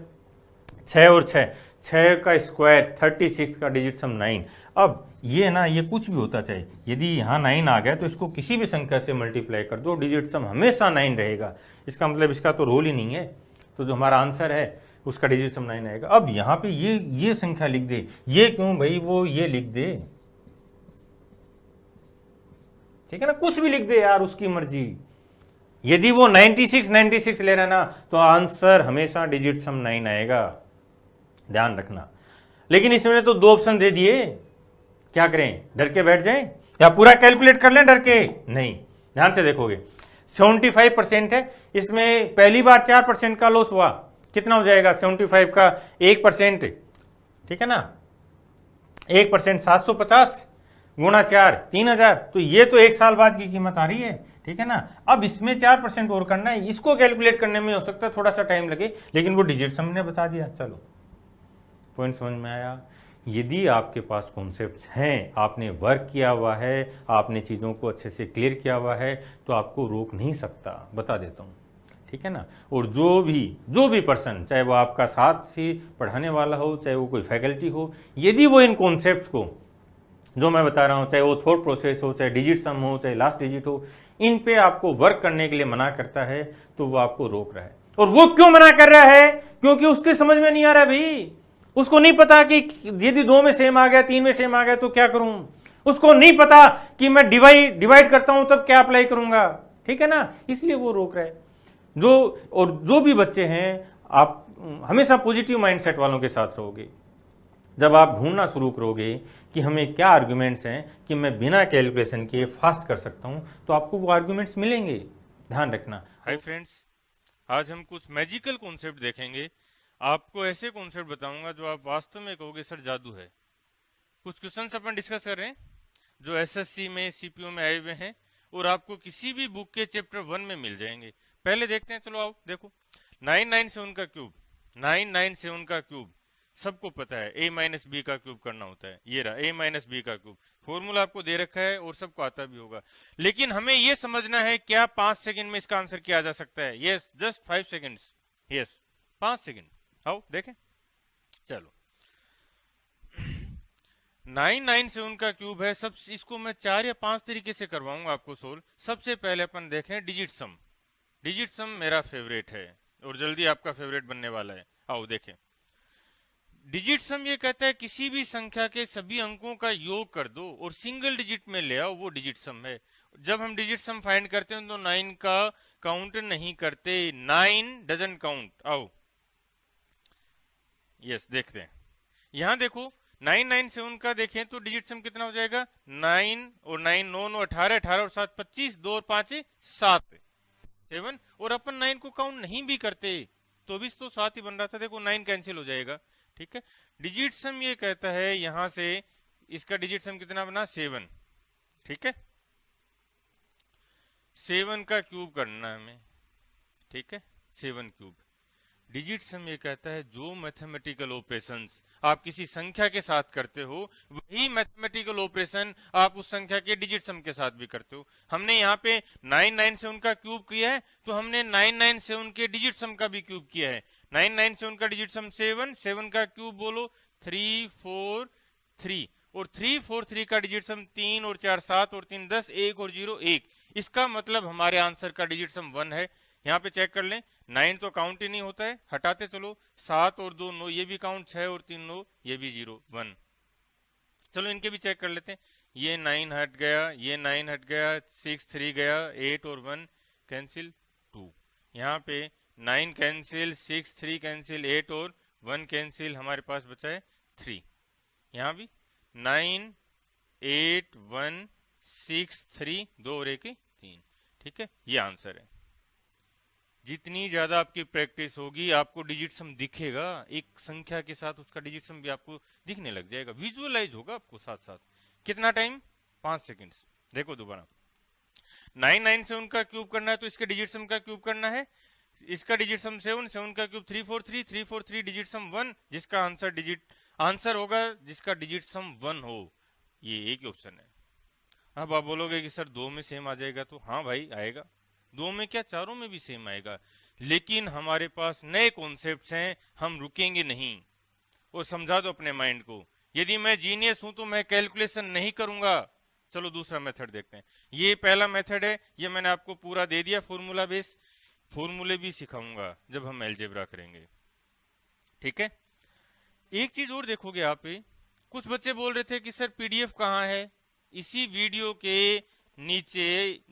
6 और 6 का स्क्वायर 36 का डिजिट सम 9। अब ये ना, ये कुछ भी होता चाहे, यदि यहाँ 9 आ गया तो इसको किसी भी संख्या से मल्टीप्लाई कर दो, डिजिट सम हमेशा 9 रहेगा, इसका मतलब इसका तो रोल ही नहीं है। तो जो हमारा आंसर है उसका डिजिट सम 9 आएगा। अब यहाँ पे ये संख्या लिख दे, ये क्यों भाई, वो ये लिख दे, ठीक है ना, कुछ भी लिख दे यार, उसकी मर्जी। यदि वो 96 ले रहा है ना तो आंसर हमेशा डिजिट सम 9 आएगा, ध्यान रखना। लेकिन इसमें तो 2 ऑप्शन दे दिए, क्या करें, डर के बैठ जाएं या पूरा कैलकुलेट कर लें डर के? नहीं, ध्यान से देखोगे 75% है, इसमें पहली बार 4% का लॉस हुआ, कितना हो जाएगा 75 का 1%, ठीक है ना, 1% 750 गुणा 4 3000, तो ये तो 1 साल बाद की कीमत आ रही है, ठीक है ना। अब इसमें 4% और करना है, इसको कैलकुलेट करने में हो सकता है थोड़ा सा टाइम लगे, लेकिन वो डिजिट सम ने बता दिया। चलो पॉइंट समझ में आया। यदि आपके पास कॉन्सेप्ट्स हैं, आपने वर्क किया हुआ है, आपने चीज़ों को अच्छे से क्लियर किया हुआ है, तो आपको रोक नहीं सकता, बता देता हूँ, ठीक है ना। और जो भी पर्सन, चाहे वो आपका साथ ही पढ़ाने वाला हो, चाहे वो कोई फैकल्टी हो, यदि वो इन कॉन्सेप्ट्स को जो मैं बता रहा हूँ, चाहे वो थॉट प्रोसेस हो, चाहे डिजिट सम हो, चाहे लास्ट डिजिट हो, इन पे आपको वर्क करने के लिए मना करता है, तो वो आपको रोक रहा है। और वो क्यों मना कर रहा है? क्योंकि उसके समझ में नहीं आ रहा भाई, उसको नहीं पता कि यदि 2 में सेम आ गया, 3 में सेम आ गया तो क्या करूं, उसको नहीं पता कि मैं डिवाइड करता हूं तब क्या अप्लाई करूंगा, ठीक है ना, इसलिए वो रोक रहा है। जो भी बच्चे हैं, आप हमेशा पॉजिटिव माइंडसेट वालों के साथ रहोगे। जब आप ढूंढना शुरू करोगे कि हमें क्या आर्गुमेंट्स हैं कि मैं बिना कैलकुलेशन के फास्ट कर सकता हूं, तो आपको वो आर्गुमेंट्स मिलेंगे, ध्यान रखना। हाय फ्रेंड्स, आज हम कुछ मैजिकल कॉन्सेप्ट देखेंगे। आपको ऐसे कॉन्सेप्ट बताऊंगा जो आप वास्तव में कहोगे सर जादू है। कुछ क्वेश्चंस अपन डिस्कस कर रहे हैं जो एसएससी में, सीपीओ में आए हुए हैं और आपको किसी भी बुक के चैप्टर 1 में मिल जाएंगे। पहले देखते हैं, चलो आओ देखो। 997 का क्यूब, 997 का क्यूब सबको पता है, a माइनस बी का क्यूब करना होता है। ये रहा a माइनस बी का क्यूब, फॉर्मूला आपको दे रखा है और सबको आता भी होगा। लेकिन हमें यह समझना है क्या 5 सेकंड में इसका आंसर किया जा सकता है? Yes, just 5 seconds, yes 5 second. आओ देखें, चलो 997 का क्यूब है। सब इसको मैं 4 या 5 तरीके से करवाऊंगा आपको सोल्व। सबसे पहले अपन देखें डिजिट सम। डिजिट सम मेरा फेवरेट है और जल्दी आपका फेवरेट बनने वाला है। आओ देखें, डिजिट सम ये कहता है किसी भी संख्या के सभी अंकों का योग कर दो और सिंगल डिजिट में ले आओ, वो डिजिट सम है। जब हम डिजिट सम फाइंड करते हैं तो 9 का काउंट नहीं करते, 9 डजंट काउंट। आओ यस देखते हैं, यहां देखो 997 का देखें तो डिजिट सम कितना हो जाएगा? 9 और 9 9 9 18, 18 और 7 25, 2 और 5 7 7। और अपन 9 को काउंट नहीं भी करते तो भी तो 7 ही बन रहा था। देखो 9 कैंसिल हो जाएगा, ठीक है। डिजिट सम ये कहता है यहां से इसका डिजिट सम कितना बना? 7, ठीक है। 7 का क्यूब करना है हमें, ठीक है, 7 क्यूब। डिजिट सम ये कहता है जो मैथमेटिकल ऑपरेशंस आप किसी संख्या के साथ करते हो वही मैथमेटिकल ऑपरेशन आप उस संख्या के डिजिट सम के साथ भी करते हो। हमने यहाँ पे 997 का क्यूब किया है तो हमने 997 के डिजिट सम का भी क्यूब किया है। 997 का डिजिट सम 7, 7 का क्यूब बोलो 3 4 3 और 3 4 3 का डिजिट सम 3 और 4 7 और 3 10, 1 और 0 1। इसका मतलब हमारे आंसर का डिजिट सम 1 है। यहाँ पे चेक कर लें, 9 तो काउंट ही नहीं होता है, हटाते चलो, 7 और 2 9, ये भी काउंट, 6 और 3 9, ये भी 0 1। चलो इनके भी चेक कर लेते हैं। ये 9 हट गया, ये 9 हट गया, 6 3 गया, 8 और 1 कैंसिल 2। यहाँ पे 9 कैंसिल, 6 3 कैंसिल, 8 और 1 कैंसिल, हमारे पास बचा है 3। यहाँ भी 9 8 1 6 3, 2 और 1 3, ठीक है। ये आंसर है। जितनी ज्यादा आपकी प्रैक्टिस होगी आपको डिजिट सम दिखेगा, एक संख्या के साथ उसका डिजिट सम भी आपको दिखने लग जाएगा, विजुअलाइज होगा आपको साथ साथ। कितना टाइम? 5 सेकंड्स। देखो दोबारा, 997 का क्यूब करना है तो इसके डिजिट सम का क्यूब करना है। इसका डिजिट सम 7, 7 का क्यूब 343, 343 डिजिट सम 1, जिसका आंसर होगा जिसका डिजिट सम 1 हो। ये एक ही ऑप्शन है। अब आप बोलोगे कि सर 2 में सेम आ जाएगा, तो हाँ भाई आएगा, 2 में क्या चारों में भी सेम आएगा। लेकिन हमारे पास नए कॉन्सेप्ट्स हैं, हम रुकेंगे नहीं। और समझा दो अपने माइंड को, यदि मैं जीनियस हूं तो मैं कैलकुलेशन नहीं करूंगा। चलो दूसरा मेथड देखते हैं। ये पहला मेथड है, ये मैंने आपको पूरा दे दिया फॉर्मूला बेस। फॉर्मूले भी सिखाऊंगा जब हम अलजेब्रा करेंगे, ठीक है। एक चीज और देखोगे आप, कुछ बच्चे बोल रहे थे कि सर पीडीएफ कहाँ है। इसी वीडियो के नीचे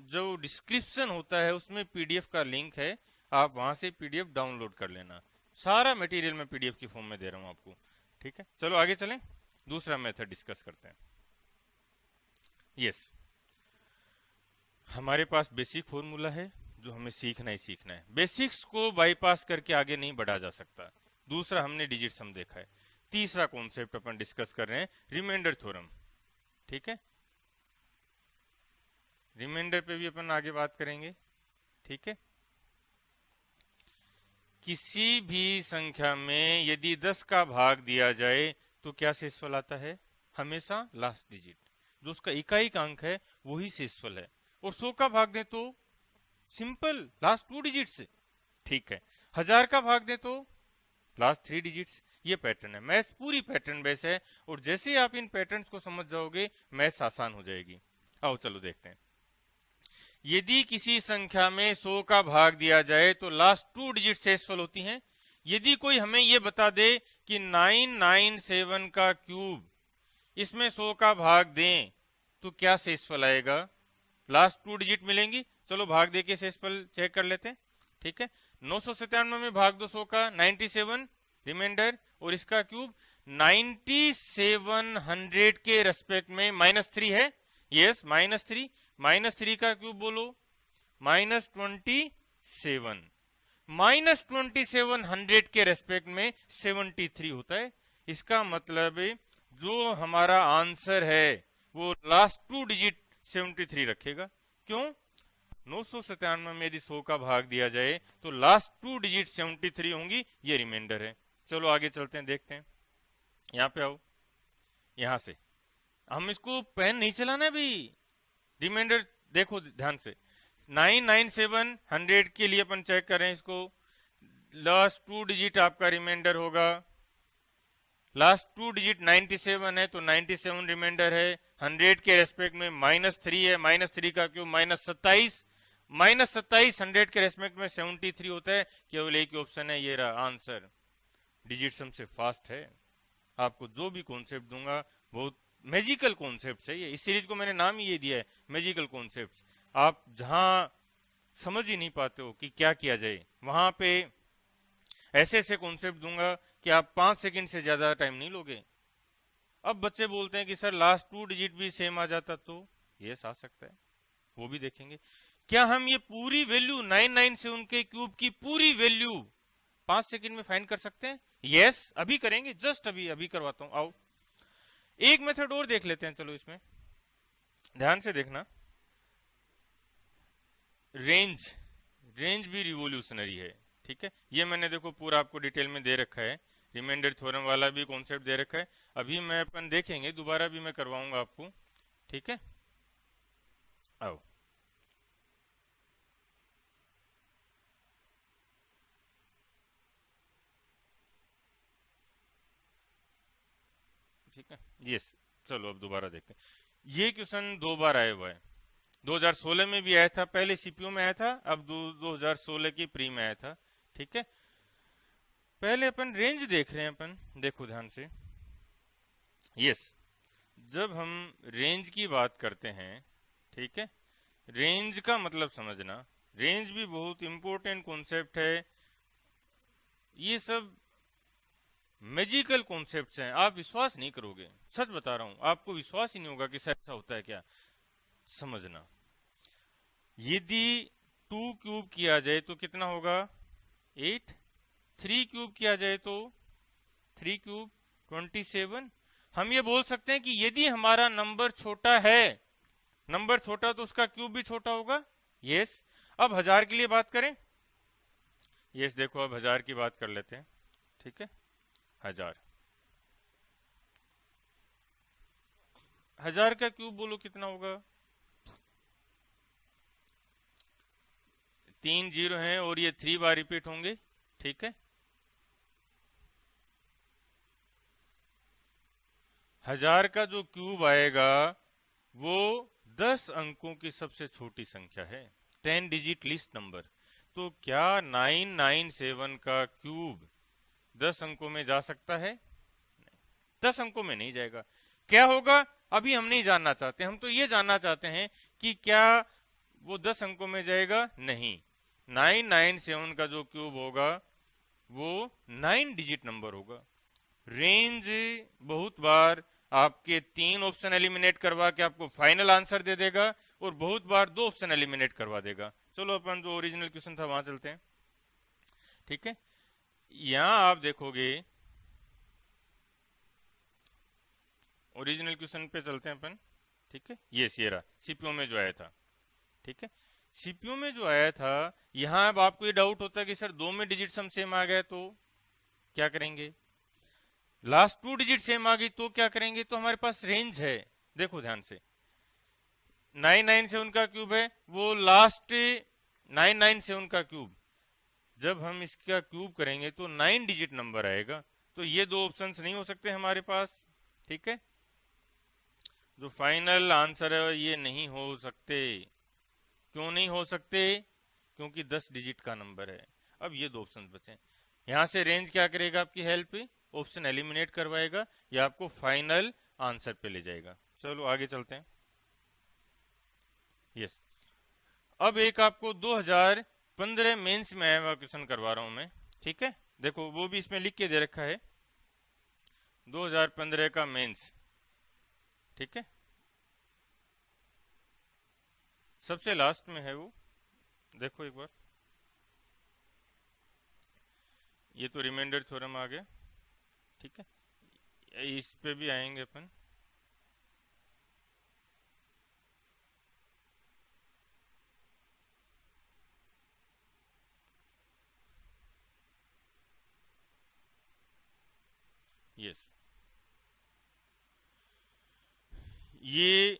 जो डिस्क्रिप्शन होता है उसमें पीडीएफ का लिंक है, आप वहां से पीडीएफ डाउनलोड कर लेना। सारा मटेरियल मैं पीडीएफ की फॉर्म में दे रहा हूं आपको, ठीक है। चलो आगे चलें, दूसरा मेथड डिस्कस करते हैं। यस, हमारे पास बेसिक फॉर्मूला है जो हमें सीखना ही सीखना है। बेसिक्स को बाईपास करके आगे नहीं बढ़ा जा सकता। दूसरा हमने डिजिट सम देखा है। तीसरा कॉन्सेप्ट अपन डिस्कस कर रहे हैं रिमाइंडर थ्योरम, ठीक है। रिमाइंडर पे भी अपन आगे बात करेंगे, ठीक है। किसी भी संख्या में यदि 10 का भाग दिया जाए तो क्या शेषफल आता है? हमेशा लास्ट डिजिट, जो उसका इकाई अंक है वही शेषफल है। और 100 का भाग दें तो सिंपल लास्ट 2 डिजिट से, ठीक है। 1000 का भाग दें तो लास्ट 3 डिजिट्स। ये पैटर्न है, मैथ्स पूरी पैटर्न बेस है, और जैसे ही आप इन पैटर्न्स को समझ जाओगे मैथ्स आसान हो जाएगी। आओ चलो देखते हैं। यदि किसी संख्या में 100 का भाग दिया जाए तो लास्ट 2 डिजिट शेषफल होती हैं। यदि कोई हमें यह बता दे कि 997 का क्यूब, इसमें 100 का भाग दें तो क्या शेषफल आएगा? लास्ट 2 डिजिट मिलेंगी। चलो भाग दे के शेषफल चेक कर लेते हैं, ठीक है। 997 में भाग दो 100 का, 97 रिमाइंडर, और इसका क्यूब 9700 के रेस्पेक्ट में -3 है। यस -3, -3 का क्यूब बोलो -27, -2700 के रेस्पेक्ट में 73 होता है। इसका मतलब जो हमारा आंसर है वो लास्ट 2 डिजिट 73 रखेगा। क्यों? 997 में यदि 100 का भाग दिया जाए तो लास्ट 2 डिजिट 73 होंगी, ये रिमाइंडर है। चलो आगे चलते हैं, देखते हैं। यहां पे आओ, यहां से हम इसको पेन नहीं चलाना भी, रिमाइंडर देखो ध्यान से। 997 के लिए अपन चेक करें इसको, लास्ट 2 डिजिट आपका रिमाइंडर होगा। लास्ट 2 डिजिट 97 है तो 97 रिमाइंडर है। 100 के रेस्पेक्ट में -3 है, -3 का क्यूब -27, -27 100 के रेस्पेक्ट में 73 होता है। केवल एक ही ऑप्शन है, ये रहा आंसर। डिजिट सम से फास्ट है। आपको जो भी कॉन्सेप्ट दूंगा बहुत मैजिकल कॉन्सेप्ट है ये, इस सीरीज को मैंने नाम ही ये दिया है, मैजिकल कॉन्सेप्ट्स। आप जहां समझ ही नहीं पाते हो कि क्या किया जाए, वहां पे ऐसे ऐसे कॉन्सेप्ट दूंगा कि आप 5 सेकंड से ज्यादा टाइम नहीं लोगे। अब बच्चे बोलते हैं कि सर लास्ट 2 डिजिट भी सेम आ जाता, तो यस आ सकता है, वो भी देखेंगे। क्या हम ये पूरी वैल्यू 997 के क्यूब की पूरी वैल्यू 5 सेकंड में फाइंड कर सकते हैं? यस अभी करेंगे, जस्ट अभी करवाता हूं। आओ एक मेथड और देख लेते हैं। चलो इसमें ध्यान से देखना। रेंज भी रिवोल्यूशनरी है, ठीक है। ये मैंने देखो पूरा आपको डिटेल में दे रखा है, रिमाइंडर थ्योरम वाला भी कॉन्सेप्ट दे रखा है। अभी मैं अपन देखेंगे, दोबारा भी मैं करवाऊंगा आपको, ठीक है। आओ ठीक है, यस। चलो अब दोबारा देखते हैं। ये क्वेश्चन 2 बार आया हुआ है, 2016 में भी आया था, पहले सीपीयू में आया था, अब 2016 की प्री में आया था, ठीक है। पहले अपन रेंज देख रहे हैं, अपन देखो ध्यान से। यस, जब हम रेंज की बात करते हैं, ठीक है, रेंज का मतलब समझना। रेंज भी बहुत इंपॉर्टेंट कॉन्सेप्ट है। ये सब मैजिकल कॉन्सेप्ट्स हैं, आप विश्वास नहीं करोगे, सच बता रहा हूं, आपको विश्वास ही नहीं होगा कि ऐसा होता है क्या। समझना, यदि 2 क्यूब किया जाए तो कितना होगा? 8। 3 क्यूब किया जाए तो 3 क्यूब 27। हम ये बोल सकते हैं कि यदि हमारा नंबर छोटा है, नंबर छोटा तो उसका क्यूब भी छोटा होगा। यस। अब 1000 के लिए बात करें। यस देखो, अब 1000 की बात कर लेते हैं, ठीक है। 1000 का क्यूब बोलो कितना होगा? 3 जीरो हैं और ये 3 बार रिपीट होंगे, ठीक है। 1000 का जो क्यूब आएगा वो 10 अंकों की सबसे छोटी संख्या है, 10 डिजिट लिस्ट नंबर। तो क्या 997 का क्यूब 10 अंकों में जा सकता है? नहीं, 10 अंकों में नहीं जाएगा। क्या होगा अभी हम नहीं जानना चाहते, हम तो ये जानना चाहते हैं कि क्या वो 10 अंकों में जाएगा। नहीं, 997 का जो क्यूब होगा वो 9 डिजिट नंबर होगा। रेंज बहुत बार आपके 3 ऑप्शन एलिमिनेट करवा के आपको फाइनल आंसर दे देगा और बहुत बार 2 ऑप्शन एलिमिनेट करवा देगा। चलो अपन जो ओरिजिनल क्वेश्चन था वहां चलते हैं, ठीक है। यहां आप देखोगे, ओरिजिनल क्वेश्चन पे चलते हैं अपन, ठीक है। ये रहा सीपीयू में जो आया था, ठीक है। सीपीयू में जो आया था, यहां अब आपको ये डाउट होता है कि सर 2 में डिजिट सम सेम आ गया तो क्या करेंगे? लास्ट 2 डिजिट सेम आ गई तो क्या करेंगे, तो हमारे पास रेंज है। देखो ध्यान से 997 का क्यूब है, वो लास्ट 997 का क्यूब, जब हम इसका क्यूब करेंगे तो 9 डिजिट नंबर आएगा। तो ये दो ऑप्शंस नहीं हो सकते हमारे पास, ठीक है। जो फाइनल आंसर है ये नहीं हो सकते। क्यों नहीं हो सकते, क्योंकि 10 डिजिट का नंबर है। अब ये दो ऑप्शन बचे, यहां से रेंज क्या करेगा, आपकी हेल्प ऑप्शन एलिमिनेट करवाएगा या आपको फाइनल आंसर पे ले जाएगा। चलो आगे चलते हैं। यस, अब एक आपको 2015 मेंस में आया हुआ क्वेश्चन करवा रहा हूं मैं, ठीक है। देखो वो भी इसमें लिख के दे रखा है 2015 का मेंस, ठीक है, सबसे लास्ट में है वो। देखो एक बार, ये तो रिमाइंडर थ्योरम आ गया, ठीक है, इस पे भी आएंगे अपन। यस, ये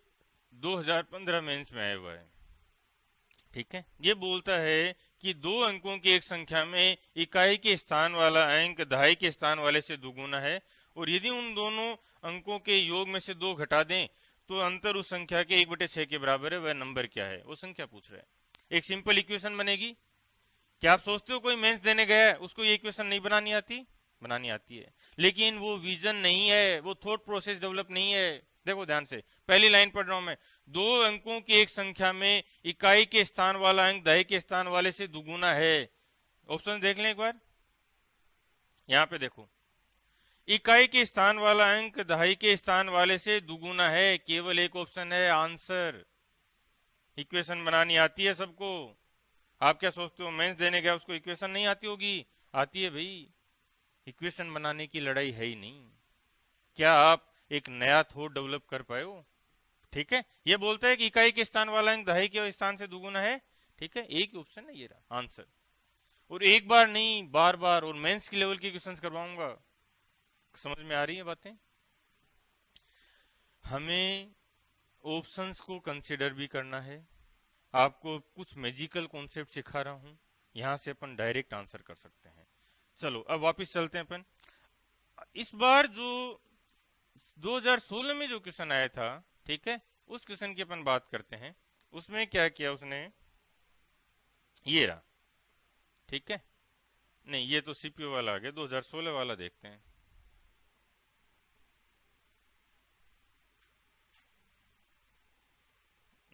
2015 मेंस में आया हुआ है, ठीक है। ये बोलता है कि दो अंकों की एक संख्या में इकाई के स्थान वाला अंक दहाई के स्थान वाले से दुगुना है, और यदि उन दोनों अंकों के योग में से 2 घटा दें तो अंतर उस संख्या के 1/6 के बराबर है। वह नंबर क्या है, वो संख्या पूछ रहा है। एक सिंपल इक्वेशन बनेगी। क्या आप सोचते हो कोई मेंस देने गया है उसको ये इक्वेशन नहीं बनानी आती? बनानी आती है, लेकिन वो विजन नहीं है, वो थॉट प्रोसेस डेवलप नहीं है। देखो ध्यान से, पहली लाइन पढ़ रहा हूं मैं, दो अंकों की एक संख्या में इकाई के स्थान वाला अंक दहाई के स्थान वाले से दुगुना है। ऑप्शन देख लें एक बार, यहां पे देखो, इकाई के स्थान वाला अंक दहाई के स्थान वाले से दुगुना है, केवल एक ऑप्शन है आंसर। इक्वेशन बनानी आती है सबको। आप क्या सोचते हो मेंस देने गया उसको इक्वेशन नहीं आती होगी? आती है भाई, इक्वेशन बनाने की लड़ाई है ही नहीं। क्या आप एक नया थॉट डेवलप कर पाए हो? ठीक है, ये बोलता है कि इकाई के स्थान वाला अंक दहाई के स्थान से दुगुना है, ठीक है, एक ही ऑप्शन है ये रहा आंसर। और एक बार नहीं, बार बार, और मेंस की लेवल की क्वेश्चंस करवाऊंगा। समझ में आ रही है बातें? हमें ऑप्शंस को कंसिडर भी करना है। आपको कुछ मैजिकल कॉन्सेप्ट सिखा रहा हूं, यहां से अपन डायरेक्ट आंसर कर सकते हैं। चलो अब वापस चलते हैं अपन। इस बार जो 2016 में जो क्वेश्चन आया था, ठीक है, उस क्वेश्चन की अपन बात करते हैं। उसमें क्या किया उसने, ये रहा, ठीक है, नहीं ये तो सीपीयू वाला आ गया, 2016 वाला देखते हैं।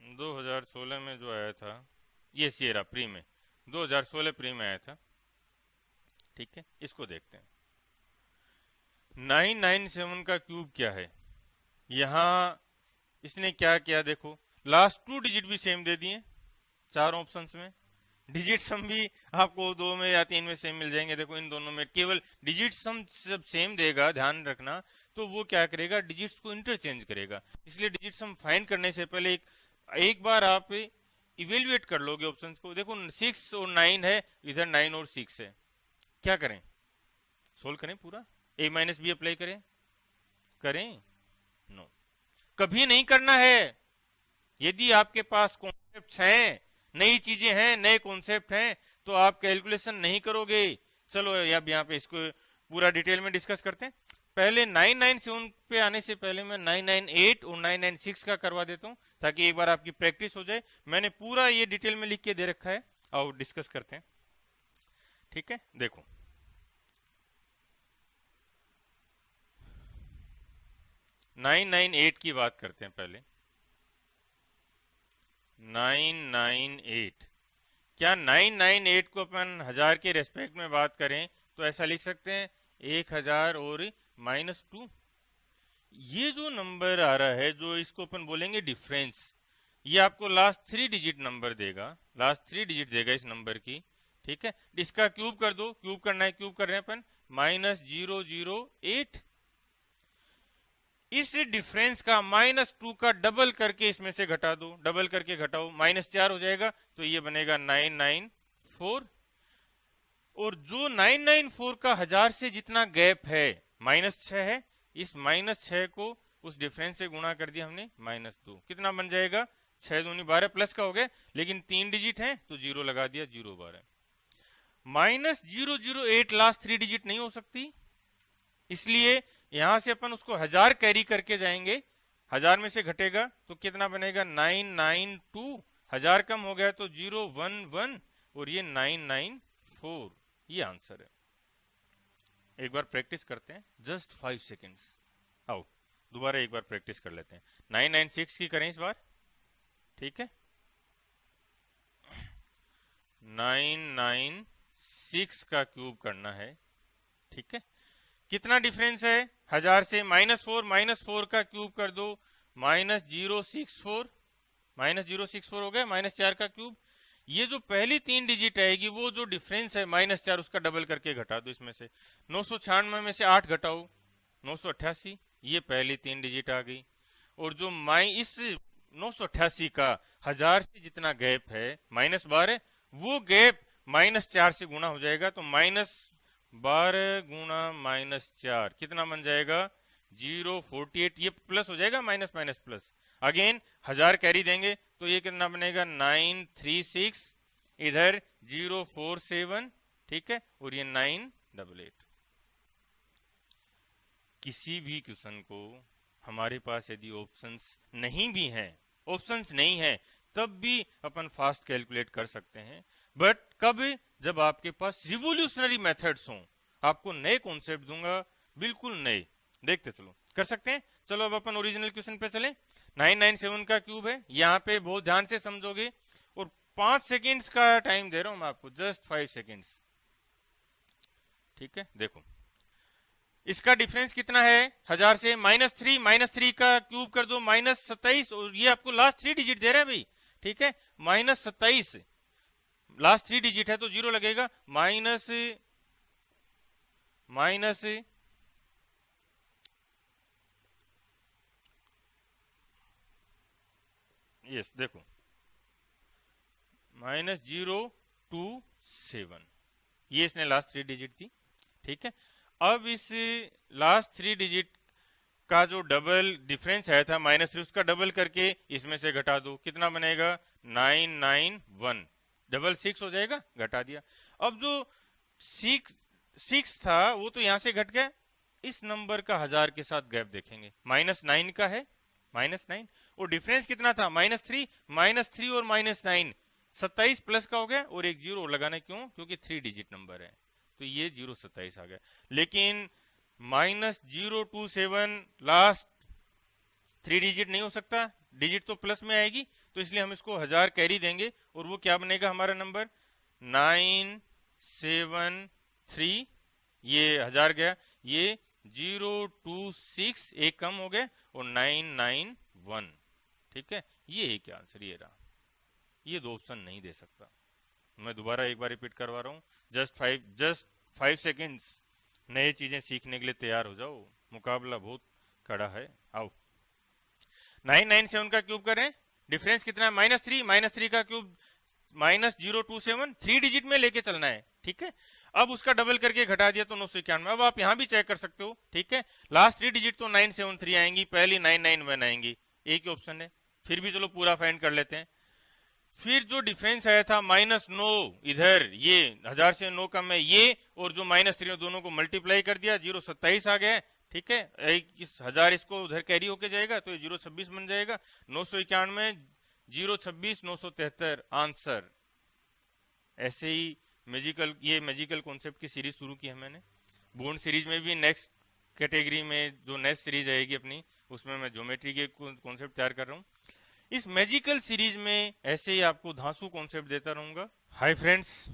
– 2016 में जो आया था ये सीरा प्री में, 2016 प्री में आया था, ठीक है, इसको देखते हैं। 997 का क्यूब क्या है? यहां इसने क्या किया, देखो लास्ट 2 डिजिट भी सेम दे दिए चारों ऑप्शंस में, डिजिट सम भी आपको 2 में या 3 में सेम मिल जाएंगे। देखो इन दोनों में केवल डिजिट सम जब सेम देगा, ध्यान रखना, तो वो क्या करेगा, डिजिट्स को इंटरचेंज करेगा। इसलिए डिजिट सम फाइंड करने से पहले एक बार आप इवेल्युएट कर लोगे ऑप्शंस को। देखो 6 और 9 है, इधर 9 और 6 है, क्या करें, सोल्व करें पूरा, a माइनस बी अप्लाई करें? नो, कभी नहीं करना है। यदि आपके पास कॉन्सेप्ट्स हैं, नई चीजें हैं, नए कॉन्सेप्ट हैं, तो आप कैलकुलेशन नहीं करोगे। चलो अब यहाँ पे इसको पूरा डिटेल में डिस्कस करते हैं। पहले 997 पे आने से पहले मैं 998 और 996 का करवा देता हूं, ताकि एक बार आपकी प्रैक्टिस हो जाए। मैंने पूरा ये डिटेल में लिख के दे रखा है, आओ डिस्कस करते हैं, ठीक है। देखो 998 की बात करते हैं पहले। 998, क्या 998 को अपन 1000 के रेस्पेक्ट में बात करें तो ऐसा लिख सकते हैं 1000 और -2। ये जो नंबर आ रहा है, जो इसको अपन बोलेंगे डिफरेंस, ये आपको लास्ट 3 डिजिट नंबर देगा, लास्ट 3 डिजिट देगा इस नंबर की, ठीक है। इसका क्यूब कर दो, क्यूब करना है, क्यूब कर रहे हैं अपन, -008। इस डिफरेंस का -2 का डबल करके इसमें से घटा दो, डबल करके घटाओ, -4 हो जाएगा, तो ये बनेगा 994। और जो 994 का 1000 से जितना गैप है, -6 है, इस -6 को उस डिफरेंस से गुणा कर दिया हमने -2, कितना बन जाएगा 6 दूनी 12 प्लस का हो गया, लेकिन 3 डिजिट है तो 0 लगा दिया, 0 12। -008 लास्ट 3 डिजिट नहीं हो सकती, इसलिए यहां से अपन उसको 1000 कैरी करके जाएंगे, 1000 में से घटेगा तो कितना बनेगा 992, 1000 कम हो गया तो 011 और ये 994, ये आंसर है। एक बार प्रैक्टिस करते हैं, जस्ट 5 सेकेंड्स। आओ दोबारा एक बार प्रैक्टिस कर लेते हैं। 996 की करें इस बार, ठीक है। 996 का क्यूब करना है, ठीक है। कितना डिफरेंस है 1000 से, -4 का क्यूब कर दो, -064 हो गया, -4 का क्यूब। ये जो पहली 3 डिजिट आएगी वो जो डिफरेंस है -4 उसका डबल करके घटा दो इसमें से। 996 में से 8 घटाओ 988, ये पहली 3 डिजिट आ गई। और जो इस 988 का 1000 से जितना गैप है -12, वो गैप -4 से गुणा हो जाएगा, तो -12 गुणा -4 कितना बन जाएगा 048, ये प्लस हो जाएगा, minus minus plus. Again 1000 carry देंगे तो ये कितना बनेगा 936, इधर 047, ठीक है, और ये 988। किसी भी क्वेश्चन को हमारे पास यदि ऑप्शंस नहीं भी हैं, ऑप्शंस नहीं है, तब भी अपन फास्ट कैलकुलेट कर सकते हैं। बट कब, जब आपके पास रिवोल्यूशनरी मेथड्स हों। आपको नए कॉन्सेप्ट दूंगा, बिल्कुल नए, देखते चलो, कर सकते हैं। चलो अब अपन ओरिजिनल क्वेश्चन पे चलें। 997 का क्यूब है, यहाँ पे बहुत ध्यान से समझोगे, और 5 सेकेंड्स का टाइम दे रहा हूं मैं आपको, जस्ट 5 सेकेंड्स, ठीक है। देखो इसका डिफरेंस कितना है 1000 से, -3 का क्यूब कर दो -27, और ये आपको लास्ट 3 डिजिट दे रहा है भाई, ठीक है। -27 लास्ट 3 डिजिट है तो 0 लगेगा, यस देखो -027, ये इसने लास्ट 3 डिजिट थी, ठीक है। अब इस लास्ट 3 डिजिट का जो डबल डिफरेंस आया था -3, उसका डबल करके इसमें से घटा दो, कितना बनेगा 991, 6 हो जाएगा, घटा दिया। अब जो 6 था वो तो यहां से घट गया, इस नंबर का 1000 के साथ गैप देखेंगे, -9 का है, -9, और डिफरेंस कितना था -3 और -9 27 प्लस का हो गया, और एक 0 लगाना, क्यों, क्योंकि 3 डिजिट नंबर है, तो ये 027 आ गया। लेकिन -027 लास्ट 3 डिजिट नहीं हो सकता, डिजिट तो प्लस में आएगी, तो इसलिए हम इसको 1000 कैरी देंगे, और वो क्या बनेगा हमारा नंबर 973, ये 1000 गया, ये 026 एक कम हो गया, और 991, ठीक है। ये एक आंसर ये रहा, ये 2 ऑप्शन नहीं दे सकता। मैं दोबारा एक बार रिपीट करवा रहा हूं, जस्ट 5 सेकेंड्स, नए चीजें सीखने के लिए तैयार हो जाओ, मुकाबला बहुत कड़ा है। आओ 997 का क्यूब करें, डिफरेंस कितना है -3 का क्यूब -027, 3 डिजिट में लेके चलना है, ठीक है। अब उसका डबल करके घटा दिया तो 991। अब आप यहां भी चेक कर सकते हो, ठीक है। लास्ट 3 डिजिट तो 973 आएंगी, पहली 991 आएंगी, एक ही ऑप्शन है। फिर भी चलो पूरा फाइंड कर लेते हैं। फिर जो डिफरेंस आया था -9, इधर ये 1000 से 9 कम है, ये और जो -3 दोनों को मल्टीप्लाई कर दिया, 027 आ गया, ठीक है। 1000 इसको उधर कैरी होके जाएगा तो ये 026 बन जाएगा, 991 026 973 आंसर। ऐसे ही मैजिकल कॉन्सेप्ट की सीरीज शुरू की है मैंने। बोर्ड सीरीज में भी नेक्स्ट कैटेगरी में जो नेक्स्ट सीरीज आएगी अपनी, उसमें मैं ज्योमेट्री के कॉन्सेप्ट तैयार कर रहा हूँ। इस मैजिकल सीरीज में ऐसे ही आपको धांसू कॉन्सेप्ट देता रहूंगा। हाय फ्रेंड्स,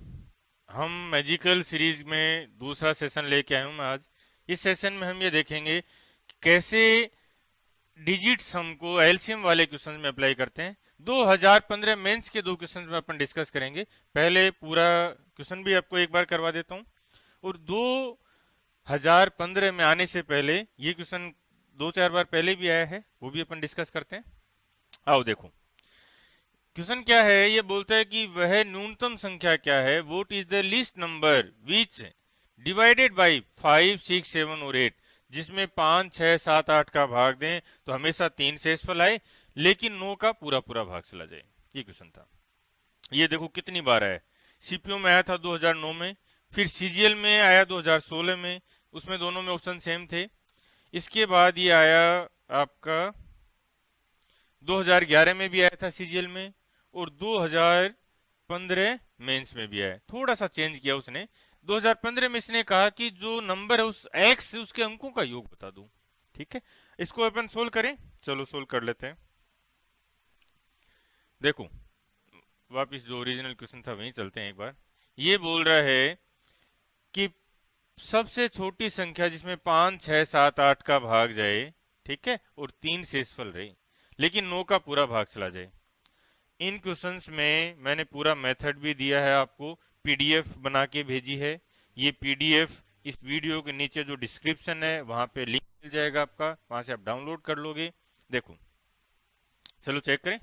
हम मैजिकल सीरीज में दूसरा सेशन लेके आए हूं मैं आज। इस सेशन में हम ये देखेंगे कैसे डिजिट सम को एलसीएम वाले क्वेश्चन में अप्लाई करते हैं। 2015 मेंस के 2 क्वेश्चन में अपन डिस्कस करेंगे। पहले पूरा क्वेश्चन भी आपको एक बार करवा देता हूं, और 2015 में आने से पहले ये क्वेश्चन 2-4 बार पहले भी आया है, वो भी अपन डिस्कस करते हैं। आओ देखो क्वेश्चन क्या है, ये बोलता है कि वह न्यूनतम संख्या क्या है, what is the least number which divided by 5, 6, 7 और 8 जिसमें 5, 6, 7, 8 का भाग दें तो हमेशा 3 शेषफल आए, लेकिन 9 का पूरा पूरा भाग चला जाए। ये क्वेश्चन था। ये देखो कितनी बार आया। सीपीयू में आया था 2009 में, फिर सीजीएल में आया 2016 में, उसमें दोनों में ऑप्शन सेम थे। इसके बाद ये आया आपका 2011 में भी आया था सीजीएल में, और 2015 मेंस में भी आया। थोड़ा सा चेंज किया उसने। 2015 में इसने कहा कि जो नंबर है उस एक्स से उसके अंकों का योग बता दूं। ठीक है, इसको अपन सोल्व करें। चलो सोल्व कर लेते हैं। देखो वापिस जो ओरिजिनल क्वेश्चन था वहीं चलते हैं एक बार। ये बोल रहा है कि सबसे छोटी संख्या जिसमें 5, 6, 7, 8 का भाग जाए, ठीक है, और 3 शेषफल रहे, लेकिन 9 का पूरा भाग चला जाए। इन क्वेश्चंस में मैंने पूरा मेथड भी दिया है, आपको पीडीएफ बना के भेजी है। ये पीडीएफ इस वीडियो के नीचे जो डिस्क्रिप्शन है वहां पे लिंक मिल जाएगा आपका, वहां से आप डाउनलोड कर लोगे। देखो चलो चेक करें।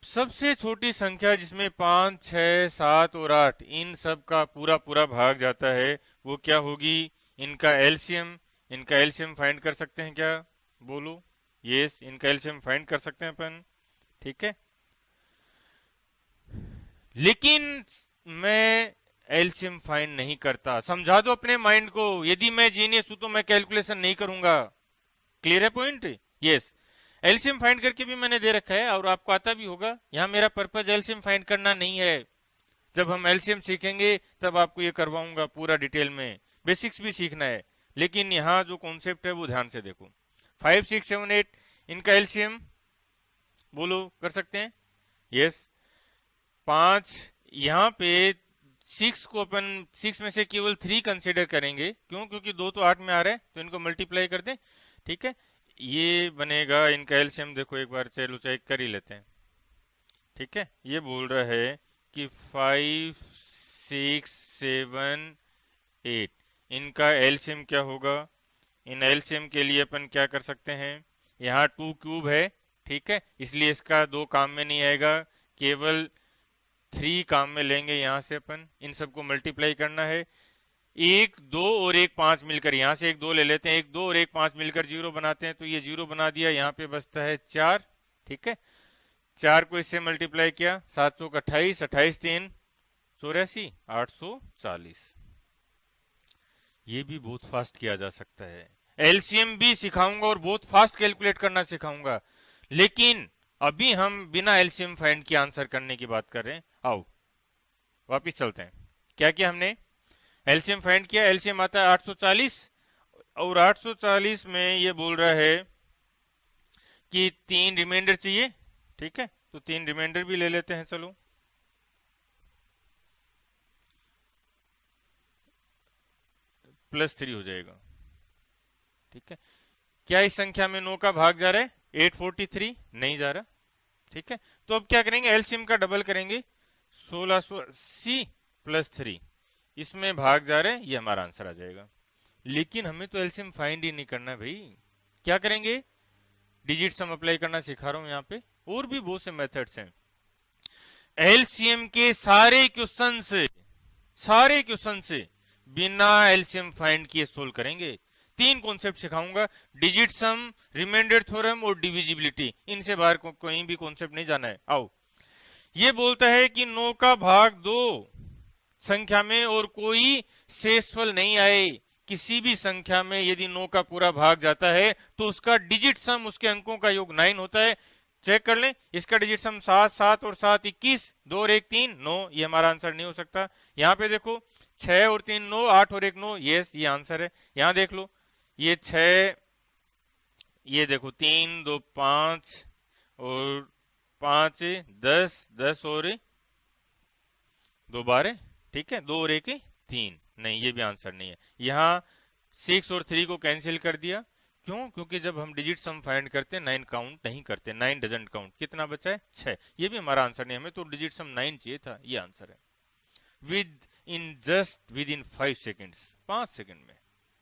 सबसे छोटी संख्या जिसमें 5, 6, 7 और 8 इन सब का पूरा पूरा भाग जाता है वो क्या होगी? इनका एलसीएम। इनका एलसीएम फाइंड कर सकते हैं क्या? बोलो। यस, इनका एलसीएम फाइंड कर सकते हैं अपन। ठीक है, लेकिन मैं एलसीएम फाइंड नहीं करता। समझा दो अपने माइंड को, यदि मैं जीनियस हूं तो मैं कैलकुलेशन नहीं करूंगा। क्लियर है पॉइंट? यस, एलसीएम फाइंड करके भी मैंने दे रखा है और आपको आता भी होगा। यहां मेरा पर्पज एलसीएम फाइंड करना नहीं है। जब हम एलसीएम सीखेंगे तब आपको ये करवाऊंगा पूरा डिटेल में। बेसिक्स भी सीखना है, लेकिन यहाँ जो कॉन्सेप्ट है वो ध्यान से देखो। 5, 6, 7, 8 इनका एलसीएम बोलो, कर सकते हैं? यस। 5 यहाँ पे 6 को अपन 6 में से केवल 3 कंसिडर करेंगे। क्यों? क्योंकि 2 तो 8 में आ रहा है, तो इनको मल्टीप्लाई कर दें। ठीक है, ये बनेगा इनका एलसीएम। देखो एक बार चलो चेक कर ही लेते हैं। ठीक है, ये बोल रहा है कि 5, 6, 7, 8 इनका एलसीएम क्या होगा? इन एलसीएम के लिए अपन क्या कर सकते हैं? यहाँ 2 क्यूब है, ठीक है, इसलिए इसका 2 काम में नहीं आएगा, केवल 3 काम में लेंगे। यहाँ से अपन इन सबको मल्टीप्लाई करना है। 1, 2 और 1, 5 मिलकर, यहाँ से 1, 2 ले लेते हैं। 1, 2 और 1, 5 मिलकर 0 बनाते हैं, तो ये 0 बना दिया। यहाँ पे बचता है 4। ठीक है, 4 को इससे मल्टीप्लाई किया, 7 चौक 28, 28 3 84, 840। ये भी बहुत फास्ट किया जा सकता है। एलसीएम भी सिखाऊंगा और बहुत फास्ट कैलकुलेट करना सिखाऊंगा, लेकिन अभी हम बिना एलसीएम फाइंड की आंसर करने की बात कर रहे हैं। आओ वापिस चलते हैं। क्या किया हमने? एलसीएम फाइंड किया। एलसीएम आता है 840, और 840 में ये बोल रहा है कि 3 रिमाइंडर चाहिए। ठीक है, तो 3 रिमाइंडर भी ले लेते हैं। चलो +3 हो जाएगा। ठीक है, क्या इस संख्या में 9 का भाग जा रहा है? 843 नहीं जा रहा। ठीक है, तो अब क्या करेंगे? एलसीएम का डबल करेंगे। 1680 +3 इसमें भाग जा रहे हैं, ये हमारा आंसर आ जाएगा। लेकिन हमें तो एलसीएम फाइंड ही नहीं करना भाई। क्या करेंगे? डिजिट सम अप्लाई करना सिखा रहा हूं यहाँ पे, और भी बहुत से मेथड्स हैं। एलसीएम के सारे क्वेश्चन से बिना एलसीएम फाइंड किए सोल्व करेंगे। 3 कॉन्सेप्ट सिखाऊंगा, डिजिट सम, रिमाइंडर थ्योरम और डिविजिबिलिटी। इनसे बाहर कोई भी कॉन्सेप्ट नहीं जाना है। आओ, ये बोलता है कि 9 का भाग 2 संख्या में और कोई शेषफल नहीं आए। किसी भी संख्या में यदि 9 का पूरा भाग जाता है तो उसका डिजिट सम, उसके अंकों का योग 9 होता है। चेक कर लें, इसका डिजिट सम 7, 7 और 7 21, 2 और 1 3, 9। ये हमारा आंसर नहीं हो सकता। यहाँ पे देखो 6 और 3 9, 8 और 1 9, यस ये आंसर है। यहाँ देख लो, ये 6, ये देखो 3 2 5 और 5 10, 10 और 2 12। ठीक है, 2 और 1 3, नहीं ये भी आंसर नहीं है। यहाँ 6 और 3 को कैंसिल कर दिया। क्यों? क्योंकि जब हम डिजिट सम फाइंड करते हैं 9 काउंट नहीं करते, 9 डजंट काउंट। कितना बचा है? 6। ये भी हमारा आंसर नहीं, हमें तो डिजिट सम 9 चाहिए था। ये आंसर है। विद इन 5 सेकेंड्स, 5 सेकेंड में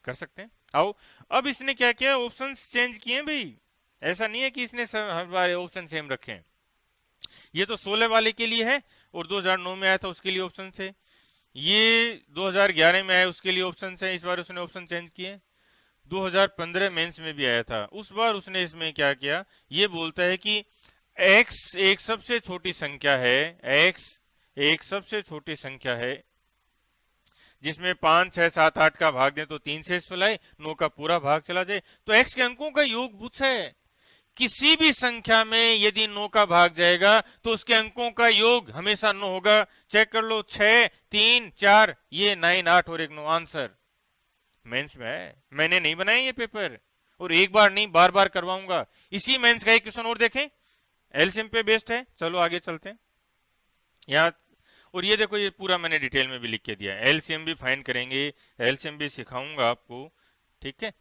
कर सकते हैं। आओ, अब इसने क्या किया? ऑप्शंस चेंज किए भाई। ऐसा नहीं है कि इसने हर बार ऑप्शन सेम रखे हैं। ये तो 16 वाले के लिए है और 2009 में आया था उसके लिए ऑप्शन थे। ये 2011 में आया, उसके लिए ऑप्शन है, इस बार उसने ऑप्शन चेंज किए। 2015 मेंस में भी आया था, उस बार उसने इसमें क्या किया, ये बोलता है कि x एक सबसे छोटी संख्या है, x एक सबसे छोटी संख्या है जिसमें 5, 6, 7, 8 का भाग दें तो 3 से फैलाए, 9 का पूरा भाग चला जाए, तो x के अंकों का योग पूछा है। किसी भी संख्या में यदि 9 का भाग जाएगा तो उसके अंकों का योग हमेशा 9 होगा। चेक कर लो, 6, 3, 4, ये 9, 8 और 1 9 आंसर मेंस में है। मैंने नहीं बनाया ये पेपर, और एक बार नहीं बार बार करवाऊंगा। इसी मेंस का एक क्वेश्चन और देखें, एलसीएम पे बेस्ड है। चलो आगे चलते हैं यहाँ, और ये देखो, ये पूरा मैंने डिटेल में भी लिख के दिया है। एलसीएम भी फाइंड करेंगे, एलसीएम भी सिखाऊंगा आपको, ठीक है।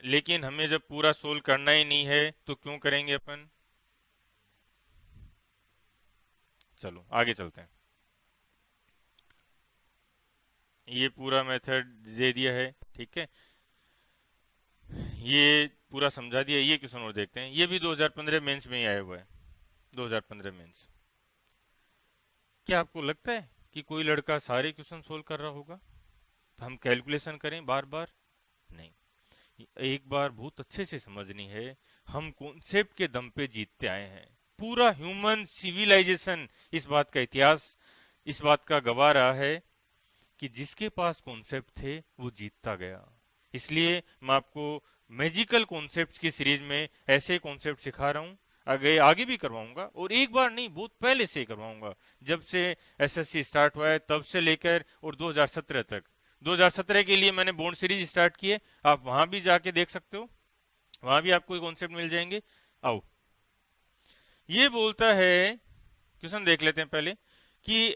लेकिन हमें जब पूरा सोल्व करना ही नहीं है तो क्यों करेंगे अपन। चलो आगे चलते हैं। ये पूरा मेथड दे दिया है, ठीक है, ये पूरा समझा दिया। ये क्वेश्चन और देखते हैं, ये भी 2015 मेंस में ही आया हुआ है, 2015 मेंस। क्या आपको लगता है कि कोई लड़का सारे क्वेश्चन सोल्व कर रहा होगा? तो हम कैलकुलेशन करें बार बार? नहीं, एक बार बहुत अच्छे से समझनी है, हम कॉन्सेप्ट के दम पे जीतते आए हैं। पूरा ह्यूमन सिविलाइजेशन इस बात का इतिहास इस बात का गवाह रहा है कि जिसके पास कॉन्सेप्ट थे वो जीतता गया। इसलिए मैं आपको मैजिकल कॉन्सेप्ट्स की सीरीज में ऐसे कॉन्सेप्ट सिखा रहा हूँ, आगे भी करवाऊंगा, और एक बार नहीं बहुत पहले से करवाऊंगा। जब से एसएससी स्टार्ट हुआ है तब से लेकर और 2017 तक। 2017 के लिए मैंने बॉन्ड सीरीज स्टार्ट की है, आप वहां भी जाके देख सकते हो, वहां भी आपको कॉन्सेप्ट मिल जाएंगे। आओ, ये बोलता है, क्वेश्चन देख लेते हैं पहले, कि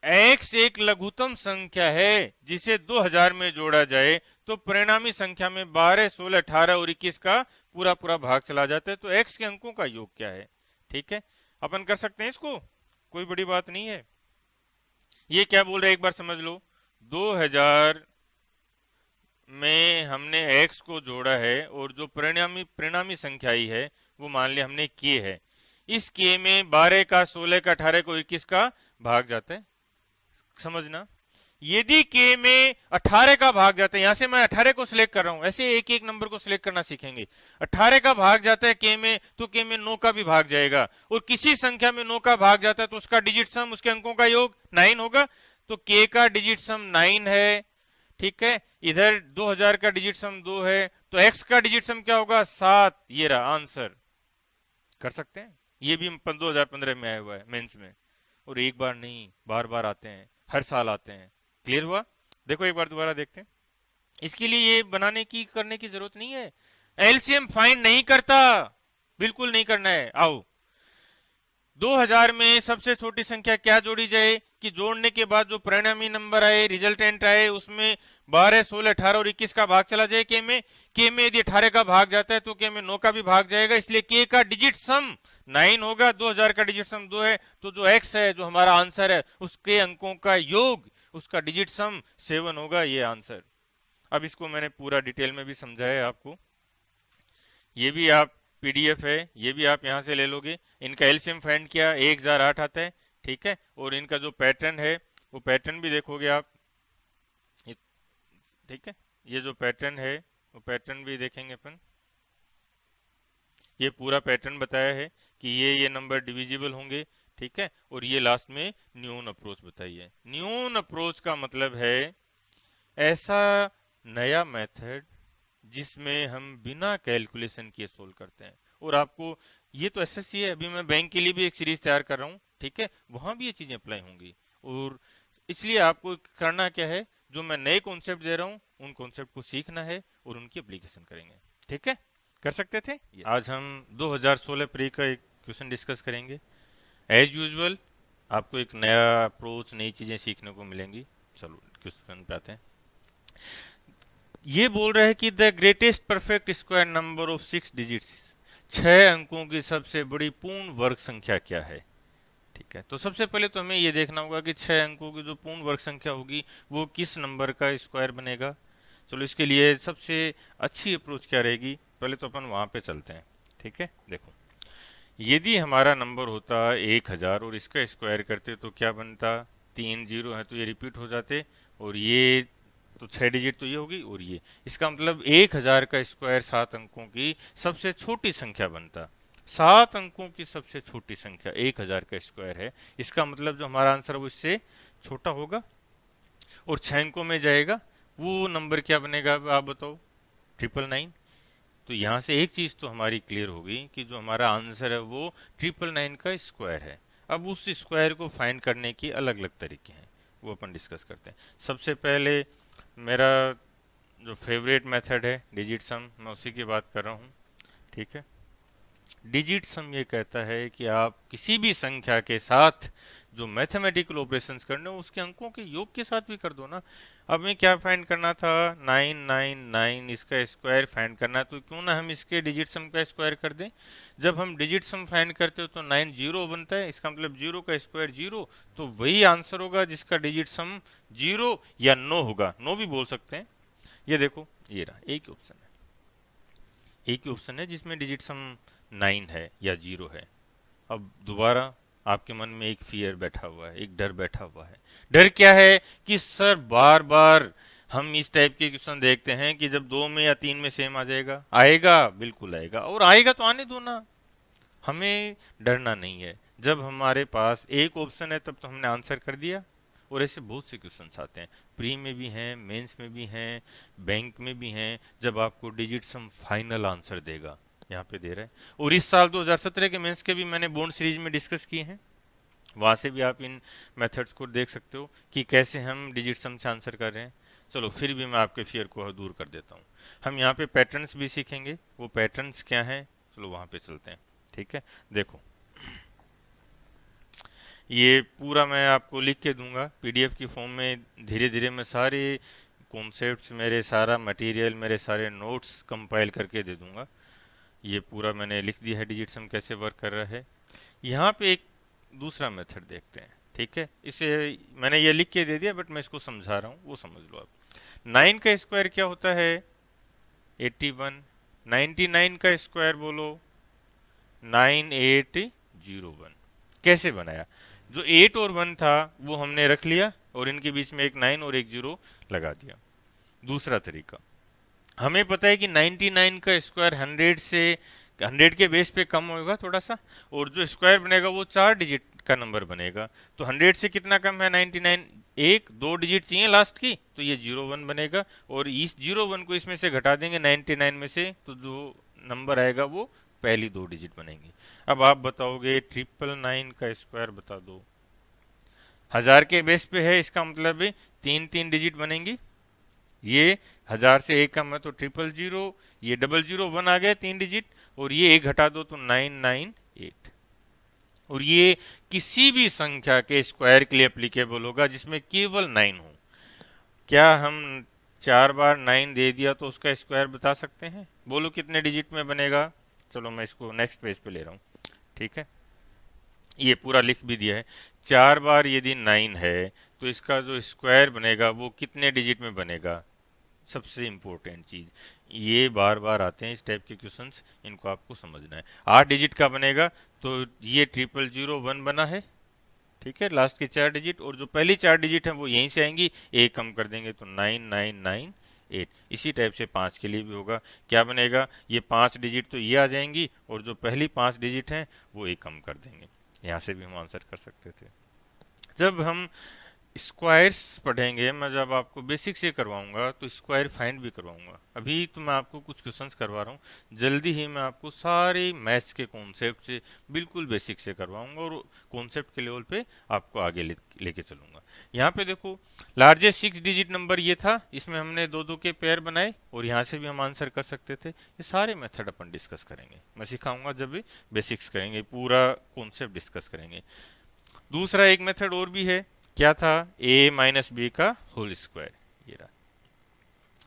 x एक लघुत्तम संख्या है जिसे 2000 में जोड़ा जाए तो परिणामी संख्या में 12, 16, 18 और 21 का पूरा पूरा भाग चला जाता है, तो x के अंकों का योग क्या है। ठीक है, अपन कर सकते हैं इसको, कोई बड़ी बात नहीं है। ये क्या बोल रहे हैं एक बार समझ लो। 2000 में हमने x को जोड़ा है और जो परिणामी संख्या ही है वो मान लिया हमने k है। इस k में 12 का, 16 का, 18 को 21 का भाग जाता है। समझना, यदि k में 18 का भाग जाता है, यहां से मैं 18 को सिलेक्ट कर रहा हूं, ऐसे एक एक नंबर को सिलेक्ट करना सीखेंगे। 18 का भाग जाता है k में, तो k में 9 का भी भाग जाएगा, और किसी संख्या में 9 का भाग जाता है तो उसका डिजिट सम, उसके अंकों का योग 9 होगा। तो k का डिजिट सम 9 है, ठीक है। इधर 2000 का डिजिट सम 2 है, तो x का डिजिट सम क्या होगा, 7। ये रहा आंसर। कर सकते हैं, ये भी 2015 में आया हुआ है मेंस में, और एक बार नहीं बार बार आते हैं, हर साल आते हैं। क्लियर हुआ? देखो एक बार दोबारा देखते हैं। इसके लिए ये बनाने की करने की जरूरत नहीं है, एलसीएम फाइंड नहीं करता, बिल्कुल नहीं करना है। आओ, 2000 में सबसे छोटी संख्या क्या जोड़ी जाए कि जोड़ने के बाद जो परिणामी नंबर आए, रिजल्टेंट आए, उसमें 12, 16, 18 और 21 का भाग चला जाए के में। के में यदि 18 का भाग जाता है तो के में 9 का भी भाग जाएगा, इसलिए के का डिजिट सम 9 होगा। 2000 का डिजिट सम 2 है, तो जो x है, जो हमारा आंसर है, उसके अंकों का योग, उसका डिजिट सम 7 होगा, ये आंसर। अब इसको मैंने पूरा डिटेल में भी समझाया आपको, ये भी आप पीडीएफ है, ये भी आप यहां से ले लोगे। इनका एलसीएम फाइंड किया, 1008 आता है, ठीक है। और इनका जो पैटर्न है वो पैटर्न भी देखोगे आप, ठीक है। ये जो पैटर्न है वो पैटर्न भी देखेंगे अपन। ये पूरा पैटर्न बताया है कि ये नंबर डिविजिबल होंगे, ठीक है। और ये लास्ट में न्यून अप्रोच बताई है। न्यून अप्रोच का मतलब है ऐसा नया मेथड जिसमें हम बिना कैलकुलेशन किए सोल्व करते हैं। और आपको ये तो एसएससी है, अभी मैं बैंक के लिए भी एक सीरीज तैयार कर रहा हूँ, ठीक है, वहां भी ये चीजें अप्लाई होंगी। और इसलिए आपको करना क्या है, जो मैं नए कॉन्सेप्ट दे रहा हूँ उन कॉन्सेप्ट को सीखना है और उनकी एप्लीकेशन करेंगे, ठीक है। कर सकते थे। आज हम 2016 प्री का एक क्वेश्चन डिस्कस करेंगे। एज यूजुअल आपको एक नया अप्रोच, नई चीजें सीखने को मिलेंगी। चलो क्वेश्चन पे आते हैं। ये बोल रहा है कि the greatest perfect square number of 6 digits, 6 अंकों की सबसे बड़ी पूर्ण वर्ग संख्या क्या है। ठीक है, तो सबसे पहले तो हमें ये देखना होगा कि 6 अंकों की जो पूर्ण वर्ग संख्या होगी वो किस नंबर का स्क्वायर बनेगा। चलो इसके लिए सबसे अच्छी अप्रोच क्या रहेगी, पहले तो अपन वहां पे चलते हैं, ठीक है। देखो, यदि हमारा नंबर होता 1000 और इसका स्क्वायर करते तो क्या बनता 3 जीरो है तो ये रिपीट हो जाते, और ये तो 6 डिजिट तो ये होगी, और ये इसका मतलब 1000 का स्क्वायर 7 अंकों की सबसे छोटी संख्या बनता। 7 अंकों की सबसे छोटी संख्या 1000 का स्क्वायर है, इसका मतलब जो हमारा आंसर है वो इससे छोटा होगा, और 6 अंकों में जाएगा, वो नंबर क्या बनेगा अब आप बताओ? 999। तो यहाँ से एक चीज़ तो हमारी क्लियर होगी कि जो हमारा आंसर है वो 999 का स्क्वायर है। अब उस स्क्वायर को फाइंड करने की अलग अलग तरीके हैं, वो अपन डिस्कस करते हैं। सबसे पहले मेरा जो फेवरेट मेथड है डिजिट सम, मैं उसी की बात कर रहा हूँ, ठीक है। डिजिट सम ये कहता है कि आप किसी भी संख्या के साथ जो मैथमेटिकल ऑपरेशंस करने हो उसके अंकों के योग के साथ भी कर दो ना। अब मैं क्या फाइंड करना था? 999, इसका स्क्वायर फाइंड करना है, तो क्यों ना हम इसके डिजिट सम का स्क्वायर कर दें। जब हम डिजिट सम फाइंड करते हो तो 9 जीरो बनता है, इसका मतलब जीरो का स्क्वायर जीरो, तो वही आंसर होगा जिसका डिजिट सम जीरो या नो होगा, नो भी बोल सकते हैं। ये देखो, ये रहा एक ही ऑप्शन है, एक ही ऑप्शन है जिसमें डिजिट सम 9 है या 0 है। अब दोबारा आपके मन में एक फियर बैठा हुआ है, एक डर बैठा हुआ है। डर क्या है कि सर बार बार हम इस टाइप के क्वेश्चन देखते हैं कि जब 2 में या 3 में सेम आ जाएगा। आएगा, बिल्कुल आएगा, और आएगा तो आने दो ना, हमें डरना नहीं है। जब हमारे पास एक ऑप्शन है तब तो हमने आंसर कर दिया। और ऐसे बहुत से क्वेश्चंस आते हैं, प्री में भी हैं, मेंस में भी हैं, बैंक में भी हैं, जब आपको डिजिट सम फाइनल आंसर देगा, यहाँ पे दे रहा है। और इस साल 2017 के मेंस के भी मैंने बॉन्ड सीरीज में डिस्कस किए हैं, वहाँ से भी आप इन मेथड्स को देख सकते हो कि कैसे हम डिजिट सम से आंसर कर रहे हैं। चलो फिर भी मैं आपके फियर को दूर कर देता हूँ। हम यहाँ पे पैटर्न्स भी सीखेंगे, वो पैटर्न्स क्या हैं, चलो वहाँ पे चलते हैं, ठीक है। देखो, ये पूरा मैं आपको लिख के दूंगा पीडीएफ की फॉर्म में, धीरे धीरे मैं सारे कॉन्सेप्ट्स, मेरे सारा मटेरियल, मेरे सारे नोट्स कंपाइल करके दे दूंगा। ये पूरा मैंने लिख दिया है डिजिट सम कैसे वर्क कर रहा है। यहाँ पे एक दूसरा मेथड देखते हैं, ठीक है। इसे मैंने ये लिख के दे दिया, बट मैं इसको समझा रहा हूँ, वो समझ लो आप। 9 का स्क्वायर क्या होता है? 81। 99 का स्क्वायर बोलो? 9801। कैसे बनाया? जो 8 और 1 था वो हमने रख लिया, और इनके बीच में एक 9 और एक 0 लगा दिया। दूसरा तरीका, हमें पता है कि 99 का स्क्वायर 100 के बेस पे कम होगा थोड़ा सा, और जो स्क्वायर बनेगा वो 4 डिजिट का नंबर बनेगा। तो 100 से कितना कम है 99? एक 2 डिजिट चाहिए लास्ट की, तो ये 01 बनेगा, और इस 01 को इसमें से घटा देंगे 99 में से, तो जो नंबर आएगा वो पहली 2 डिजिट बनेंगी। अब आप बताओगे 999 का स्क्वायर बता दो, 1000 के बेस पे है, इसका मतलब 3 डिजिट बनेंगी। ये 1000 से एक कम है तो 000, ये 001 आ गया 3 डिजिट, और ये एक घटा दो तो 998। और ये किसी भी संख्या के स्क्वायर के लिए एप्लीकेबल होगा जिसमें केवल 9 हो। क्या हम 4 बार 9 दे दिया तो उसका स्क्वायर बता सकते हैं? बोलो कितने डिजिट में बनेगा? चलो मैं इसको नेक्स्ट पेज पे ले रहा हूँ, ठीक है। ये पूरा लिख भी दिया है। 4 बार यदि 9 है तो इसका जो स्क्वायर बनेगा वो कितने डिजिट में बनेगा? सबसे इम्पोर्टेंट चीज़, ये बार बार आते हैं इस टाइप के क्वेश्चंस, इनको आपको समझना है। 8 डिजिट का बनेगा, तो ये 0001 बना है, ठीक है, लास्ट के 4 डिजिट, और जो पहली 4 डिजिट है वो यहीं से आएंगी, एक कम कर देंगे तो 9998। इसी टाइप से 5 के लिए भी होगा, क्या बनेगा? ये 5 डिजिट तो ये आ जाएंगी, और जो पहली 5 डिजिट हैं वो एक कम कर देंगे। यहाँ से भी हम आंसर कर सकते थे। जब हम स्क्वायर्स पढ़ेंगे, मैं जब आपको बेसिक से करवाऊंगा तो स्क्वायर फाइंड भी करवाऊंगा। अभी तो मैं आपको कुछ क्वेश्चंस करवा रहा हूँ, जल्दी ही मैं आपको सारे मैथ्स के कॉन्सेप्ट से बिल्कुल बेसिक से करवाऊंगा, और कॉन्सेप्ट के लेवल पे आपको आगे लेके चलूंगा। यहाँ पे देखो, लार्जेस्ट 6 डिजिट नंबर ये था, इसमें हमने 2-2 के पेयर बनाए, और यहाँ से भी हम आंसर कर सकते थे। ये सारे मेथड अपन डिस्कस करेंगे, मैं सिखाऊंगा जब भी बेसिक्स करेंगे, पूरा कॉन्सेप्ट डिस्कस करेंगे। दूसरा एक मेथड और भी है, क्या था? a माइनस बी का होल स्क्वायर, ये रहा।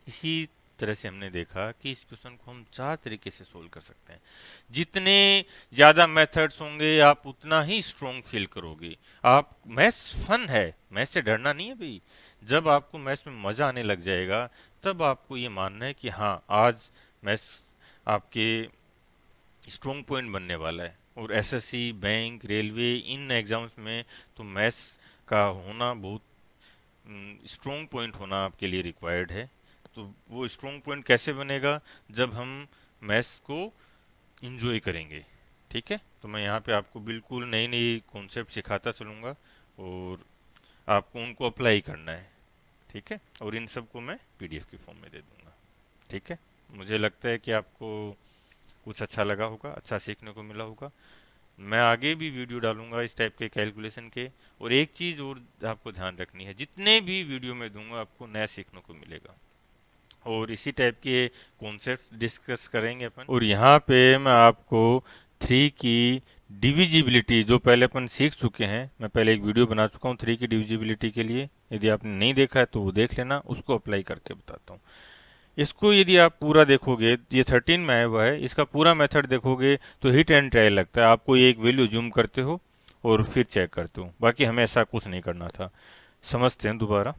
इसी तरह से हमने देखा कि इस क्वेश्चन को हम 4 तरीके से सोल्व कर सकते हैं। जितने ज़्यादा मेथड्स होंगे आप उतना ही स्ट्रॉन्ग फील करोगे। आप, मैथ्स फन है, मैथ्स से डरना नहीं है भाई। जब आपको मैथ्स में मज़ा आने लग जाएगा तब आपको ये मानना है कि हाँ, आज मैथ्स आपके स्ट्रॉन्ग पॉइंट बनने वाला है। और एसएससी, बैंक, रेलवे, इन एग्जाम्स में तो मैथ्स का होना बहुत स्ट्रॉन्ग पॉइंट होना आपके लिए रिक्वायर्ड है। तो वो स्ट्रॉन्ग पॉइंट कैसे बनेगा, जब हम मैथ्स को इंजॉय करेंगे। ठीक है, तो मैं यहाँ पे आपको बिल्कुल नई नई कॉन्सेप्ट सिखाता चलूँगा और आपको उनको अप्लाई करना है। ठीक है, और इन सब को मैं पीडीएफ की फॉर्म में दे दूँगा। ठीक है, मुझे लगता है कि आपको कुछ अच्छा लगा होगा, अच्छा सीखने को मिला होगा। मैं आगे भी वीडियो डालूंगा इस टाइप के कैलकुलेशन के। और एक चीज़ और आपको ध्यान रखनी है, जितने भी वीडियो में दूंगा आपको नया सीखने को मिलेगा और इसी टाइप के कॉन्सेप्ट डिस्कस करेंगे अपन। और यहाँ पे मैं आपको 3 की डिविजिबिलिटी, जो पहले अपन सीख चुके हैं, मैं पहले एक वीडियो बना चुका हूँ 3 की डिविजिबिलिटी के लिए, यदि आपने नहीं देखा है तो वो देख लेना, उसको अप्लाई करके बताता हूँ। इसको यदि आप पूरा देखोगे, ये 13 में आया हुआ है, इसका पूरा मेथड देखोगे तो हिट एंड ट्रायल लगता है। आप कोई एक वैल्यू जूम करते हो और फिर चेक करते हो, बाकी हमें ऐसा कुछ नहीं करना था। समझते हैं दोबारा।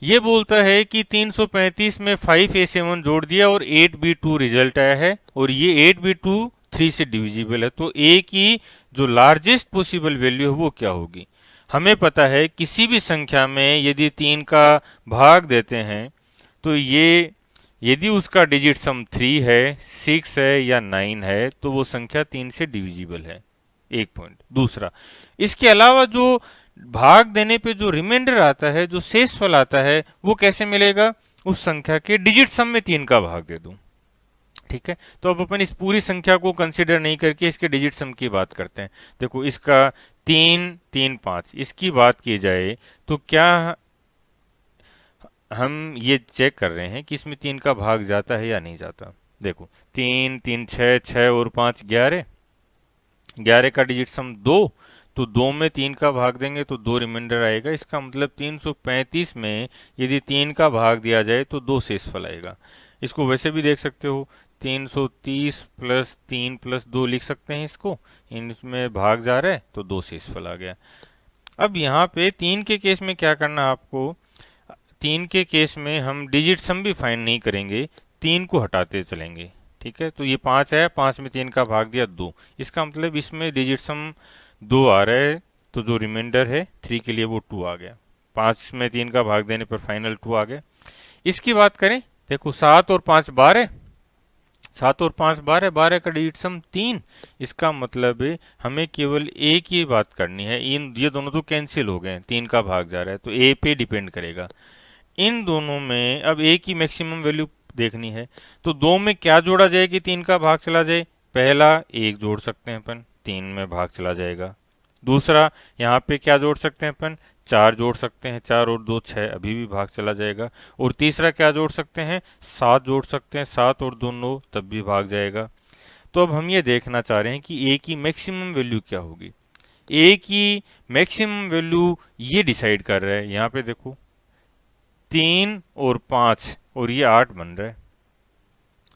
ये बोलता है कि 335 में 5A7 जोड़ दिया और 8B2 रिजल्ट आया है, और ये 8B2 3 से डिविजिबल है। तो A की जो लार्जेस्ट पॉसिबल वैल्यू है वो क्या होगी? हमें पता है किसी भी संख्या में यदि 3 का भाग देते हैं तो ये, यदि उसका डिजिट सम 3 है, 6 है या 9 है तो वो संख्या 3 से डिविजिबल है। एक पॉइंट। दूसरा, इसके अलावा जो भाग देने पे जो रिमाइंडर आता है, जो शेषफल आता है, वो कैसे मिलेगा? उस संख्या के डिजिट सम में 3 का भाग दे दूं। ठीक है, तो अब अपन इस पूरी संख्या को कंसिडर नहीं करके इसके डिजिट सम की बात करते हैं। देखो, इसका 3 3 5 इसकी बात की जाए तो क्या हम ये चेक कर रहे हैं कि इसमें 3 का भाग जाता है या नहीं जाता? देखो, 3 3 6 6 और 5 11, 11 का डिजिट सम 2, तो 2 में 3 का भाग देंगे तो 2 रिमाइंडर आएगा। इसका मतलब 335 में यदि 3 का भाग दिया जाए तो 2 शेषफल आएगा। इसको वैसे भी देख सकते हो, 330 प्लस 3 प्लस 2 लिख सकते हैं इसको, इनमें भाग जा रहा है तो 2 शेषफल आ गया। अब यहाँ पे 3 के केस में क्या करना आपको? 3 के केस में हम डिजिट सम भी फाइंड नहीं करेंगे, 3 को हटाते चलेंगे। ठीक है, तो ये 5 है, 5 में 3 का भाग दिया 2, इसका मतलब इसमें डिजिट सम 2 आ रहा है, तो जो रिमाइंडर है 3 के लिए वो 2 आ गया। 5 में 3 का भाग देने पर फाइनल 2 आ गया। इसकी बात करें, देखो 7 और 5 12, 7 और 5 12, 12 का डिजिट सम 3, इसका मतलब है हमें केवल ए की बात करनी है। ये दोनों तो कैंसिल हो गए, 3 का भाग जा रहा है तो ए पे डिपेंड करेगा। इन दोनों में अब ए की मैक्सिमम वैल्यू देखनी है, तो 2 में क्या जोड़ा जाए कि 3 का भाग चला जाए? पहला 1 जोड़ सकते हैं अपन, 3 में भाग चला जाएगा। दूसरा, यहाँ पे क्या जोड़ सकते हैं अपन? 4 जोड़ सकते हैं, 4 और 2 6, अभी भी भाग चला जाएगा। और तीसरा क्या जोड़ सकते हैं? 7 जोड़ सकते हैं, 7 और 2 9, तब भी भाग जाएगा। तो अब हम ये देखना चाह रहे हैं कि ए की मैक्सिमम वैल्यू क्या होगी। ए की मैक्सिमम वैल्यू ये डिसाइड कर रहा है। यहाँ पे देखो, 3 और 5 और ये 8 बन रहा है।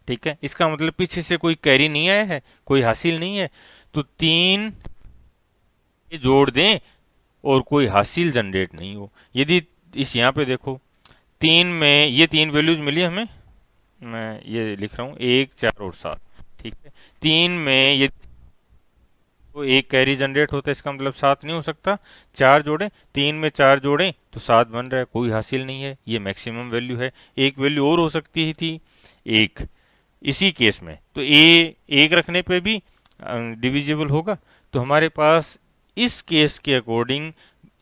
ठीक है, इसका मतलब पीछे से कोई कैरी नहीं आया है, कोई हासिल नहीं है, तो 3 ये जोड़ दें और कोई हासिल जनरेट नहीं हो। यदि इस यहाँ पे देखो, 3 में ये 3 वैल्यूज मिली हमें, मैं ये लिख रहा हूँ 1 4 और 7। ठीक है, 3 में ये तो एक कैरी जनरेट होता है, इसका मतलब 7 नहीं हो सकता। 4 जोड़ें, 3 में 4 जोड़ें तो 7 बन रहा है, कोई हासिल नहीं है, ये मैक्सिमम वैल्यू है। एक वैल्यू और हो सकती ही थी, 1, इसी केस में तो ए 1 रखने पे भी डिविजिबल होगा। तो हमारे पास इस केस के अकॉर्डिंग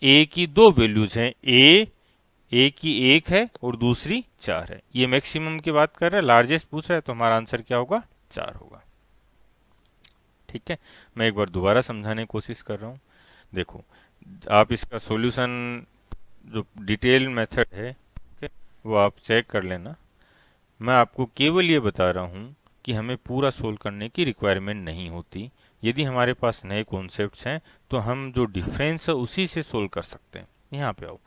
ए की 2 वैल्यूज हैं, ए की 1 है और दूसरी 4 है। ये मैक्सिमम की बात कर रहा है, लार्जेस्ट पूछ रहा है, तो हमारा आंसर क्या होगा? 4 होगा। ठीक है, मैं एक बार दोबारा समझाने की कोशिश कर रहा हूँ। देखो, आप इसका सॉल्यूशन जो डिटेल मेथड है, ठीक है, वो आप चेक कर लेना। मैं आपको केवल ये बता रहा हूँ कि हमें पूरा सोल्व करने की रिक्वायरमेंट नहीं होती। यदि हमारे पास नए कॉन्सेप्ट्स हैं तो हम जो डिफरेंस है उसी से सोल्व कर सकते हैं। यहाँ पे आओ,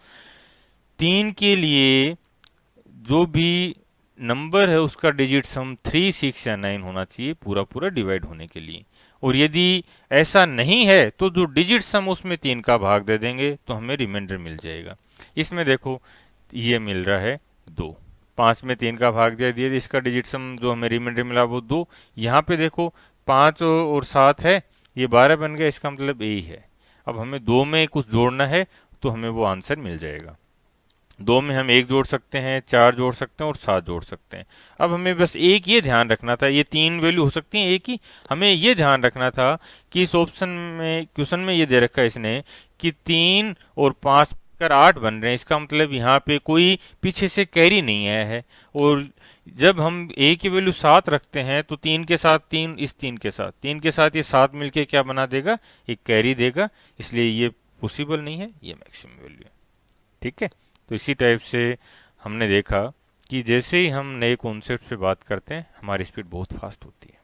3 के लिए जो भी नंबर है उसका डिजिट सम 3 6 या 9 होना चाहिए पूरा पूरा डिवाइड होने के लिए। और यदि ऐसा नहीं है तो जो डिजिट सम उसमें 3 का भाग दे देंगे तो हमें रिमाइंडर मिल जाएगा। इसमें देखो, ये मिल रहा है 2, 5 में 3 का भाग दिया दिया, इसका डिजिट सम जो हमें रिमाइंडर मिला वो 2। यहाँ पे देखो 5 और 7 है, ये 12 बन गया, इसका मतलब ए ही है। अब हमें 2 में कुछ जोड़ना है तो हमें वो आंसर मिल जाएगा। 2 में हम 1 जोड़ सकते हैं, 4 जोड़ सकते हैं और 7 जोड़ सकते हैं। अब हमें बस एक ये ध्यान रखना था, ये 3 वैल्यू हो सकती हैं एक ही, हमें ये ध्यान रखना था कि इस ऑप्शन में, क्वेश्चन में ये दे रखा है इसने कि 3 और 5 कर 8 बन रहे हैं। इसका मतलब यहाँ पे कोई पीछे से कैरी नहीं आया है। और जब हम a की वैल्यू 7 रखते हैं तो 3 के साथ 3, इस 3 के साथ ये 7 मिलके क्या बना देगा, एक कैरी देगा। इसलिए ये पॉसिबल नहीं है, ये मैक्सिमम वैल्यू है। ठीक है, तो इसी टाइप से हमने देखा कि जैसे ही हम नए कॉन्सेप्ट पे बात करते हैं हमारी स्पीड बहुत फास्ट होती है।